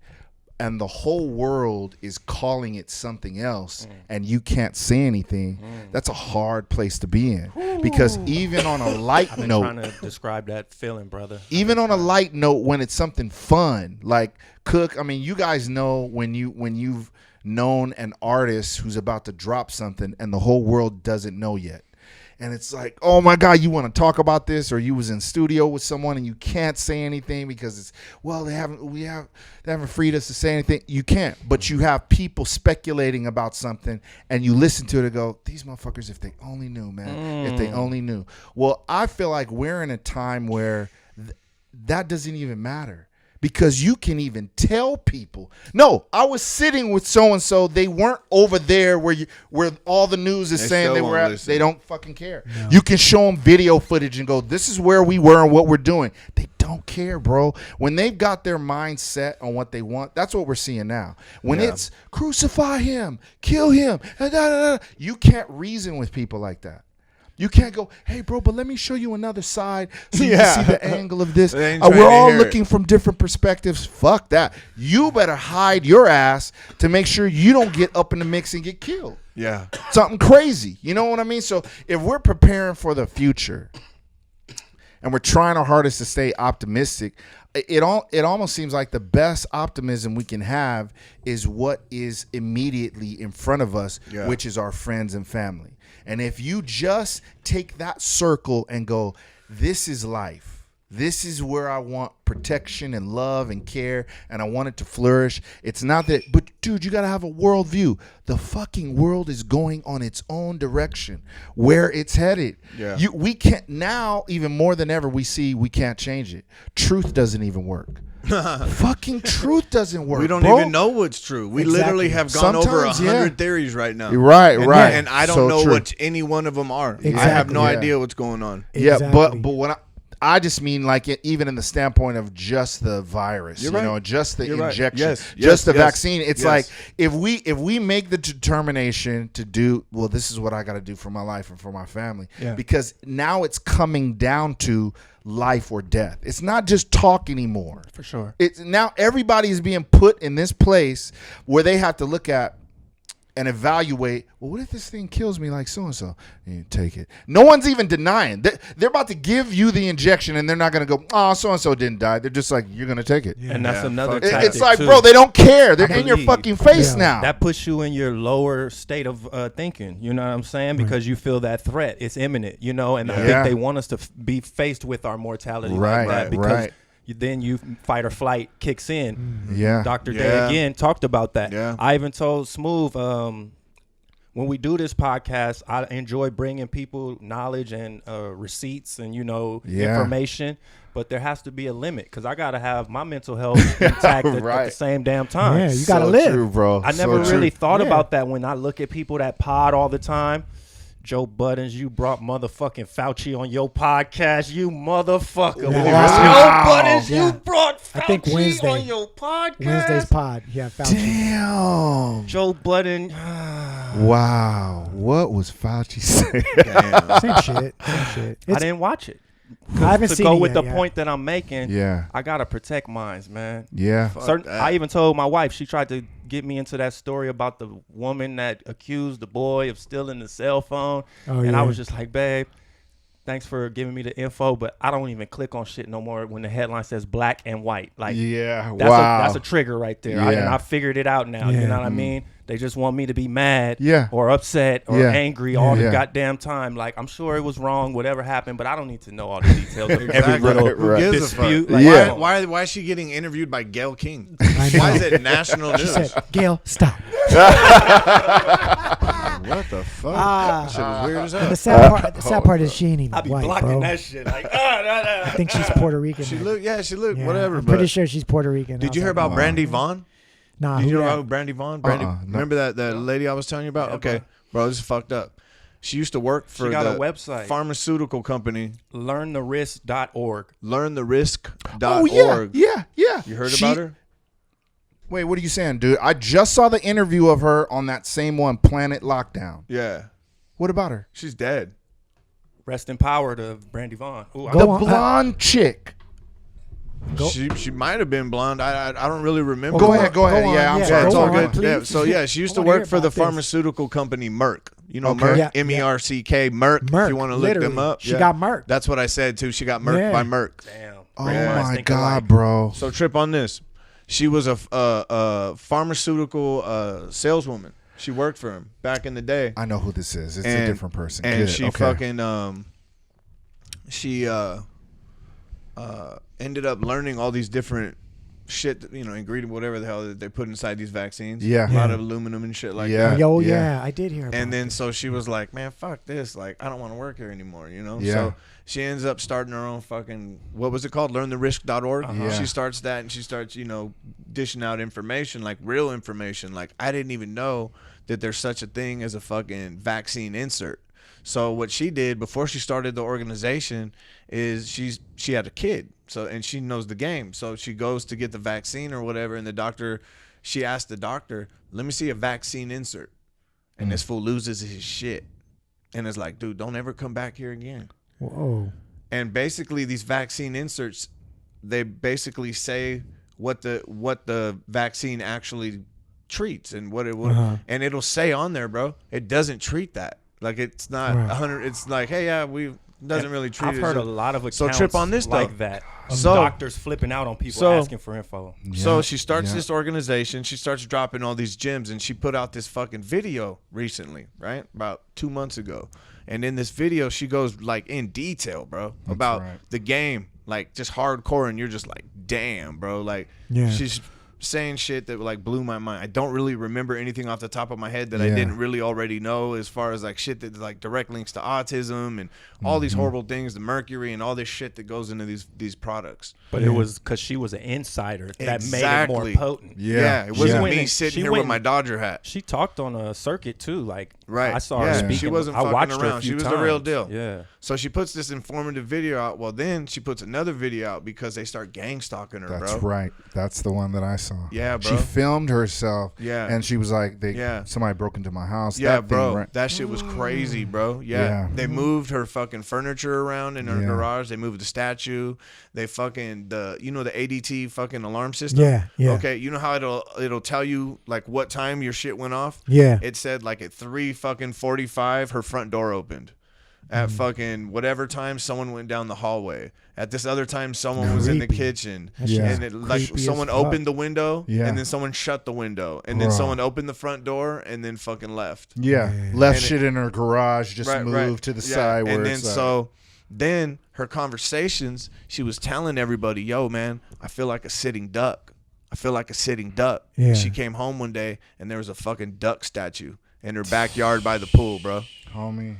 and the whole world is calling it something else, and you can't say anything, that's a hard place to be in. Because even on a light I've been note, trying to describe that feeling, brother. even on a light note, when it's something fun, like Cook, I mean, you guys know when you've known an artist who's about to drop something and the whole world doesn't know yet. And it's like, oh my God, you want to talk about this? Or you was in studio with someone and you can't say anything because it's, well, they haven't freed us to say anything. You can't, but you have people speculating about something and you listen to it and go, these motherfuckers, if they only knew, man, if they only knew. Well, I feel like we're in a time where that doesn't even matter. Because you can even tell people, no, I was sitting with so-and-so. They weren't over there where all the news is saying they were at. They don't fucking care. No. You can show them video footage and go, this is where we were and what we're doing. They don't care, bro. When they've got their mind set on what they want, that's what we're seeing now. When it's crucify him, kill him, you can't reason with people like that. You can't go, hey, bro, but let me show you another side so you can see the angle of this. We're all looking from different perspectives. Fuck that. You better hide your ass to make sure you don't get up in the mix and get killed. Yeah. Something crazy. You know what I mean? So if we're preparing for the future and we're trying our hardest to stay optimistic, it almost seems like the best optimism we can have is what is immediately in front of us, which is our friends and family. And if you just take that circle and go, this is life. This is where I want protection and love and care, and I want it to flourish. It's not that, but dude, you got to have a worldview. The fucking world is going on its own direction, where it's headed. Yeah. We can't, now even more than ever, we see we can't change it. Truth doesn't even work. Fucking truth doesn't work. We don't bro. even know what's true. We Exactly. literally have gone over Sometimes, 100 theories right now. Right, and, right. And I don't So know true. what any one of them are. Exactly. I have no Yeah. idea what's going on. Yeah, Exactly. but when I just mean like even in the standpoint of just the virus, You're you right. know, just the You're right. injection, Yes, just yes, the yes, vaccine. It's yes. like if we make the determination to do, well, this is what I got to do for my life and for my family, Yeah. because now it's coming down to life or death. It's not just talk anymore. For sure. It's now everybody is being put in this place where they have to look at and evaluate, well, what if this thing kills me like so-and-so? You take it. No one's even denying. They're about to give you the injection, and they're not going to go, oh, so-and-so didn't die. They're just like, you're going to take it. And that's another It's tactic, like, too. bro, they don't care. They're in your believe. fucking face Yeah. now. That puts you in your lower state of thinking. You know what I'm saying? Because you feel that threat. It's imminent, you know? And I Yeah. think they want us to be faced with our mortality Right, like that right, because right. then you fight or flight kicks in. Yeah. Dr. Day Yeah. again talked about that. Yeah. I even told Smooth, when we do this podcast, I enjoy bringing people knowledge and receipts and, you know, Yeah. information. But there has to be a limit because I got to have my mental health intact at Right. the same damn time. Yeah, you gotta So live. true, bro. I never So really true. thought Yeah. about that when I look at people that pod all the time. Joe Buttons, you brought motherfucking Fauci on your podcast, you motherfucker. Yeah, boy. last Joe Buttons, Yeah. you brought I think Fauci Wednesday. on your podcast. Wednesday's pod. Yeah, Fauci. Damn. Joe Budden. Wow. What was Fauci saying? Same shit. Same shit. I didn't watch it. I haven't To seen go it with yet, the yeah. point that I'm making, Yeah. I gotta protect mines, man. Yeah. I even told my wife, she tried to get me into that story about the woman that accused the boy of stealing the cell phone. Oh, And yeah. I was just like, babe, thanks for giving me the info, but I don't even click on shit no more when the headline says black and white. Like, Yeah. that's, Wow. that's a trigger right there. Yeah. And I figured it out now. Yeah. You know what I mean? They just want me to be mad Yeah. or upset or Yeah. angry all Yeah. the goddamn time. Like, I'm sure it was wrong, whatever happened, but I don't need to know all the details of every Exactly. little Right. Who gives a fuck? dispute. Like, Yeah. why is she getting interviewed by Gayle King? I know. Why is it national She news? said, Gail, stop. What the fuck? Ah. That shit was weird as And hell. the sad part is she ain't even I be white, blocking bro. that shit. Like, I think she's Puerto Rican. She man. looked, Yeah, whatever. I'm but pretty sure she's Puerto Rican. I did was you hear like, about Brandy Vaughn? Nah, Did who you know that? about Brandy Vaughn? Brandy, no. remember that lady I was telling you about? Yeah, Okay, bro, this is fucked up. She used to work for got the a website. pharmaceutical company, LearnTheRisk.org. LearnTheRisk.org. Oh, yeah. Yeah. You heard about her? Wait, what are you saying, dude? I just saw the interview of her on that same one, Planet Lockdown. Yeah, What about her? she's dead. Rest in power to Brandy Vaughn. Ooh, Go The on. blonde chick. She might have been blonde. I don't really remember. Go Well, ahead. Go ahead. on, Yeah, I'm yeah, sorry. Yeah, it's Go all on, good. please. Yeah, so yeah, she used I to wanna hear work for the about this. pharmaceutical company Merck. You know Okay. Merck, Yeah, M-E-R-C-K, Merck. Merck. If you want to look them literally. up, She yeah. got murked. That's what I said too. She got murked Yeah. by Merck. Damn. Oh Brain minds my think God, alike. bro. So trip on this. She was a pharmaceutical saleswoman. She worked for him back in the day. I know who this is. It's a And- different person. And Good. she Okay. fucking she ended up learning all these different shit, ingredient, whatever the hell that they put inside these vaccines. Yeah. A lot Yeah. of aluminum and shit like Yeah. that. Yo, yeah. yeah, I did hear about And then this. so she was like, man, fuck this. Like, I don't want to work here anymore, Yeah. So she ends up starting her own fucking, what was it called? LearnTheRisk.org. Yeah. She starts that and she starts, dishing out information, like real information. Like, I didn't even know that there's such a thing as a fucking vaccine insert. So what she did before she started the organization is she had a kid. So, and she knows the game. So she goes to get the vaccine or whatever. And she asked the doctor, let me see a vaccine insert. And this fool loses his shit. And it's like, dude, don't ever come back here again. Whoa. And basically these vaccine inserts, they basically say what the vaccine actually treats and what it would, and it'll say on there, bro, it doesn't treat that. Like, it's not Right. 100. It's like, hey, yeah, doesn't really treat I've it. heard It's a lot of accounts So trip on this, like though. that. Of So- doctors flipping out on people so- asking for info. So Yeah. she starts Yeah. this organization. She starts dropping all these gems, and she put out this fucking video recently, right? About 2 months ago. And in this video, she goes like in detail, bro, about right. the game, like just hardcore. And you're just like, damn, bro. Like, Yeah. she's saying shit that like blew my mind. I don't really remember anything off the top of my head that I didn't really already know, as far as like shit that like direct links to autism and all these horrible things, the mercury and all this shit that goes into these products. But it was because she was an insider that made it more potent. Yeah, it wasn't me and- sitting she here went with my Dodger hat. She talked on a circuit too. Like Right. I saw her speaking. She wasn't I fucking watched her a around. few She was times. the real deal. Yeah. So she puts this informative video out. Well, then she puts another video out because they start gang stalking her, That's bro. right. That's the one that I saw. Yeah, bro. She filmed herself. Yeah. And she was like, somebody broke into my house. Yeah, that bro. Thing, right? That shit was crazy, bro. Yeah. They moved her fucking furniture around in her garage. They moved the statue. They fucking the ADT fucking alarm system. Yeah, yeah. Okay, you know how it'll tell you like what time your shit went off? Yeah. It said like at 3:45 her front door opened. At fucking whatever time someone went down the hallway. At this other time someone was in the Creepy. kitchen. That shit's And it, like creepy someone as fuck. opened the window Yeah. and then someone shut the window. And then Bro. someone opened the front door and then fucking left. Yeah. Left And shit in her garage, just moved to the side where and then it's then her conversations, she was telling everybody, yo, man, I feel like a sitting duck. I feel like a sitting duck. Yeah. She came home one day and there was a fucking duck statue in her backyard by the pool, bro. homie.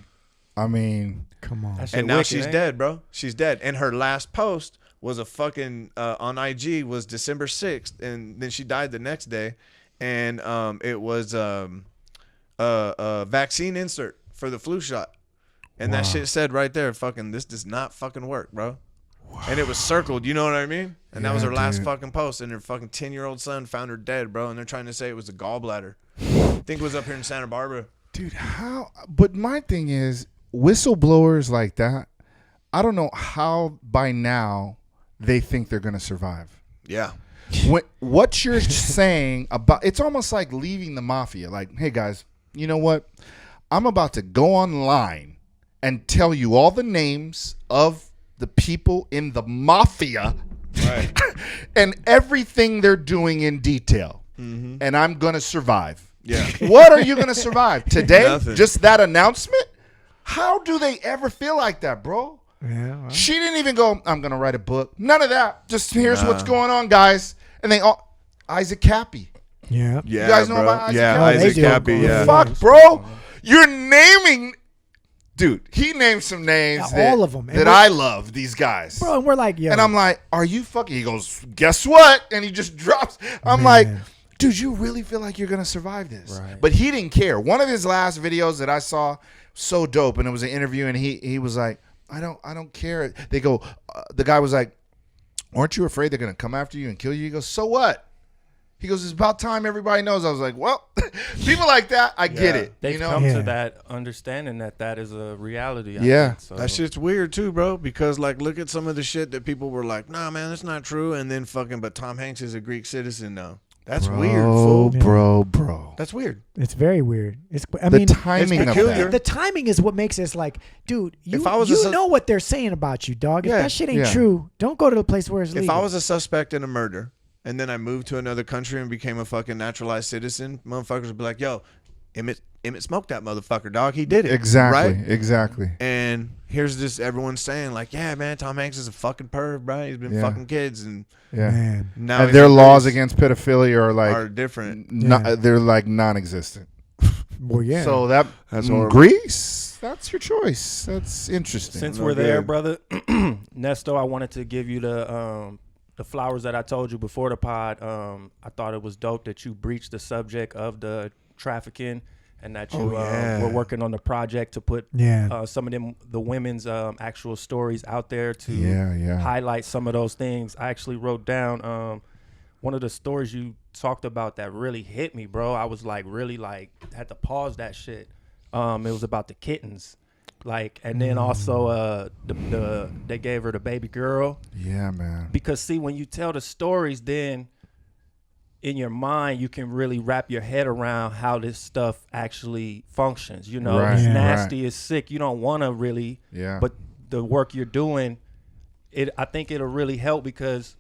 I mean, Come on. That shit And now wicked, she's ain't it? dead, bro. She's dead. And her last post was a fucking on IG was December 6th, and then she died the next day, and it was a vaccine insert for the flu shot, and that shit said right there, fucking this does not fucking work, bro. And it was circled, you know what I mean? And that was her last fucking post, and her fucking 10-year-old son found her dead, bro. And they're trying to say it was a gallbladder. I think it was up here in Santa Barbara. dude, how? But my thing is, whistleblowers like that, I don't know how by now they think they're gonna survive. Yeah. What you're saying about, it's almost like leaving the mafia. Like, hey guys, you know what? I'm about to go online and tell you all the names of the people in the mafia, Right. and everything they're doing in detail, and I'm gonna survive. Yeah. What are you gonna survive today? Nothing. Just that announcement? How do they ever feel like that, bro? Yeah. Well, She didn't even go, I'm going to write a book. None of that. Just here's what's going on, guys. And they all, Isaac Kappy. yeah. Yeah, You guys know bro. about Isaac Yeah, Kappy? Isaac They do. Kappy, yeah. Fuck, bro. You're naming, dude, he named some names Yeah, that, all of them. And that we're- I love, these guys. Bro, and we're like, yo. And I'm like, are you fucking? He goes, guess what? And he just drops. I'm like, dude, you really feel like you're going to survive this? Right. But he didn't care. One of his last videos that I saw, so dope, and it was an interview, and he was like, I don't care. They go, the guy was like, aren't you afraid they're going to come after you and kill you? He goes, so what? He goes, it's about time everybody knows. I was like, well, people like that, I get it. They've You know? come Yeah. to that understanding that is a reality. I Yeah. think, so. That shit's weird too, bro. Because like, look at some of the shit that people were like, "Nah, man, that's not true." And then fucking, but Tom Hanks is a Greek citizen now. That's weird, fool. Bro. That's weird. It's very weird. It's. I The mean, timing it's of peculiar. that. the timing is what makes us like, dude. You, If I was you know what they're saying about you, dog. If Yeah, that shit ain't yeah. true, don't go to the place where it's If legal. I was a suspect in a murder and then I moved to another country and became a fucking naturalized citizen, motherfuckers would be like, "Yo, Emmett smoked that motherfucker, dog. He did it." Exactly. Right? Exactly. And here's this everyone saying like, "Yeah, man, Tom Hanks is a fucking perv, bro. He's been Yeah. fucking kids." And Yeah. Man. now And he's their in laws Greece against pedophilia are like, are different. they're like non-existent. Well, yeah. So that's horrible. Greece. That's your choice. That's interesting. Since No we're there, good. brother, Nesto, I wanted to give you the flowers that I told you before the pod. I thought it was dope that you breached the subject of the trafficking and that you were working on the project to put some of the women's actual stories out there to highlight some of those things. I actually wrote down one of the stories you talked about that really hit me, bro. I was like really like had to pause that shit. It was about the kittens. Like, and then also they gave her the baby girl. Yeah, man. Because see, when you tell the stories, then in your mind you can really wrap your head around how this stuff actually functions. You know, Right, it's yeah. nasty, it's sick. You don't want to really. Yeah. But the work you're doing, I think it'll really help because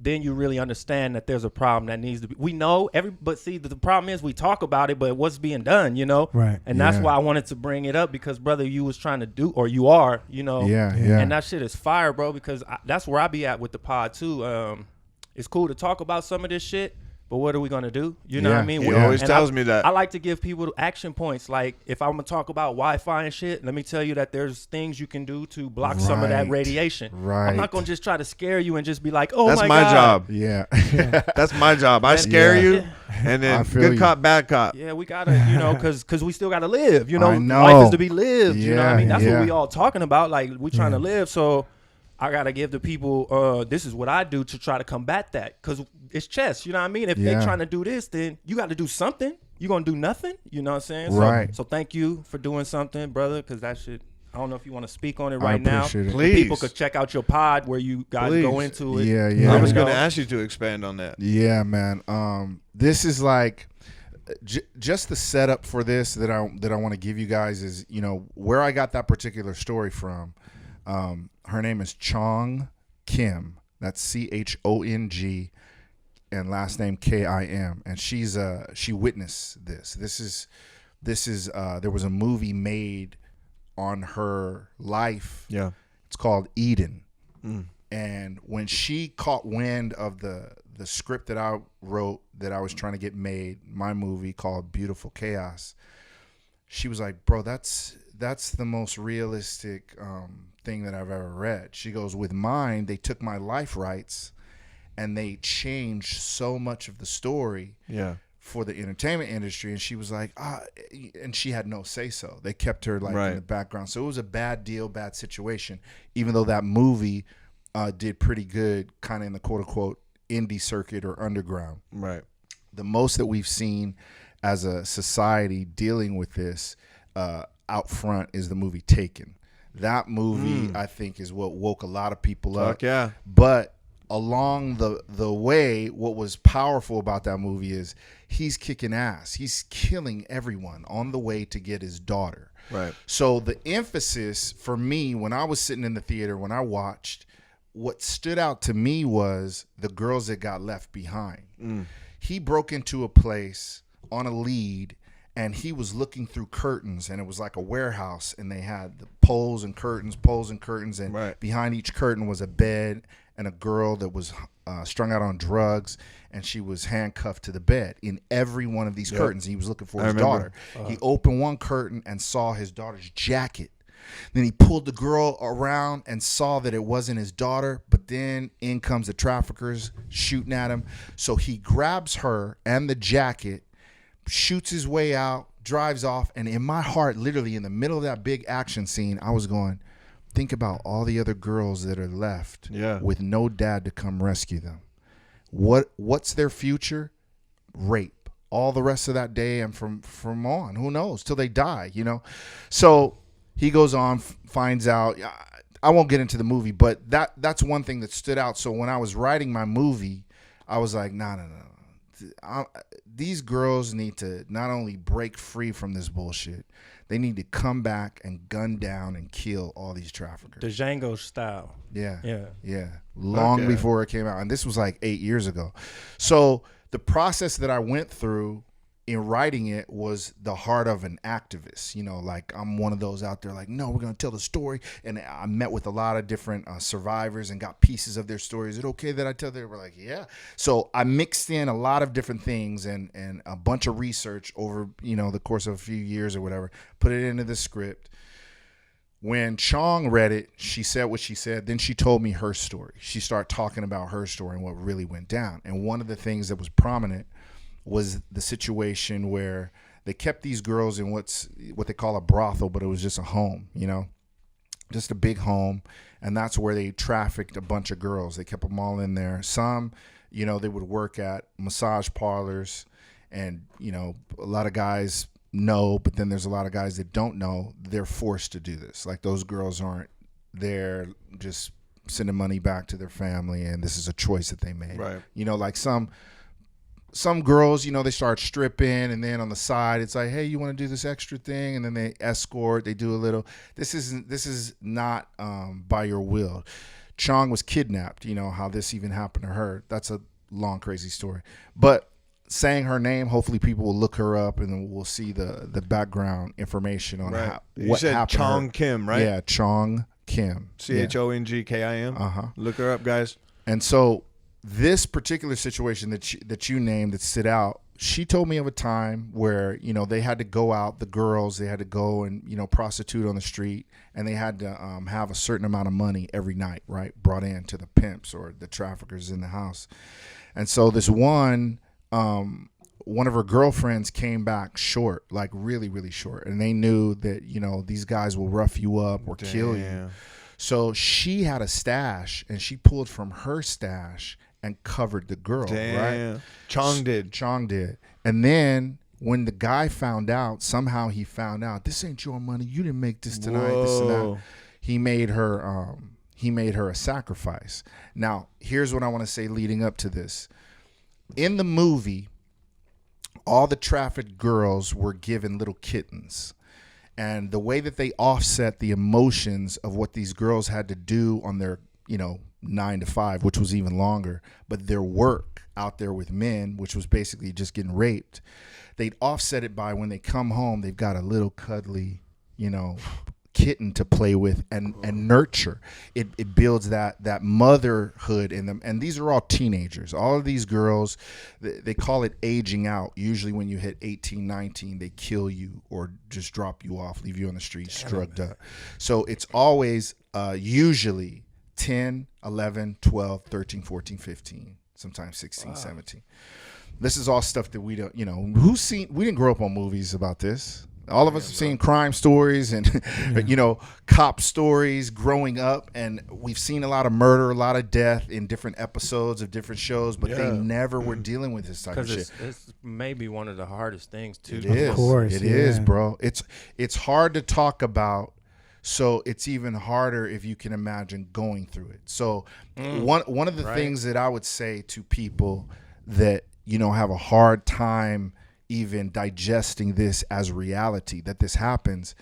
then you really understand that there's a problem that needs to be. We know but see, the problem is we talk about it, but what's being done, you know? Right. And that's Yeah. why I wanted to bring it up because, brother, you was trying to do, or you are, you know? Yeah. And that shit is fire, bro, because that's where I be at with the pod, too. It's cool to talk about some of this shit, but what are we gonna do? You know what I mean? He always And tells me that. I like to give people action points. Like if I'm gonna talk about Wi-Fi and shit, let me tell you that there's things you can do to block some of that Right. radiation. Right. I'm not gonna just try to scare you and just be like, oh That's my my God. job. Yeah. That's my job. I scare Yeah. you, and I then feel good you. cop, bad cop. Yeah, we gotta, because we still gotta live. I know. Life is to be lived. You know what I Yeah, mean? That's yeah. what we all talking about. Like we trying to live. So I gotta give the people. This is what I do to try to combat that. Because it's chess. You know what I mean? If Yeah. they trying to do this, then you got to do something. You gonna do nothing? You know what I'm saying? Right. So thank you for doing something, brother. Because that shit. I don't know if you want to speak on it I right now. appreciate it. Please. People could check out your pod where you guys go Please. into it. Yeah, I yeah. was You going to know? ask you to expand on that. Yeah, man. This is like just the setup for this that I want to give you guys is, where I got that particular story from. Her name is Chong Kim. That's CHONG, and last name KIM. And she witnessed this. This is there was a movie made on her life. Yeah. It's called Eden. And when she caught wind of the script that I wrote that I was trying to get made, my movie called Beautiful Chaos, she was like, bro, that's the most realistic thing that I've ever read. She goes, with mine, they took my life rights and they changed so much of the story Yeah. for the entertainment industry. And she was like, and she had no say so. They kept her like in the background. So it was a bad deal, bad situation, even though that movie did pretty good kind of in the quote unquote indie circuit or underground. Right. The most that we've seen as a society dealing with this out front is the movie Taken. That movie, I think, is what woke a lot of people up. Fuck yeah. But along the way, what was powerful about that movie is he's kicking ass. He's killing everyone on the way to get his daughter. Right. So the emphasis for me when I was sitting in the theater, when I watched, what stood out to me was the girls that got left behind. He broke into a place on a lead and he was looking through curtains, and it was like a warehouse, and they had the poles and curtains, and behind each curtain was a bed and a girl that was strung out on drugs, and she was handcuffed to the bed in every one of these curtains. He was looking for his daughter. He opened one curtain and saw his daughter's jacket. Then he pulled the girl around and saw that it wasn't his daughter, but then in comes the traffickers shooting at him. So he grabs her and the jacket, shoots his way out, drives off, and in my heart, literally in the middle of that big action scene, I was going, think about all the other girls that are left with no dad to come rescue them. What's their future? Rape. All the rest of that day and from on, who knows, till they die, So he goes on, finds out. I won't get into the movie, but that's one thing that stood out. So when I was writing my movie, I was like, no. These girls need to not only break free from this bullshit, they need to come back and gun down and kill all these traffickers. The Django style. Yeah. Long before it came out. And this was like 8 years ago. So the process that I went through in writing it was the heart of an activist. Like I'm one of those out there like, no, we're going to tell the story. And I met with a lot of different survivors and got pieces of their story. Is it okay that I tell them? They were like, yeah. So I mixed in a lot of different things and a bunch of research over, the course of a few years or whatever, put it into the script. When Chong read it, she said what she said. Then she told me her story. She started talking about her story and what really went down. And one of the things that was prominent was the situation where they kept these girls in what they call a brothel, but it was just a home, just a big home. And that's where they trafficked a bunch of girls. They kept them all in there. Some, they would work at massage parlors, and, a lot of guys know, but then there's a lot of guys that don't know. They're forced to do this. Like those girls aren't there just sending money back to their family, and this is a choice that they made. Right. Like some girls, they start stripping, and then on the side, it's like, hey, you want to do this extra thing? And then they escort, they do a little. This is not by your will. Chong was kidnapped, how this even happened to her. That's a long, crazy story. But saying her name, hopefully people will look her up, and then we'll see the background information on what happened. Chong Kim, right? Yeah, Chong Kim. CHONGKIM. Look her up, guys. And so this particular situation that you named that stood out, she told me of a time where, you know, they had to go out, the girls, they had to go and, you know, prostitute on the street, and they had to have a certain amount of money every night, right, brought in to the pimps or the traffickers in the house. And so this one of her girlfriends came back short, like really, really short, and they knew that, you know, these guys will rough you up or kill you. So she had a stash, and she pulled from her stash and covered the girl. Right? Chong did. And then when the guy found out, somehow he found out, this ain't your money. You didn't make this tonight. Whoa. This and that. He made her a sacrifice. Now, here's what I want to say leading up to this. In the movie, all the trafficked girls were given little kittens. And the way that they offset the emotions of what these girls had to do on their, you know, 9 to 5, which was even longer, but their work out there with men, which was basically just getting raped, they'd offset it by when they come home, they've got a little cuddly, you know, kitten to play with and nurture. It builds that motherhood in them. And these are all teenagers. All of these girls, they call it aging out. Usually when you hit 18, 19, they kill you or just drop you off, leave you on the streets, drugged up. So it's always usually 10, 11, 12, 13, 14, 15, sometimes 16, 17. This is all stuff that we don't, you know, we didn't grow up on movies about this. All of us have seen crime stories and, you know, cop stories growing up, and we've seen a lot of murder, a lot of death in different episodes of different shows, but they never were dealing with this type of shit. It's maybe one of the hardest things too. It is. Of course, it is, bro. It's hard to talk about. So it's even harder if you can imagine going through it. So one of the things that I would say to people that, you know, have a hard time even digesting this as reality, that this happens,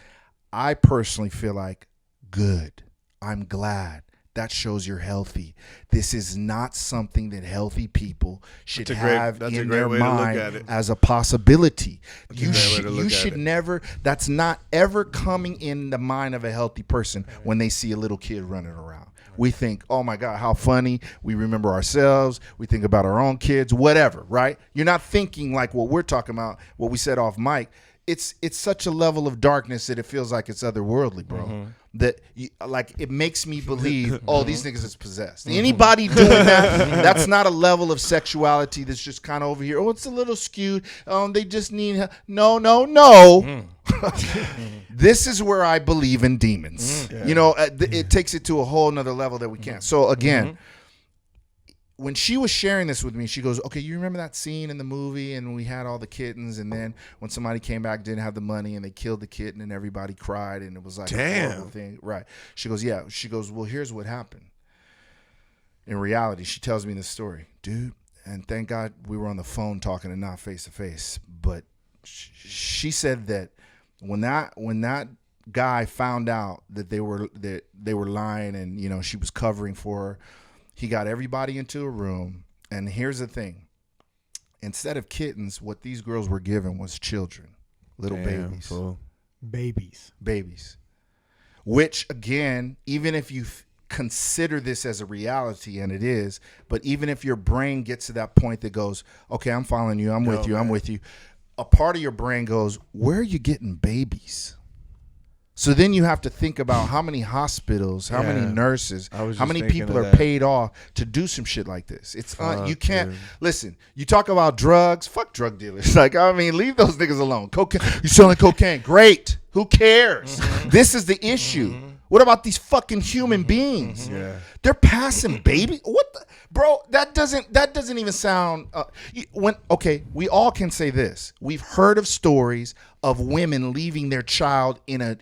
I personally feel like, good. I'm glad. That shows you're healthy. This is not something that healthy people should have in their mind as a possibility. You should never, that's not ever coming in the mind of a healthy person when they see a little kid running around. We think, oh my God, how funny. We remember ourselves. We think about our own kids, whatever, right? You're not thinking like what we're talking about, what we said off mic. It's such a level of darkness that it feels like it's otherworldly, bro. That like it makes me believe, oh, these niggas is possessed. Anybody doing that, that's not a level of sexuality that's just kind of over here. Oh, it's a little skewed. They just need no. This is where I believe in demons. You know, it takes it to a whole nother level that we can't. So again, when she was sharing this with me, she goes, okay, you remember that scene in the movie and we had all the kittens, and then when somebody came back, didn't have the money, and they killed the kitten and everybody cried, and it was like a horrible thing. Right. She goes, yeah. She goes, well, here's what happened. In reality, she tells me this story. Dude, and thank God we were on the phone talking and not face to face. But she said that when that guy found out that they were lying and, you know, she was covering for her, he got everybody into a room, and here's the thing. Instead of kittens, what these girls were given was children, little babies. Fool. Babies. Which, again, even if you consider this as a reality, and it is, but even if your brain gets to that point that goes, okay, I'm following you, I'm with you, a part of your brain goes, where are you getting babies? So then you have to think about how many hospitals, how many nurses, how many people are paid off to do some shit like this. It's you can't listen. You talk about drugs, fuck drug dealers. Like, I mean, leave those niggas alone. Cocaine, you selling cocaine? Great. Who cares? This is the issue. What about these fucking human beings? They're passing baby. What the, bro? That doesn't even sound. We all can say this. We've heard of stories of women leaving their child in a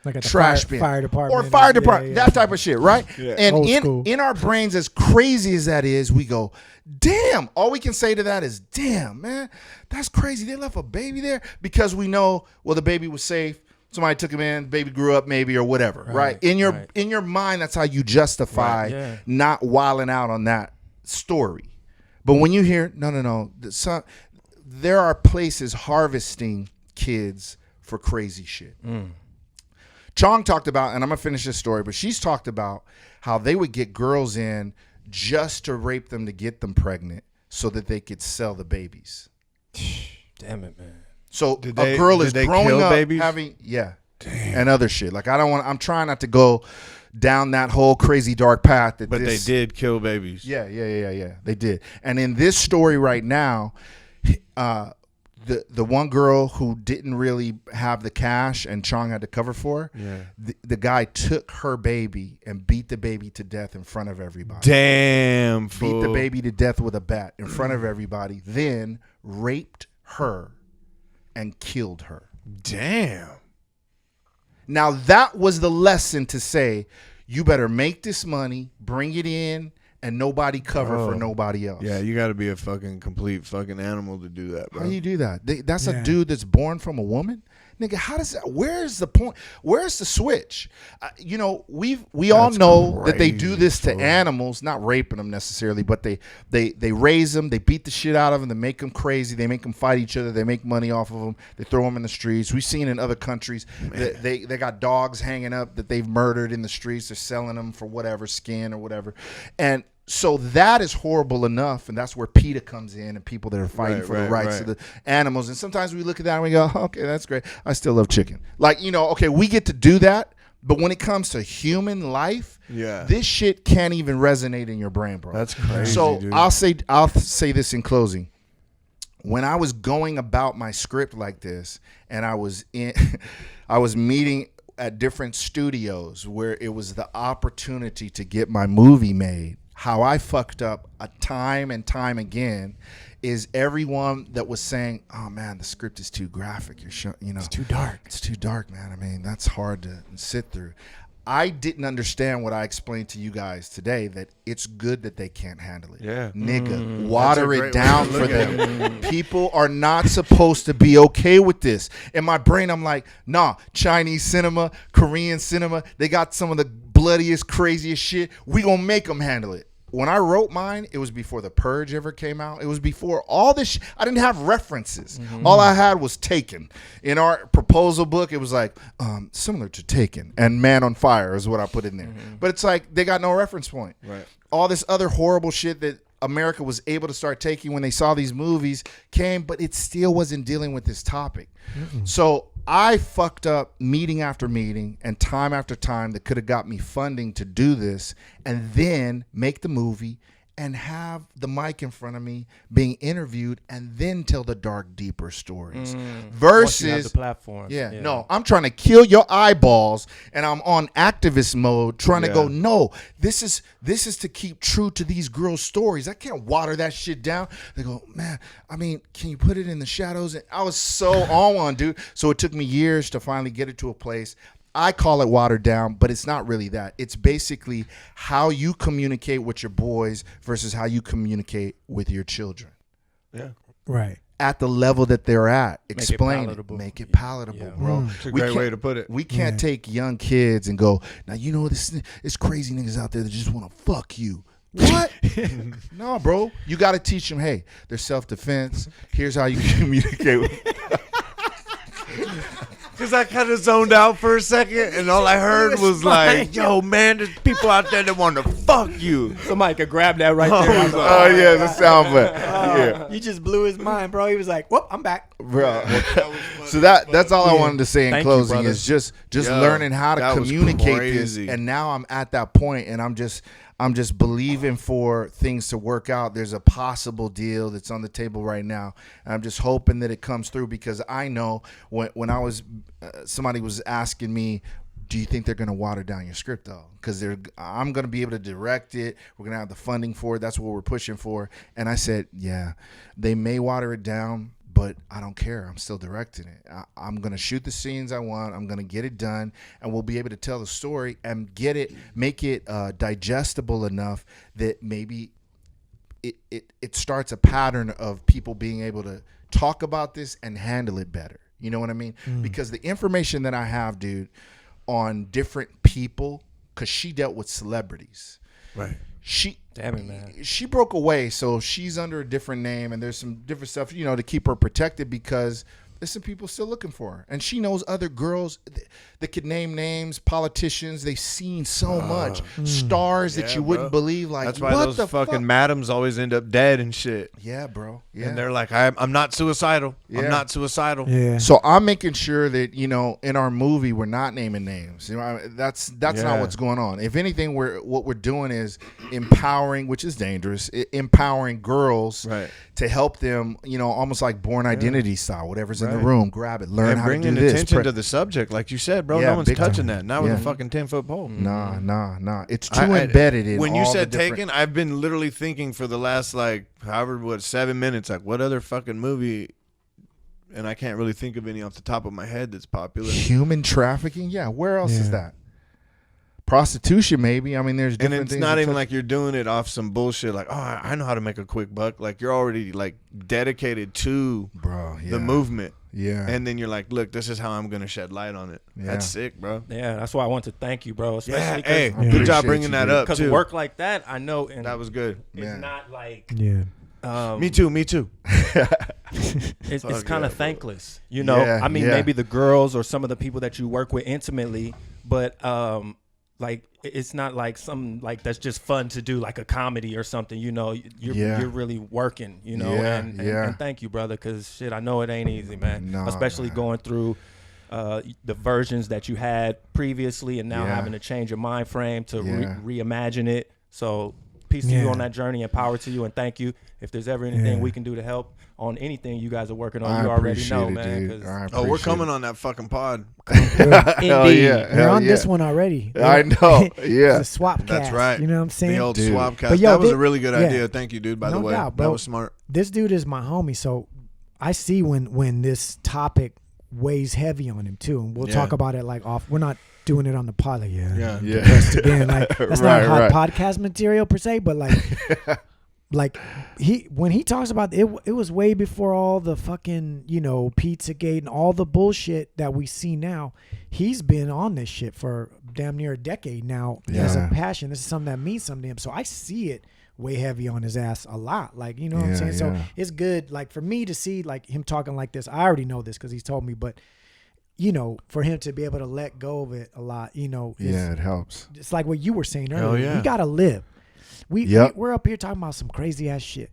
like trash bin, fire department, that type of shit, right? And in our brains, as crazy as that is, we go, damn. All we can say to that is, damn, man, that's crazy. They left a baby there because we know, well, the baby was safe. Somebody took him in, baby grew up maybe or whatever, right? In your mind, that's how you justify not wilding out on that story. But when you hear, no, there are places harvesting kids for crazy shit. Chong talked about, and I'm going to finish this story, but she's talked about how they would get girls in just to rape them to get them pregnant so that they could sell the babies. Damn it, man. So Did a girl is they growing kill up babies? having and other shit. Like I'm trying not to go down that whole crazy dark path. But they did kill babies. Yeah. They did. And in this story right now, the one girl who didn't really have the cash and Chong had to cover for her, the guy took her baby and beat the baby to death in front of everybody. Damn, fool. Beat the baby to death with a bat in front of everybody, then raped her and killed her. Damn. Now that was the lesson to say, you better make this money, bring it in, and nobody cover for nobody else. Yeah, you got to be a fucking complete fucking animal to do that, bro. How do you do that? That's a dude that's born from a woman? Nigga, how does that? Where's the point? Where's the switch? We all know that they do this to animals, not raping them necessarily, but they raise them, they beat the shit out of them, they make them crazy, they make them fight each other, they make money off of them, they throw them in the streets. We've seen in other countries that they got dogs hanging up that they've murdered in the streets. They're selling them for whatever, skin or whatever, and so that is horrible enough, and that's where PETA comes in and people that are fighting for the rights of the animals. And sometimes we look at that and we go, okay, that's great. I still love chicken. Like, okay, we get to do that, but when it comes to human life, this shit can't even resonate in your brain, bro. That's crazy, So dude. I'll say this in closing. When I was going about my script like this, and I was meeting at different studios where it was the opportunity to get my movie made, how I fucked up time and time again is everyone that was saying, "Oh man, the script is too graphic. It's too dark. It's too dark, man. I mean, that's hard to sit through." I didn't understand what I explained to you guys today, that it's good that they can't handle it. Yeah. Nigga, water it down for them. People are not supposed to be okay with this. In my brain, I'm like, nah, Chinese cinema, Korean cinema, they got some of the bloodiest, craziest shit. We gonna make them handle it. When I wrote mine, it was before The Purge ever came out. It was before all this. I didn't have references. All I had was Taken. In our proposal book, it was like, similar to Taken and Man on Fire is what I put in there. But it's like, they got no reference point. Right. All this other horrible shit that America was able to start taking when they saw these movies came, but it still wasn't dealing with this topic. So I fucked up meeting after meeting and time after time that could have got me funding to do this and then make the movie and have the mic in front of me being interviewed and then tell the dark, deeper stories. Once you have Versus the platform. no, I'm trying to kill your eyeballs and I'm on activist mode trying to go, no, this is to keep true to these girls' stories. I can't water that shit down. They go, man, I mean, can you put it in the shadows? And I was so on one, dude. So it took me years to finally get it to a place. I call it watered down, but it's not really that. It's basically how you communicate with your boys versus how you communicate with your children. Yeah. Right. At the level that they're at. Make it Explain it. palatable. Make it palatable, bro. It's a great way to put it. We can't take young kids and go, now, this it's crazy niggas out there that just want to fuck you. What? No, bro. You got to teach them, hey, there's self-defense. Here's how you communicate with Because I kind of zoned out for a second, and all I heard was like, yo, man, there's people out there that want to fuck you. Somebody could grab that right there. I was like, Oh, yeah, the sound bite. Yeah. You just blew his mind, bro. He was like, whoop, I'm back. Bro. So that's all I wanted to say in Thank you, closing brother. is just Yo, learning how to that was communicate crazy. this. And now I'm at that point and I'm just believing for things to work out. There's a possible deal that's on the table right now. And I'm just hoping that it comes through because I know when I was somebody was asking me, do you think they're going to water down your script though? Because I'm going to be able to direct it. We're going to have the funding for it. That's what we're pushing for. And I said, yeah, they may water it down, but I don't care. I'm still directing it. I'm going to shoot the scenes I want. I'm going to get it done, and we'll be able to tell the story and make it digestible enough that maybe it starts a pattern of people being able to talk about this and handle it better. You know what I mean? Because the information that I have, dude, on different people, because she dealt with celebrities. Right. damn it, man. She broke away, so she's under a different name, and there's some different stuff, to keep her protected because there's some people still looking for her. And she knows other girls that could name names, politicians. They've seen so much. Stars that you wouldn't believe. Like, that's why those fucking madams always end up dead and shit. Yeah, bro. Yeah. And they're like, I'm not suicidal. Yeah. I'm not suicidal. Yeah. So I'm making sure that, you know, in our movie, we're not naming names. You know, that's not what's going on. If anything, what we're doing is empowering, which is dangerous, empowering girls to help them, you know, almost like Born Identity style, whatever's in the room, grab it, learn how to do this. Bringing attention to the subject, like you said, bro. Yeah, no one's big touching time. that. Not with a fucking 10-foot pole. Nah. It's too embedded in. When you all said the different... Taken, I've been literally thinking for the last 7 minutes, like what other fucking movie, and I can't really think of any off the top of my head that's popular. Human trafficking, yeah. Where else is that? Prostitution, maybe. I mean, there's different and it's things not that even like you're doing it off some bullshit. Like, oh, I know how to make a quick buck. Like you're already like dedicated to the movement. Yeah. And then you're like, look, this is how I'm gonna shed light on it. Yeah. That's sick, bro. Yeah, that's why I want to thank you, bro. Especially Hey, because good job bringing that up because too. work like that, I know, and that was good. it's not like Me too. it's kind of thankless, you know. Yeah, I mean, maybe the girls or some of the people that you work with intimately, but like it's not like some like that's just fun to do, like a comedy or something, you know. You're really working, you know. And thank you, brother, because shit, I know it ain't easy, man. Especially going through the versions that you had previously and now having to change your mind frame to reimagine it. So peace to you on that journey, and power to you, and thank you. If there's ever anything we can do to help on anything you guys are working on, you already know, man. Oh, we're coming on that fucking pod. Indeed. We're on this one already. I know. Yeah. The swap cast. That's right. You know what I'm saying? The old Dude. swap cast. But yo, that was a really good idea. Thank you, dude, by the way. Doubt, bro. That was smart. This dude is my homie, so I see when this topic weighs heavy on him too, and we'll talk about it like off. We're not doing it on the pod, like depressed again. Like that's not hot podcast material per se, but like like when he talks about it was way before all the fucking, you know, Pizzagate and all the bullshit that we see now. He's been on this shit for damn near a decade now. He has a passion. This is something that means something to him. So I see it way heavy on his ass a lot. Like, you know what I'm saying? So it's good, like, for me to see like him talking like this. I already know this because he's told me, but you know, for him to be able to let go of it a lot, you know, it helps. It's like what you were saying earlier. Yeah. We gotta live. We're up here talking about some crazy ass shit.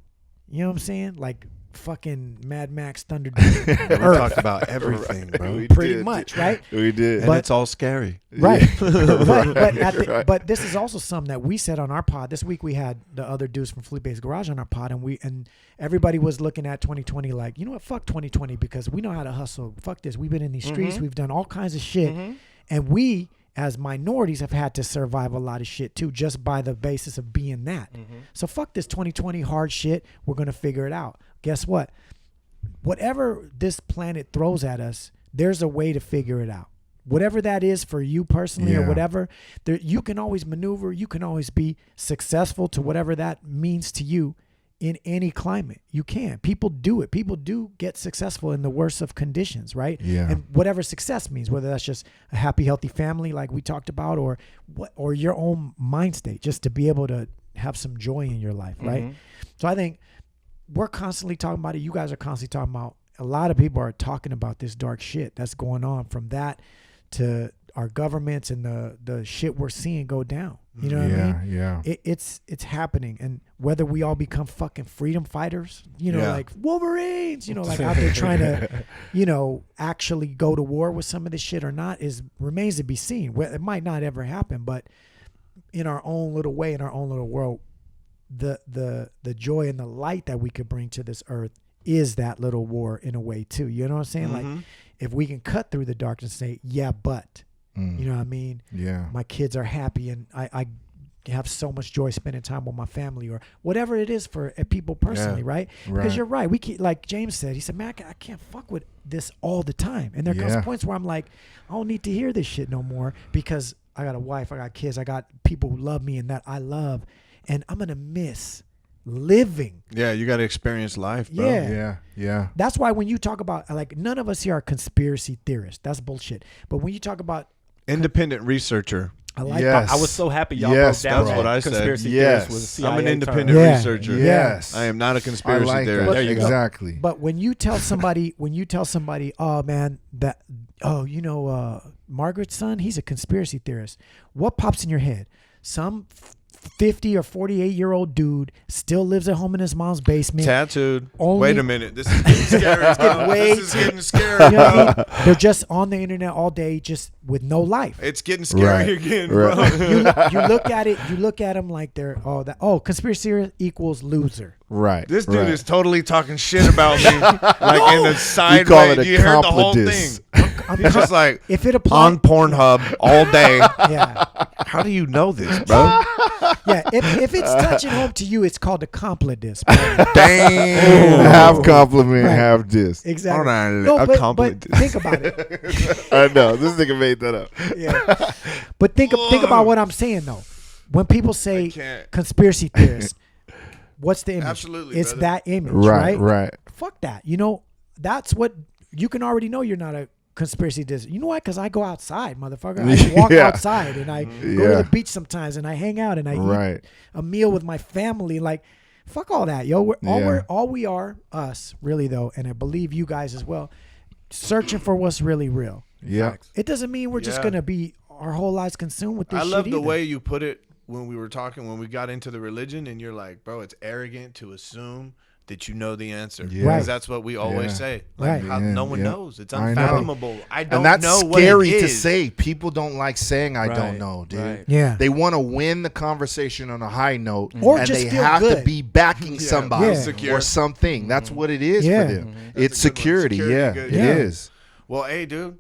You know what I'm saying? Like fucking Mad Max Thunderdome. We talked about everything, bro. Pretty much, right? We did. And it's all scary. Right. But this is also something that we said on our pod. This week we had the other dudes from Felipe's Garage on our pod, and everybody was looking at 2020 like, you know what, fuck 2020, because we know how to hustle. Fuck this. We've been in these streets. We've done all kinds of shit. And we, as minorities, have had to survive a lot of shit too, just by the basis of being that. So fuck this 2020 hard shit. We're going to figure it out. Guess what? Whatever this planet throws at us, there's a way to figure it out. Whatever that is for you personally or whatever, you can always maneuver. You can always be successful to whatever that means to you in any climate. You can. People do it. People do get successful in the worst of conditions, right? Yeah. And whatever success means, whether that's just a happy, healthy family like we talked about, or your own mind state, just to be able to have some joy in your life, right? So I think we're constantly talking about it. You guys are constantly talking about. A lot of people are talking about this dark shit that's going on, from that to our governments and the shit we're seeing go down. You know what I mean? Yeah. It's happening, and whether we all become fucking freedom fighters, you know, like Wolverines, you know, like out there trying to, you know, actually go to war with some of this shit or not remains to be seen. It might not ever happen, but in our own little way, in our own little world, the joy and the light that we could bring to this earth is that little war in a way too. You know what I'm saying? Like if we can cut through the darkness and say, but you know what I mean? Yeah. My kids are happy and I have so much joy spending time with my family, or whatever it is for people personally, right? Because you're right. We keep, like James said, he said, man, I can't fuck with this all the time. And there comes points where I'm like, I don't need to hear this shit no more, because I got a wife, I got kids, I got people who love me and that I love, and I'm going to miss living. Yeah, you got to experience life, bro. Yeah. That's why when you talk about, like, none of us here are conspiracy theorists. That's bullshit. But when you talk about independent researcher, I like Yes. that. I was so happy y'all Yes, broke down that's that what I said. conspiracy Yes. theorist was a CIA I'm an term. independent Yeah. researcher. Yeah. Yes. I am not a I conspiracy like theorist. that. There you go. Exactly. But when you tell somebody, oh man, Margaret's son, he's a conspiracy theorist. What pops in your head? Some 50 or 48-year-old dude still lives at home in his mom's basement. Tattooed. Only- Wait a minute. This is getting scary. It's getting way this is getting scary. You know what I mean? They're just on the internet all day, just with no life. It's getting scary Right. again, Right. bro. You look at it. You look at them like they're conspiracy theorist equals loser. Right. This dude right. is totally talking shit about me, like in a side call way. it a You heard the whole complicus. thing. He's just like If it applies on Pornhub all day. yeah, How do you know this, bro? yeah. If it's touching home to you, it's called a complicus. bro. Damn. half compliment, Right. half diss. Exactly. Hold on, No, a but complicus. think about it. I know. This nigga made that up. Yeah. But think about what I'm saying though. When people say can't. conspiracy theorists, what's the image? Absolutely, it's brother. that image, Right, right? right. Fuck that. You know, that's what you can already know. You're not a conspiracy theorist. You know why? Because I go outside, motherfucker. I walk Yeah. outside and I go to Yeah. the beach sometimes and I hang out and I Right. eat a meal with my family. Like, fuck all that, yo. All we are, us, really though, and I believe you guys as well, searching for what's really real. Yeah. It doesn't mean we're just Yeah. gonna be our whole lives consumed with this I shit love the either. way you put it when we were talking, when we got into the religion, and you're like, bro, it's arrogant to assume that you know the answer. Yeah. Because that's what we always Yeah. say. Like, Right. how Yeah, no one yeah. knows. It's I know. unfathomable. I don't And that's know what scary it to is. say. People don't like saying I don't Right, know, dude. right. Yeah. They want to win the conversation on a high note, Or and just they feel have to good. be backing somebody Yeah. Secure. or something. That's what it is Yeah. for them. That's It's a good one. security. Security, Yeah, good. it Yeah. is. Well, hey, dude,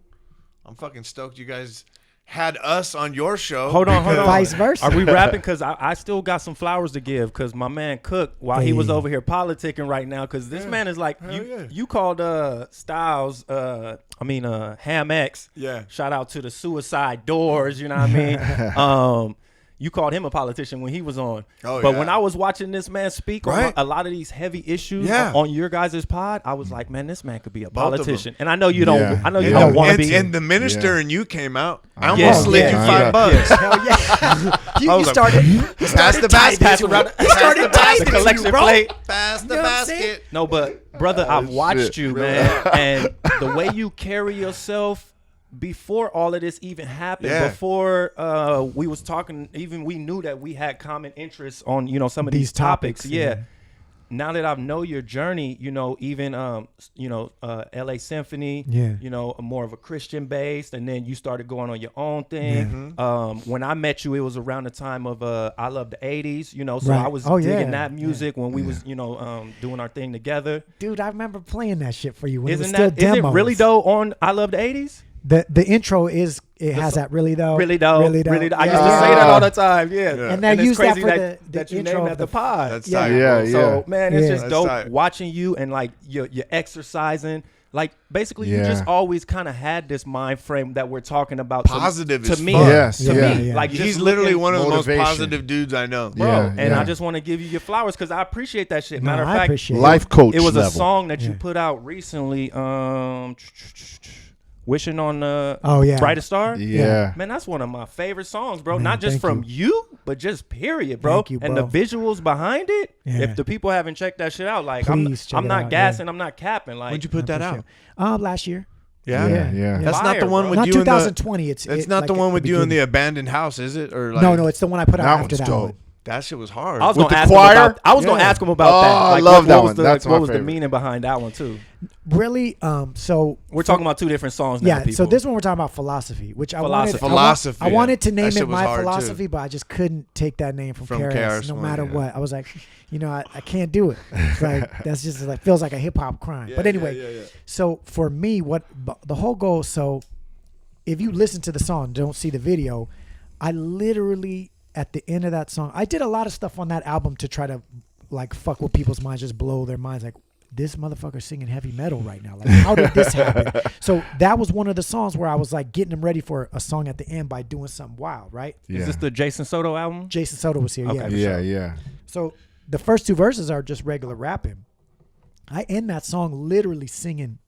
I'm fucking stoked you guys had us on your show. Hold on. Vice versa. Are we rapping? Because I still got some flowers to give. Because my man Cook, while he was Hey. over here politicking right now, because this man is like, you called Styles, Ham X. Yeah. Shout out to the Suicide Doors. You know what I mean? You called him a politician when he was on. Oh, but yeah. when I was watching this man speak Right. on a lot of these heavy issues Yeah. on your guys' pod, I was like, man, this man could be a Both of them. politician. And I know you don't. Yeah. I know you Yeah. don't want to and, be. and the minister Yeah. and you came out. I Yeah. almost slid you Yeah. $5. Hell yeah. I you was like, started. Pass the basket. Pass around the- Pass the the basket. collection bro. plate. Pass the You know what I'm saying? basket. No, but brother, I've watched you, man, and the way you carry yourself before all of this even happened, Yeah. before we was talking, even we knew that we had common interests on some of These these topics. topics, Yeah. yeah. Now that I know your journey, even LA Symphony, Yeah. more of a Christian based, and then you started going on your own thing. When I met you, it was around the time of I love the 80s, so Right. I was Oh, digging yeah. that music when we was doing our thing together. Dude, I remember playing that shit for you when Isn't it was still that is demos. it really though on I Love the 80s? The intro has that really though. Really though. Really though. Really though. I used Yeah. to say that all the time. Yeah. Yeah. And they it's use that crazy for the that you intro named of that the pod. That's Yeah. tight. Yeah, bro. yeah. So man, it's Yeah. just That's dope tight. watching you and like you're exercising. Like basically, you Yeah. just always kind of had this mind frame that we're talking about. Positive to as me. fuck. Yes, to yeah. me, Yeah. like He's just literally looking- one of the most Motivation. positive dudes I know. bro. Yeah, and yeah. I just want to give you your flowers because I appreciate that shit. No, Matter of I fact, appreciate Life coach it was level. a song that you Yeah. put out recently. Wishing on the Oh, yeah. brightest star. Yeah. Man, that's one of my favorite songs, bro. Man, Not just thank from you, but just period, bro. Thank you, And the bro. visuals behind it. Yeah. If the people haven't checked that shit out, like Please check I'm it not out, gassing, I'm not capping. Like When'd you put that out? Last year. Yeah. Yeah. That's not Fire, the one bro. with Not you in the. 2020. It's Not like the one at with you in the beginning. abandoned house, is it? Or like, No, it's the one I put out That after one's that dope. one. That shit was hard. I was With gonna the ask choir? him about. I was gonna Yeah. ask him about Oh, that. I Like, love what that was one. the- That's my what was the favorite. meaning behind that one too? Really? So We're talking about two different songs now. yeah. people. So this one we're talking about philosophy, which Philosophy, I wanted to yeah. name That shit it was my hard, too. philosophy, but I just couldn't take that name from From Karis, Karis no one, matter yeah. what. I was like, I can't do it. It's like that's just like feels like a hip hop crime. But anyway, so for me, the whole goal. So if you listen to the song, don't see the video, I literally at the end of that song, I did a lot of stuff on that album to try to like fuck with people's minds, just blow their minds. Like this motherfucker's singing heavy metal right now. Like how did this happen? So that was one of the songs where I was like getting them ready for a song at the end by doing something wild, right? Yeah. Is this the Jason Soto album? Jason Soto was here. Okay. Yeah. for Yeah, sure. yeah. So the first two verses are just regular rapping. I end that song literally singing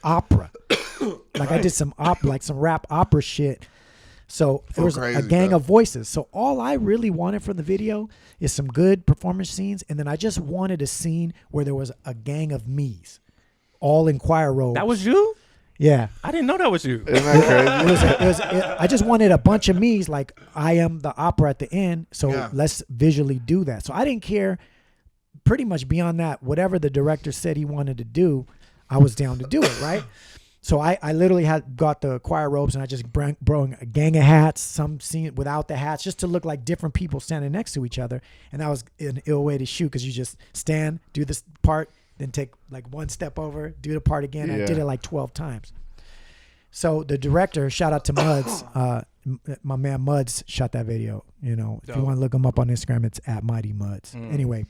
opera. Like I did some rap opera shit. So there was a crazy, gang bro. of voices. So all I really wanted from the video is some good performance scenes, and then I just wanted a scene where there was a gang of me's, all in choir robes. That was you? Yeah. I didn't know that was you. Isn't that crazy? I just wanted a bunch of me's, like I am the opera at the end. So Yeah. let's visually do that. So I didn't care pretty much beyond that. Whatever the director said he wanted to do, I was down to do it, right? So I literally got the choir robes, and I just brought a gang of hats, some seen without the hats, just to look like different people standing next to each other. And that was an ill way to shoot, because you just stand, do this part, then take like one step over, do the part again. I did it like 12 times. So the director, shout out to Muds, my man Muds shot that video. You know, if you want to look him up on Instagram, it's at Mighty Muds. Anyway,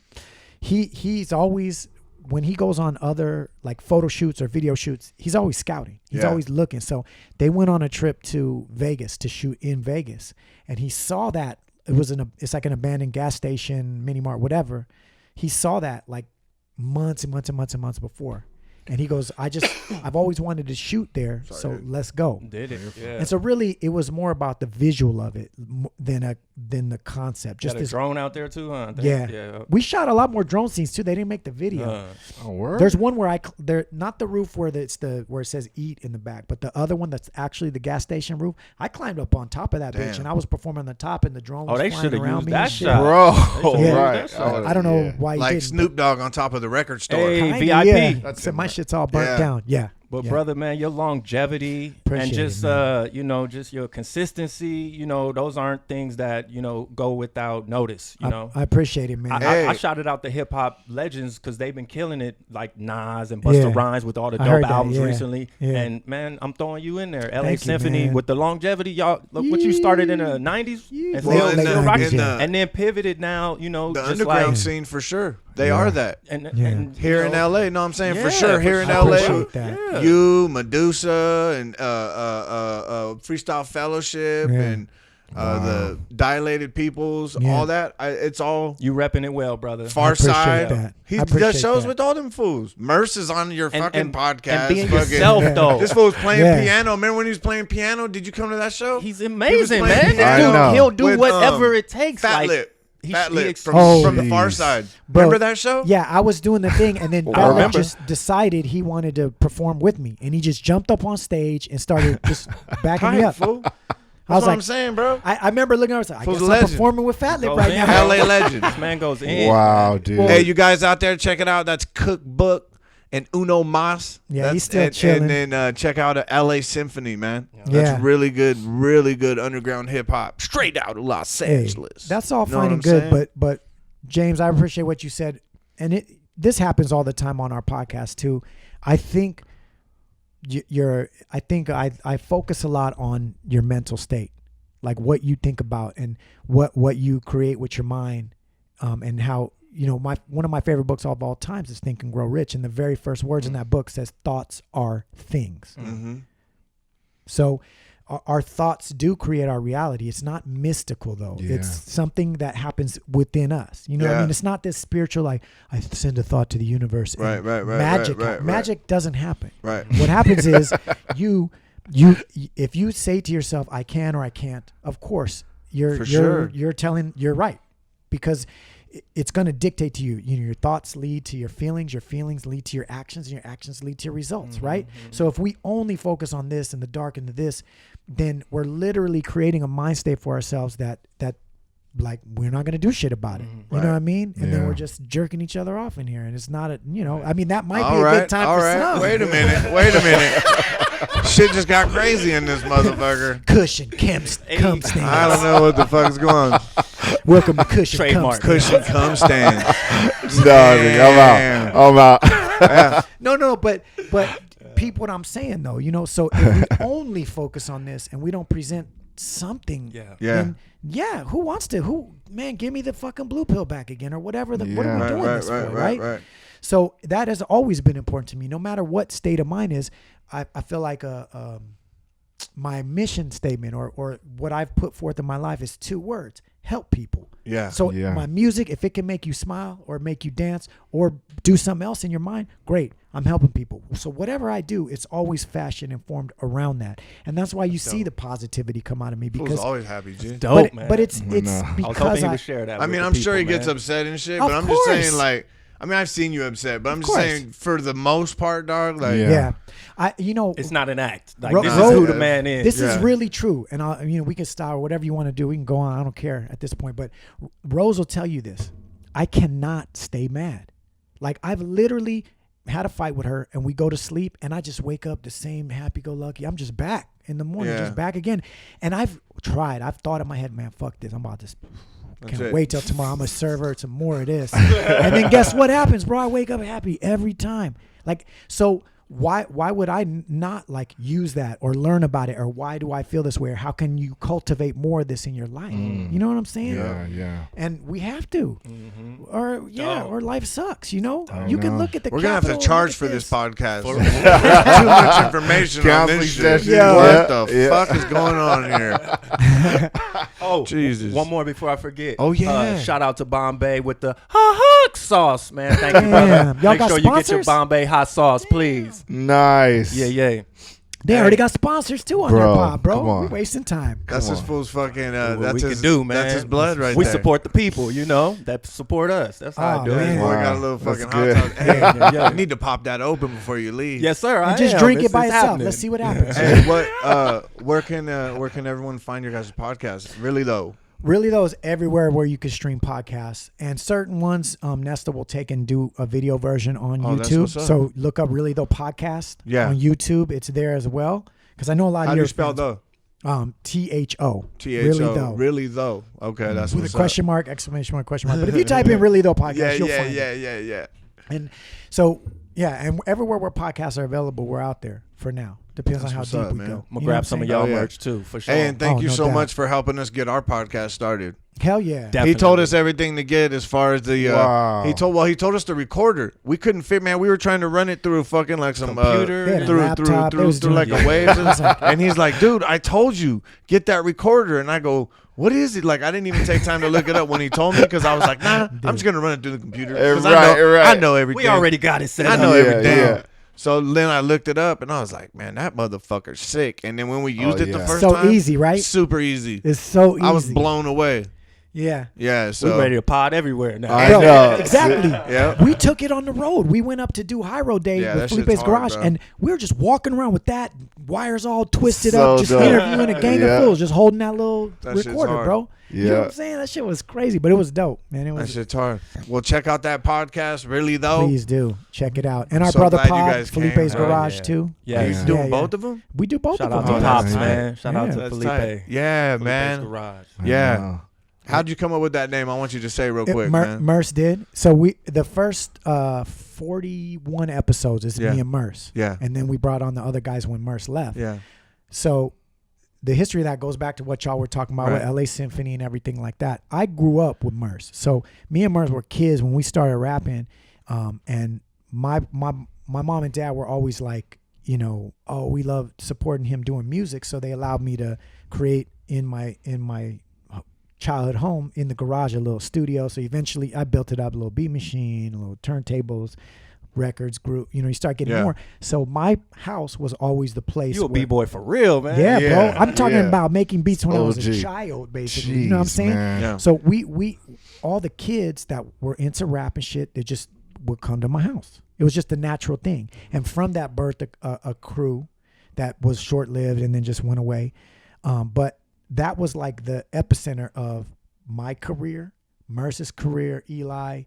he's always, when he goes on other like photo shoots or video shoots, he's always scouting. He's always looking. So they went on a trip to Vegas to shoot in Vegas, and he saw that it's like an abandoned gas station, mini mart, whatever. He saw that like months and months and months and months before. And he goes, I've always wanted to shoot there, so let's go. Did it? Yeah. And so really, it was more about the visual of it than the concept. Just Got a this drone out there too, huh? Yeah. We shot a lot more drone scenes too. They didn't make the video. Oh, word? There's one where not the roof where where it says eat in the back, but the other one that's actually the gas station roof. I climbed up on top of that bitch, and I was performing on the top, and the drone was they flying should have around used me that and shit. shot. Bro, Yeah. right. I don't know why he Like didn't. Snoop Dogg on top of the record store. Hey, Kinda, VIP. Yeah. That's So my it. shit's all burnt Yeah. down. Yeah. But Yeah. brother, man, your longevity Appreciate and just it, man. just your consistency, those aren't things that go without notice. I appreciate it, man. I shouted out the hip hop legends because they've been killing it, like Nas and Busta Yeah. Rhymes with all the I heard dope that, albums yeah. recently. Yeah. And man, I'm throwing you in there. LA Thank you, Symphony man. with the longevity, y'all. Look what you started in the '90s and Well, still, in the- rocking. in the- and then pivoted now. The just underground like, scene for sure. They are that. and Here in LA. LA, no, I'm saying for Yeah, sure. for Here in sure. I LA, appreciate that. Yeah. you, Medusa, and Freestyle Fellowship, Yeah. and the Dilated Peoples, Yeah. all that. It's all You repping it well, brother. Far appreciate Side. that. He I does appreciate shows that. with all them fools. Merce is on your fucking podcast. and being fucking- yourself though. This fool's playing Yeah. piano. Remember when he was playing piano? Did you come to that show? He's amazing, playing man. piano. This dude, I know. he'll do With, whatever it takes. Fat like, Lip. he- Fat he Lip ex- from, Oh, from the Far jeez. Side. Bro, Remember that show? Yeah, I was doing the thing, and then I Fat Lip remember. just decided he wanted to perform with me, and he just jumped up on stage and started just backing me Tight, up. fool. I was That's what like, I'm saying, bro. I remember looking at her, I was like, I Fool's guess a I'm legend. performing with Fat Lip Goes right in, now. LA legend. This man goes in. Wow, dude. Hey, you guys out there, check it out. That's Cookbook and Uno Mas. Yeah, he's That's, still chilling. And then check out a LA Symphony, man. Yeah. That's really good underground hip hop, straight out of Los Hey, Angeles. that's all Know fine what and I'm good, saying? but James, I appreciate what you said, and this happens all the time on our podcast too. I think I focus a lot on your mental state, like what you think about and what you create with your mind, and how one of my favorite books of all times is Think and Grow Rich, and the very first words in that book says thoughts are things. Mm-hmm. So our thoughts do create our reality. It's not mystical though. Yeah. It's something that happens within us. You know what I Yeah. mean? It's not this spiritual, like I send a thought to the universe. and Right, Magic, right. magic doesn't happen. Right. What happens is if you say to yourself, I can or I can't, of course you're right, because it's going to dictate to you. Your thoughts lead to your feelings lead to your actions, and your actions lead to your results, right? So if we only focus on this and the dark and the this, then we're literally creating a mind state for ourselves that like we're not going to do shit about it. You know what I mean? And then Yeah. we're just jerking each other off in here, and it's not I mean, that might be All a right, good time all for right. some. Wait a minute. Shit just got crazy in this motherfucker. Kush and cum I stands. don't know what the fuck's going on. Welcome to Kush and cum Trademark. stands. Cushion cum stand. I'm out. No, but peep what I'm saying though. So if we only focus on this and we don't present something, Yeah. then who wants to? Give me the fucking blue pill back again or whatever. What are we Yeah. doing this for, right? Right. So that has always been important to me. No matter what state of mind is, I feel like my mission statement or what I've put forth in my life is 2 words: help people. Yeah. So Yeah. my music, if it can make you smile or make you dance or do something else in your mind, great. I'm helping people. So whatever I do, it's always fashion informed around that. And that's why you see the positivity come out of me, Fool's because always happy, G. Dope, man. but it's I know. I was because hoping he would share that. I with mean, the I'm sure he people, gets man. upset and shit, Of but I'm just saying, course. like, I mean, I've seen you upset, but I'm just course. saying, for the most part, dog, like, Yeah. It's not an act. Like Ro- this Ro- is who the man is. This is Yeah. really true, and we can style or whatever you want to do. We can go on. I don't care at this point. But Rose will tell you this: I cannot stay mad. Like I've literally had a fight with her, and we go to sleep, and I just wake up the same happy-go-lucky. I'm just back in the morning, Yeah. just back again. And I've tried. I've thought in my head, man, fuck this. I'm about to. Can't it. wait till tomorrow. I'm gonna serve her some more of this, and then guess what happens, bro? I wake up happy every time. Like so. Why would I not like use that or learn about it, or why do I feel this way, or how can you cultivate more of this in your life? You know what I'm saying? Yeah. And we have to, or or life sucks. You know, I you can know. look at the. we're gonna have to Capitol, charge look for at this podcast. For- There's too much information on Counseling this shit. session. Yeah. What the Yeah. fuck is going on here? Oh, Jesus. one more before I forget. Oh, yeah. Shout out to Bombay with the hot sauce, man. Thank you, brother. Damn. Y'all Make got sure you get your sponsors? Bombay hot sauce, please. Nice. Yeah. They already got sponsors too on their Bro, pod, bro. come on. We're wasting time. That's Come his on. fool's fucking. What That's we his can do, man. That's his blood right We there. support the people, you know, that support us. That's how Oh, I do man. it. Boy, Wow. got a little That's fucking good. hot sauce. Hey, Yeah. you need to pop that open before you leave. Yes, sir. I And just am. drink it It's by itself. happening. Let's see what happens. Hey, where can everyone find your guys' podcast? Really though. Really, though, is everywhere where you can stream podcasts. And certain ones, Nesto will take and do a video version on Oh, that's YouTube. what's up. So look up Really Though Podcast Yeah. on YouTube. It's there as well. Because I know a lot How of do your you spell fans- though? THO. THO. Really Though. Really though. Okay, that's With a what's question mark, exclamation mark, question mark. But if you type in Really Though Podcast, up. you'll find it. Yeah. And so, and everywhere where podcasts are available, we're out there for now. Depends on how what's deep up, we man. go. I'm You gonna know grab what some I'm of saying? y'all Oh, yeah. merch too, for sure. Hey, and thank Oh, you no so doubt. much for helping us get our podcast started. Hell yeah. Definitely. He told us everything to get as far as the. Wow. He told us the recorder. We couldn't fit, man. We were trying to run it through fucking like some Computer. They had a through laptop. They was through like doing- a waves. And he's like, dude, I told you get that recorder. And I go, what is it? Like I didn't even take time to look it up when he told me because I was like, nah, I'm just gonna run it through the computer. 'Cause I know everything. We already got it set I up. know Yeah, everything. yeah. So then I looked it up and I was like, man, that motherfucker's sick. And then when we used Oh, it the yeah. first So time, easy, right? super easy. It's so easy. I was blown away. Yeah. Yeah. We So ready to pod everywhere now. I Bro, know. exactly. Yeah. We took it on the road. We went up to do High Road Day Yeah, with that shit's Felipe's hard, garage, bro. and we were just walking around with that wires all twisted So up, just dope. interviewing a gang Yeah. of fools, just holding that little That shit's recorder, hard. bro. You know Yeah. what I'm saying? That shit was crazy, but it was dope, man. It that was. shit's hard. Well, check out that podcast. Really though. Please do check it out, and our So brother glad you pod, guys came. Felipe's Hell garage yeah. too. Yeah, He's Yeah. doing Yeah, yeah. both of them. We do both Shout of out them. to Oh, Pops, that's man. Shout out Yeah. to That's Felipe. tight. Yeah, Felipe's man. garage. Yeah. Wow. How'd you come up with that name? I want you to say real quick, Mer- man. Merce did. So the first 41 episodes is Yeah. me and Merce. Yeah. And then we brought on the other guys when Merce left. Yeah. So the history of that goes back to what y'all were talking about with Right. LA Symphony and everything like that. I grew up with Merce. So me and Merce were kids when we started rapping. And my mom and dad were always like, you know, oh, we love supporting him doing music. So they allowed me to create in my childhood home in the garage a little studio. So eventually I built it up, a little beat machine, a little turntables, records, group, you know, you start getting Yeah. more. So my house was always the place. You a where- B-boy for real, man. yeah, Yeah, bro. I'm talking yeah. about making beats when I was a OG. child, basically. You know what I'm Jeez, saying? man. Yeah. So we all the kids that were into rap and shit, they just would come to my house. It was just a natural thing. And from that birthed a crew that was short-lived and then just went away. But that was like the epicenter of my career, Merce's career, Eli,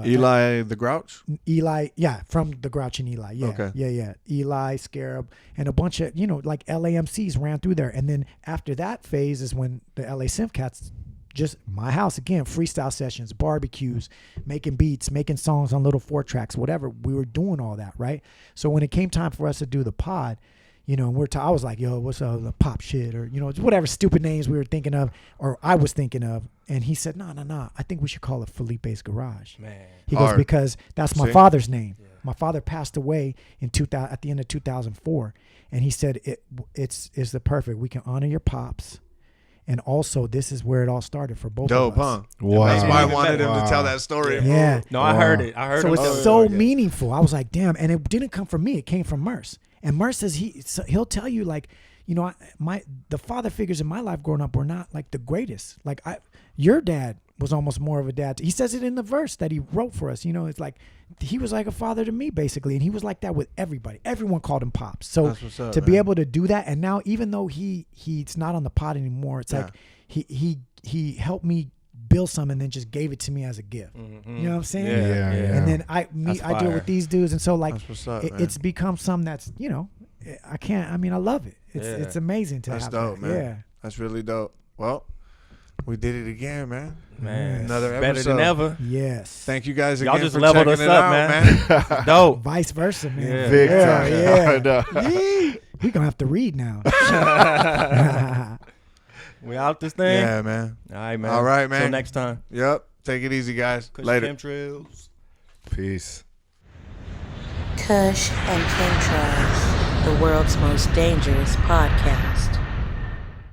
Eli the Grouch. Eli, yeah, from the Grouch and Eli, yeah, Okay. yeah, Eli, Scarab, and a bunch of, you know, like LAMCs ran through there, and then after that phase is when the LA Synth Cats, just my house again, freestyle sessions, barbecues, making beats, making songs on little 4-tracks, whatever. We were doing all that, right? So when it came time for us to do the pod, you know, and I was like, yo, what's up, the pop shit, or, you know, whatever stupid names we were thinking of, or I was thinking of. And he said, no, I think we should call it Felipe's Garage. Man. He goes, Hard. because that's my See? father's name. My father passed away in 2000 at the end of 2004. And he said, it's the perfect. We can honor your pops And also, this is where it all started for both Dope, of us. huh? Wow. That's why I wanted him Wow. to tell that story. Yeah. No, I heard it. I heard So him. it's tell it. so meaningful. I was like, damn. And it didn't come from me. It came from Merce. And Merce says he'll tell you, like, you know, the father figures in my life growing up were not like the greatest. Like your dad was almost more of a dad. He says it in the verse that he wrote for us. You know, it's like he was like a father to me basically, and he was like that with everybody. Everyone called him Pops. So That's what's up, to be man. able to do that, and now even though he's not on the pod anymore, it's like he helped me build some and then just gave it to me as a gift. Mm-hmm. You know what I'm saying? Yeah. And then I That's deal fire. with these dudes, and so like That's what's up, man. it's become something that's, you know, I love it. It's amazing to That's have dope, that. man. Yeah. That's really dope. Well, we did it again, man. Man, Another better episode. than ever. Yes. Thank you guys Y'all again just for leveled checking us it up, out, man. Dope. Vice versa, man. Yeah. Big Yeah, time. yeah. We gonna have to read now. We out this thing. Yeah, man. All right, man. All right, man. Till next time. Yep. Take it easy, guys. Kush Later. Chemtrails. Peace. Kush and Chemtrails, the world's most dangerous podcast.